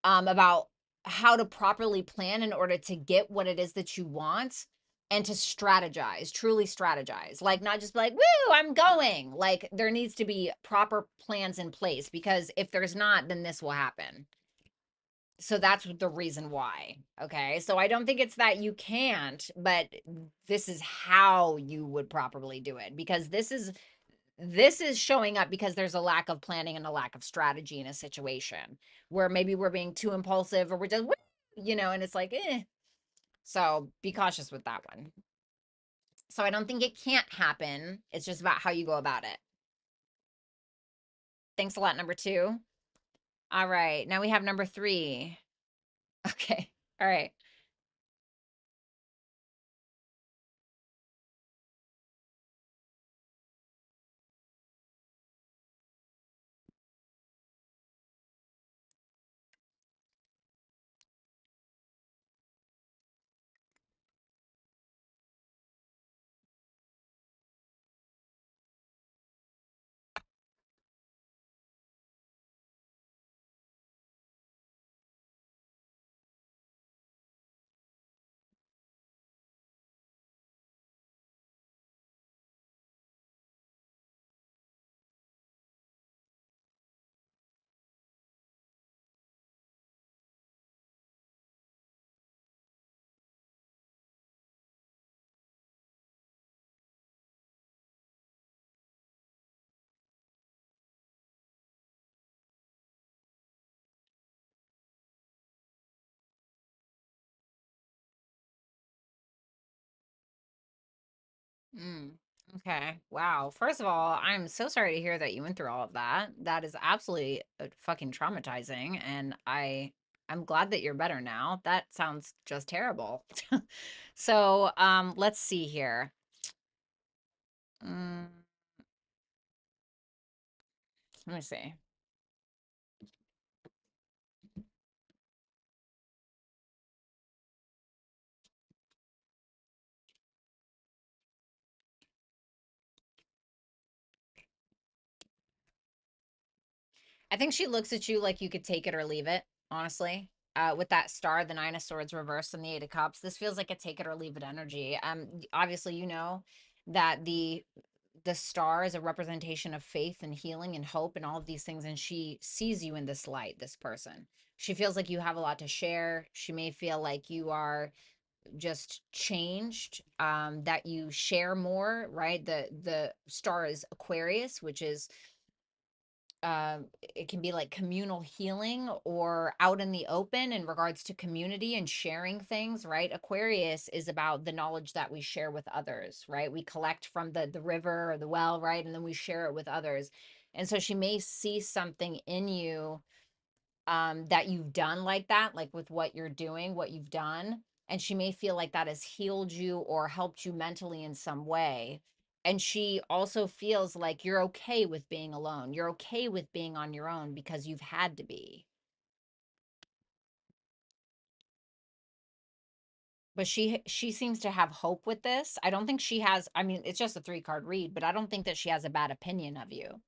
A: about how to properly plan in order to get what it is that you want, and to strategize, truly strategize. Like, not just be like, woo, I'm going. Like, there needs to be proper plans in place, because if there's not, then this will happen. So that's the reason why. Okay. So I don't think it's that you can't, but this is how you would properly do it, because this is showing up because there's a lack of planning and a lack of strategy in a situation where maybe we're being too impulsive, or we're just, and it's like, eh. So be cautious with that one. So I don't think it can't happen. It's just about how you go about it. Thanks a lot, number two. All right. Now we have number three. Okay. All right. Mm. Okay. Wow. First of all, I'm so sorry to hear that you went through all of that. That is absolutely fucking traumatizing, and I'm glad that you're better now. That sounds just terrible. So, let's see here. Mm, let me see. I think she looks at you like you could take it or leave it, honestly. With that star, the Nine of Swords reversed and the Eight of Cups, this feels like a take it or leave it energy. Obviously, you know that the star is a representation of faith and healing and hope and all of these things, and she sees you in this light. This person, she feels like you have a lot to share. She may feel like you are just changed, that you share more, right? The star is Aquarius, which is it can be like communal healing or out in the open in regards to community and sharing things, right? Aquarius is about the knowledge that we share with others, right? We collect from the river or the well, right? And then we share it with others. And so she may see something in you, that you've done like that, like with what you're doing, what you've done. And she may feel like that has healed you or helped you mentally in some way. And she also feels like you're okay with being alone. You're okay with being on your own because you've had to be. But she seems to have hope with this. I don't think she has, I mean, it's just a three-card read, but I don't think that she has a bad opinion of you.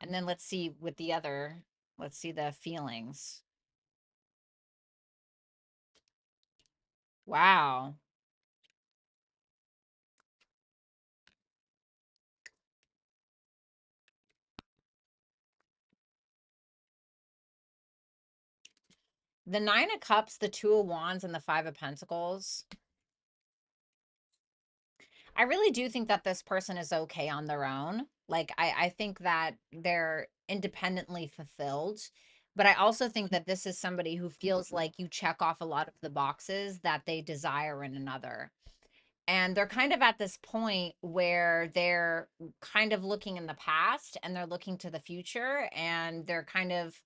A: And then let's see with the other, let's see the feelings. Wow. The Nine of Cups, the Two of Wands, and the Five of Pentacles. I really do think that this person is okay on their own. Like, I think that they're independently fulfilled. But I also think that this is somebody who feels like you check off a lot of the boxes that they desire in another. And they're kind of at this point where they're kind of looking in the past and they're looking to the future, and they're kind of,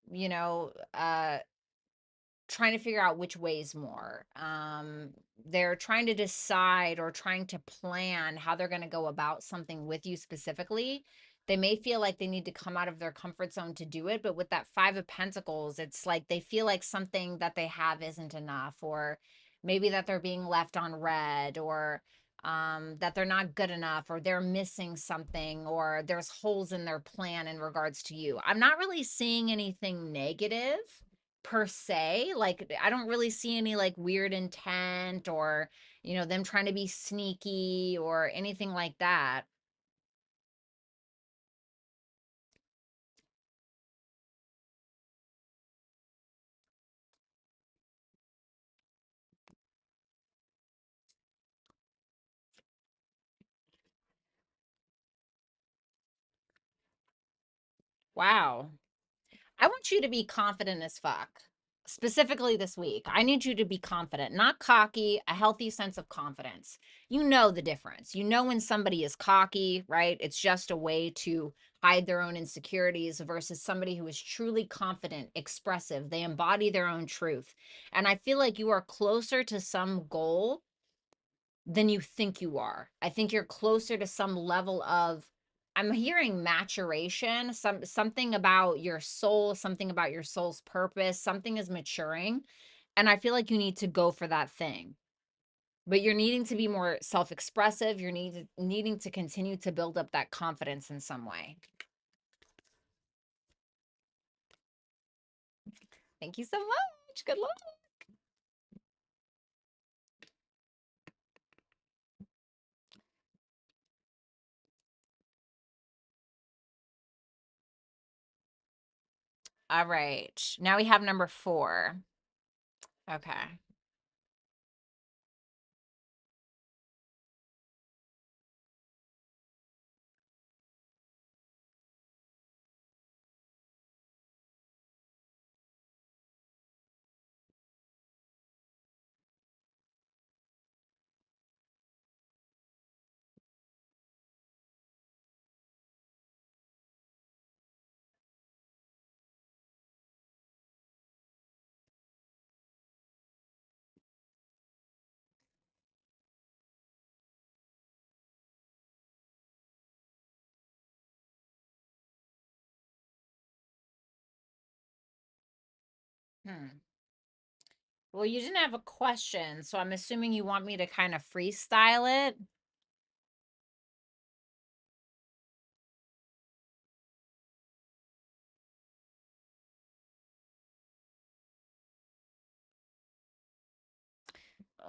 A: you know, trying to figure out which ways more. They're trying to decide or trying to plan how they're going to go about something with you specifically. They may feel like they need to come out of their comfort zone to do it, but with that Five of Pentacles, it's like they feel like something that they have isn't enough, or maybe that they're being left on red, or that they're not good enough, or they're missing something, or there's holes in their plan in regards to you. I'm not really seeing anything negative per se. Like, I don't really see any like weird intent or, them trying to be sneaky or anything like that. Wow. I want you to be confident as fuck. Specifically this week, I need you to be confident, not cocky, a healthy sense of confidence. You know the difference. You know when somebody is cocky, right? It's just a way to hide their own insecurities versus somebody who is truly confident, expressive. They embody their own truth. And I feel like you are closer to some goal than you think you are. I think you're closer to some level of, I'm hearing maturation, something about your soul, something about your soul's purpose, something is maturing, and I feel like you need to go for that thing. But you're needing to be more self-expressive, you're needing to continue to build up that confidence in some way. Thank you so much. Good luck. All right. Now we have number 4. Okay. Hmm. Well, you didn't have a question, so I'm assuming you want me to kind of freestyle it.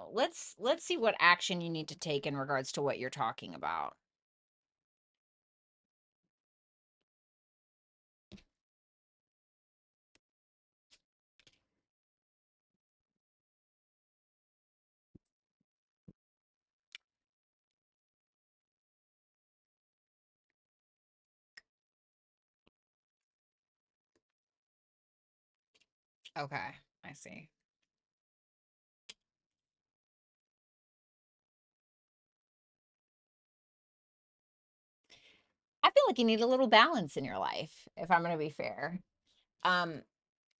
A: Let's see what action you need to take in regards to what you're talking about. Okay, I see. I feel like you need a little balance in your life, if I'm going to be fair. Um,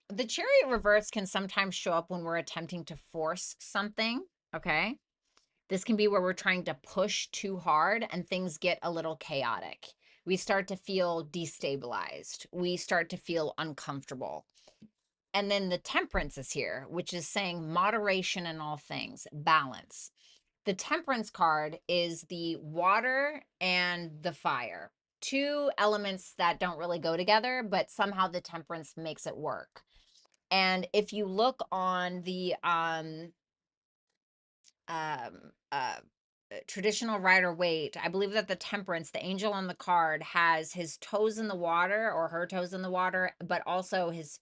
A: the chariot reverse can sometimes show up when we're attempting to force something. Okay. This can be where we're trying to push too hard and things get a little chaotic. We start to feel destabilized. We start to feel uncomfortable. And then the temperance is here, which is saying moderation in all things, balance. The temperance card is the water and the fire, two elements that don't really go together, but somehow the temperance makes it work. And if you look on the um, uh, traditional Rider Waite, I believe that the temperance, the angel on the card, has his toes in the water or her toes in the water, but also his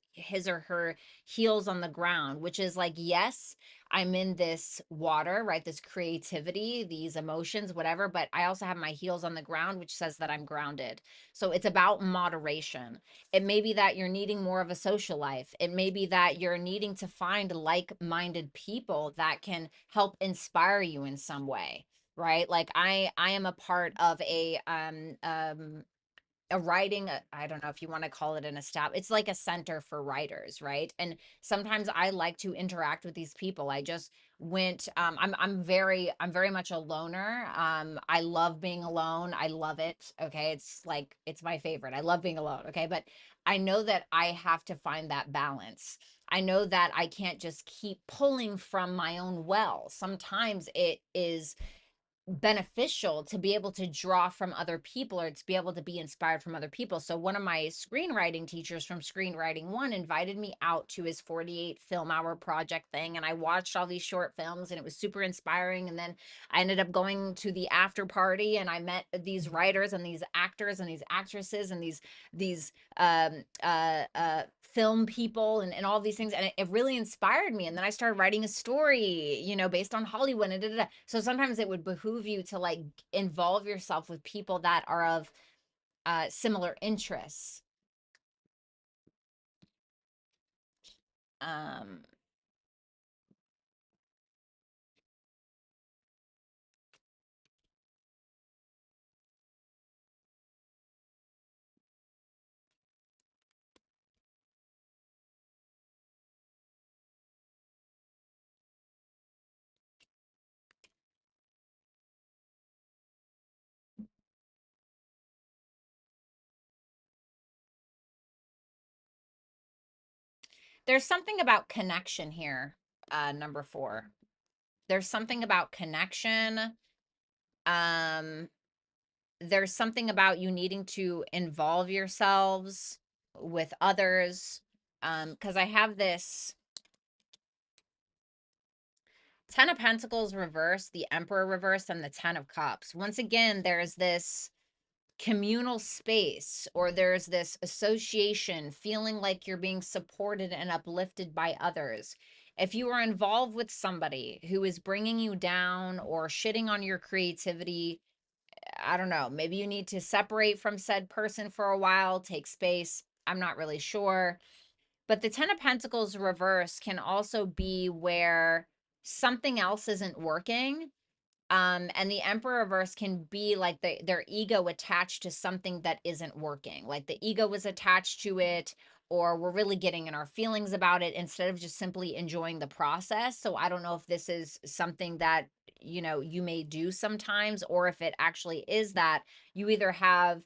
A: or her heels on the ground, which is like, yes, I'm in this water, right? This creativity, these emotions, whatever, but I also have my heels on the ground, which says that I'm grounded. So it's about moderation. It may be that you're needing more of a social life. It may be that you're needing to find like-minded people that can help inspire you in some way, right? Like I am a part of a writing, I don't know if you want to call it an it's like a center for writers, right? And sometimes I like to interact with these people. I just went I'm very much a loner. I love being alone. I love it. Okay. It's like it's my favorite. I love being alone. Okay. But I know that I have to find that balance. I know that I can't just keep pulling from my own well. Sometimes it is beneficial to be able to draw from other people or to be able to be inspired from other people. So one of my screenwriting teachers from Screenwriting One invited me out to his 48 film hour project thing, and I watched all these short films and it was super inspiring. And then I ended up going to the after party and I met these writers and these actors and these actresses and these film people and all these things, and it really inspired me. And then I started writing a story, based on Hollywood and da, da, da. So sometimes it would behoove you to like involve yourself with people that are of similar interests. um there's something about connection here. Number four, there's something about connection. um there's something about you needing to involve yourselves with others. Because I have this 10 of Pentacles reverse, the Emperor reverse, and the 10 of Cups. Once again, there's this communal space, or there's this association, feeling like you're being supported and uplifted by others. If you are involved with somebody who is bringing you down or shitting on your creativity, I don't know, maybe you need to separate from said person for a while, take space. I'm not really sure. But the 10 of Pentacles reverse can also be where something else isn't working. And the Emperor reverse can be like their ego attached to something that isn't working. Like the ego was attached to it, or we're really getting in our feelings about it instead of just simply enjoying the process. So I don't know if this is something that, you may do sometimes, or if it actually is that you either have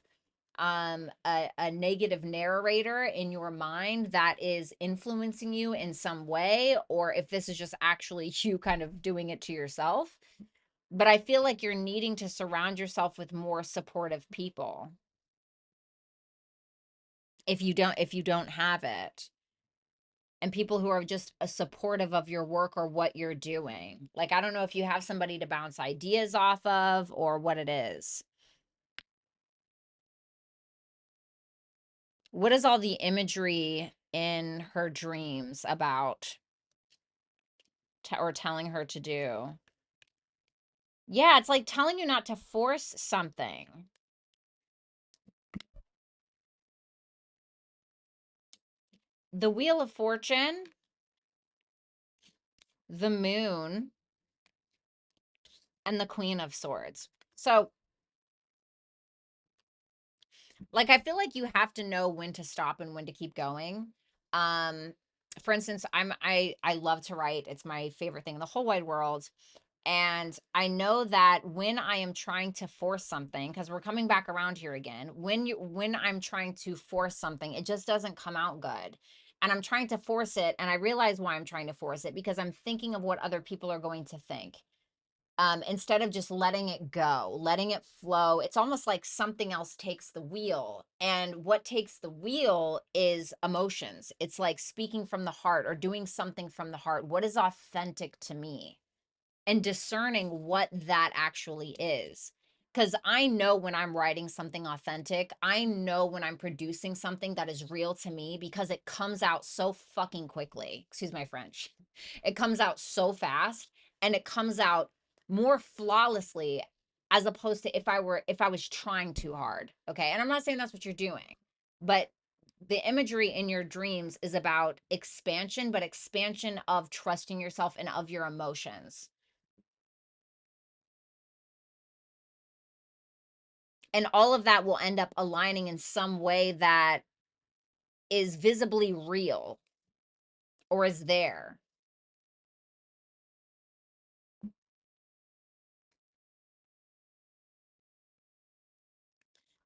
A: a negative narrator in your mind that is influencing you in some way, or if this is just actually you kind of doing it to yourself. But I feel like you're needing to surround yourself with more supportive people if you don't have it, and people who are just supportive of your work or what you're doing. Like, I don't know if you have somebody to bounce ideas off of or what it is. What is all the imagery in her dreams about or telling her to do? Yeah, it's like telling you not to force something. The Wheel of Fortune, the Moon, and the Queen of Swords. So, like, I feel like you have to know when to stop and when to keep going. Um, for instance, I love to write. It's my favorite thing in the whole wide world. And I know that when I am trying to force something, because we're coming back around here again, when I'm trying to force something, it just doesn't come out good. And I'm trying to force it, and I realize why I'm trying to force it, because I'm thinking of what other people are going to think. Instead of just letting it go, letting it flow. It's almost like something else takes the wheel. And what takes the wheel is emotions. It's like speaking from the heart or doing something from the heart. What is authentic to me? And discerning what that actually is. Because I know when I'm writing something authentic, I know when I'm producing something that is real to me, because it comes out so fucking quickly. Excuse my French. It comes out so fast, and it comes out more flawlessly, as opposed to if I was trying too hard. Okay. And I'm not saying that's what you're doing, but the imagery in your dreams is about expansion, but expansion of trusting yourself and of your emotions. And all of that will end up aligning in some way that is visibly real or is there.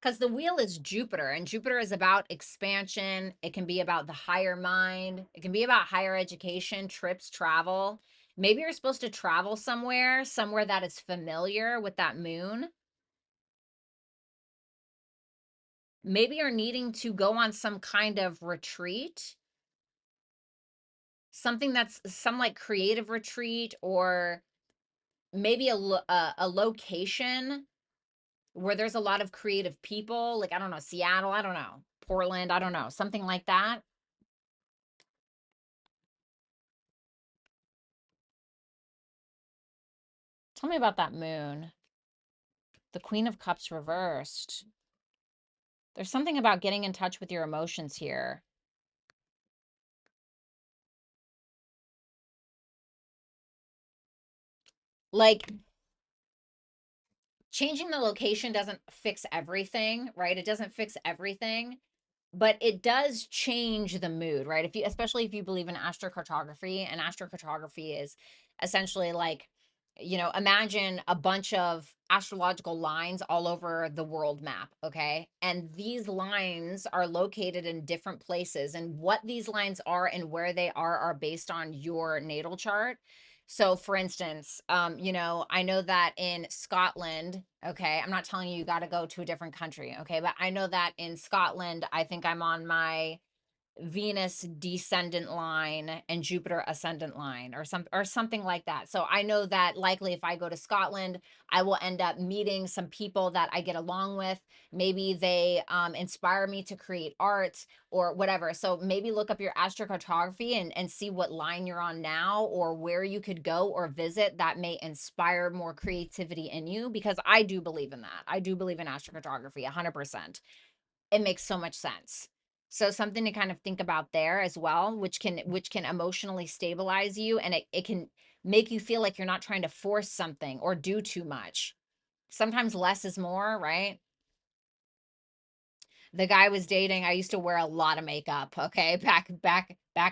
A: Because the wheel is Jupiter, and Jupiter is about expansion. It can be about the higher mind, it can be about higher education, trips, travel. Maybe you're supposed to travel somewhere that is familiar with that moon. Maybe you're needing to go on some kind of retreat, something that's some like creative retreat, or maybe a location where there's a lot of creative people, like, I don't know, Seattle, I don't know, Portland, I don't know, something like that. Tell me about that moon. The Queen of Cups reversed. There's something about getting in touch with your emotions here. Like, changing the location doesn't fix everything, right? It doesn't fix everything, but it does change the mood, right? If you, especially if you believe in astrocartography, and astrocartography is essentially like, imagine a bunch of astrological lines all over the world map, okay? And these lines are located in different places, and what these lines are and where they are based on your natal chart. So for instance, I know that in Scotland, okay, I'm not telling you got to go to a different country, okay, but I know that in Scotland, I think I'm on my Venus descendant line and Jupiter ascendant line, or something like that. So I know that likely if I go to Scotland, I will end up meeting some people that I get along with. Maybe they inspire me to create art or whatever. So maybe look up your astrocartography and see what line you're on now, or where you could go or visit that may inspire more creativity in you, because I do believe in that. I do believe in astrocartography 100%. It makes so much sense. So something to kind of think about there as well, which can emotionally stabilize you, and it can make you feel like you're not trying to force something or do too much. Sometimes less is more, right? the guy I was dating, I used to wear a lot of makeup, okay? Back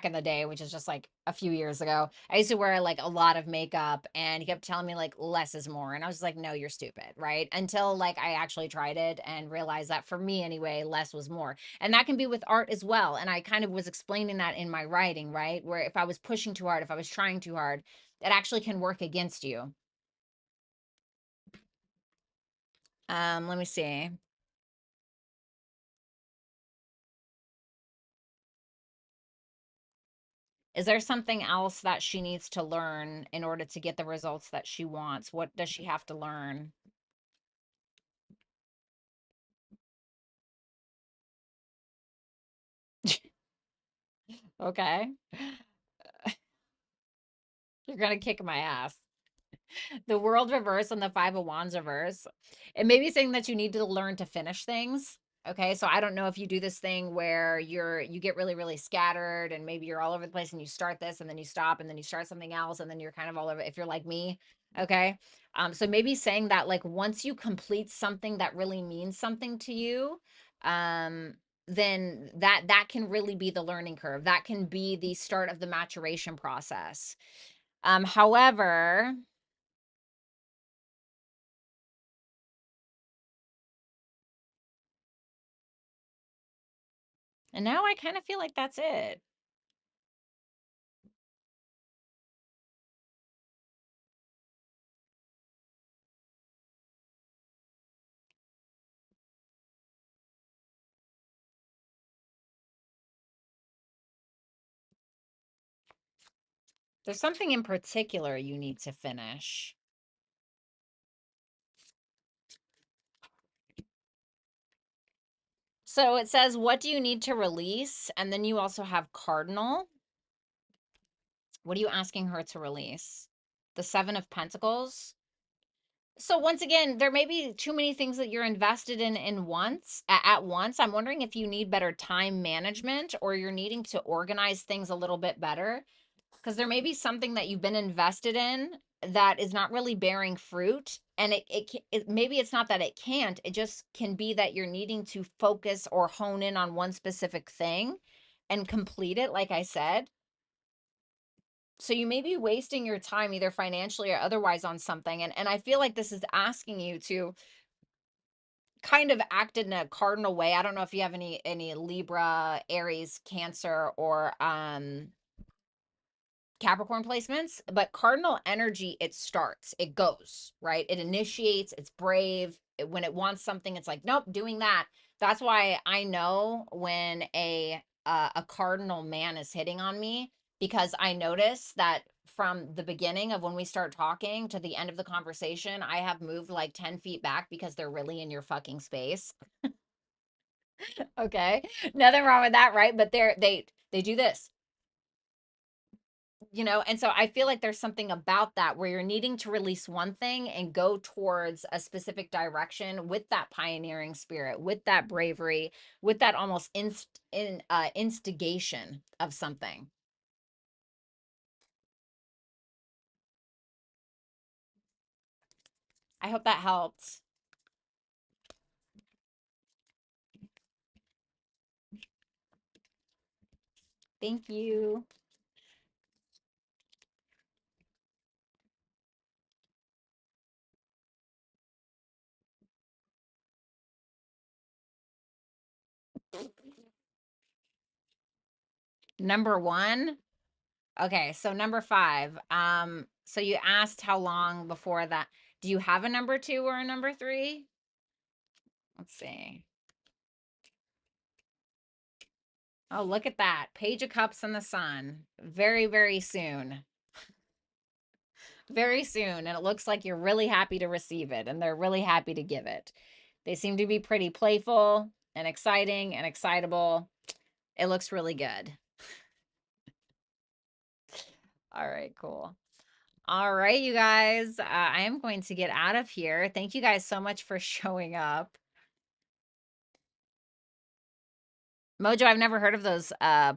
A: in the day, which is just like a few years ago. I used to wear like a lot of makeup and he kept telling me like less is more. And I was like, no, you're stupid, right? Until like I actually tried it and realized that for me anyway, less was more. And that can be with art as well. And I kind of was explaining that in my writing, right? Where if I was pushing too hard, if I was trying too hard, it actually can work against you. Let me see. Is there something else that she needs to learn in order to get the results that she wants? What does she have to learn? Okay. You're gonna kick my ass. The world reverse and the five of wands reverse. It may be saying that you need to learn to finish things. Okay. So I don't know if you do this thing where you get really, really scattered and maybe you're all over the place and you start this and then you stop and then you start something else and then you're kind of all over if you're like me. Okay. So maybe saying that like once you complete something that really means something to you, um, then that can really be the learning curve. That can be the start of the maturation process. However, and now I kind of feel like that's it. There's something in particular you need to finish. So it says, what do you need to release? And then you also have cardinal. What are you asking her to release? The Seven of Pentacles. So once again, there may be too many things that you're invested in once at once. I'm wondering if you need better time management or you're needing to organize things a little bit better. Because there may be something that you've been invested in that is not really bearing fruit, and it maybe it's not that it can't, it just can be that you're needing to focus or hone in on one specific thing and complete it, like I said. So you may be wasting your time either financially or otherwise on something, and I feel like this is asking you to kind of act in a cardinal way. I don't know if you have any Libra, Aries, Cancer, or Capricorn placements, but cardinal energy, it starts, it goes, right? It initiates, it's brave. When it wants something, it's like, nope, doing that. That's why I know when a cardinal man is hitting on me, because I notice that from the beginning of when we start talking to the end of the conversation, I have moved like 10 feet back because they're really in your fucking space. Okay. Nothing wrong with that, right? But they do this, and so I feel like there's something about that where you're needing to release one thing and go towards a specific direction with that pioneering spirit, with that bravery, with that almost instigation of something. I hope that helped. Thank you. Number one. Okay, so number five. So you asked how long before that. Do you have a number two or a number three? Let's see. Oh, look at that. Page of Cups and the Sun. Very, very soon. Very soon. And it looks like you're really happy to receive it and they're really happy to give it. They seem to be pretty playful and exciting and excitable. It looks really good. All right, cool. All right, you guys. I am going to get out of here. Thank you guys so much for showing up. Mojo, I've never heard of those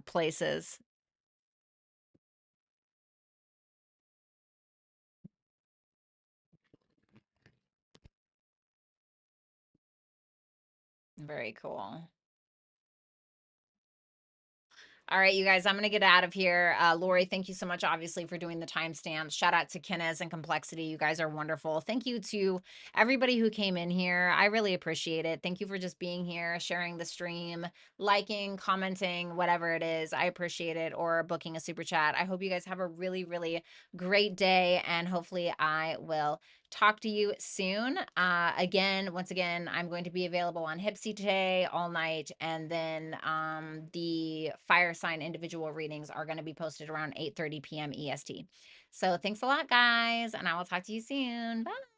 A: places. Very cool. All right, you guys, I'm going to get out of here. Lori, thank you so much, obviously, for doing the timestamps. Shout out to Kenneth and Complexity. You guys are wonderful. Thank you to everybody who came in here. I really appreciate it. Thank you for just being here, sharing the stream, liking, commenting, whatever it is. I appreciate it, or booking a super chat. I hope you guys have a really, really great day, and hopefully I will talk to you soon. Once again, I'm going to be available on Hipsy today all night, and then the fire sign individual readings are going to be posted around 8:30 p.m. EST. So thanks a lot, guys, and I will talk to you soon. Bye.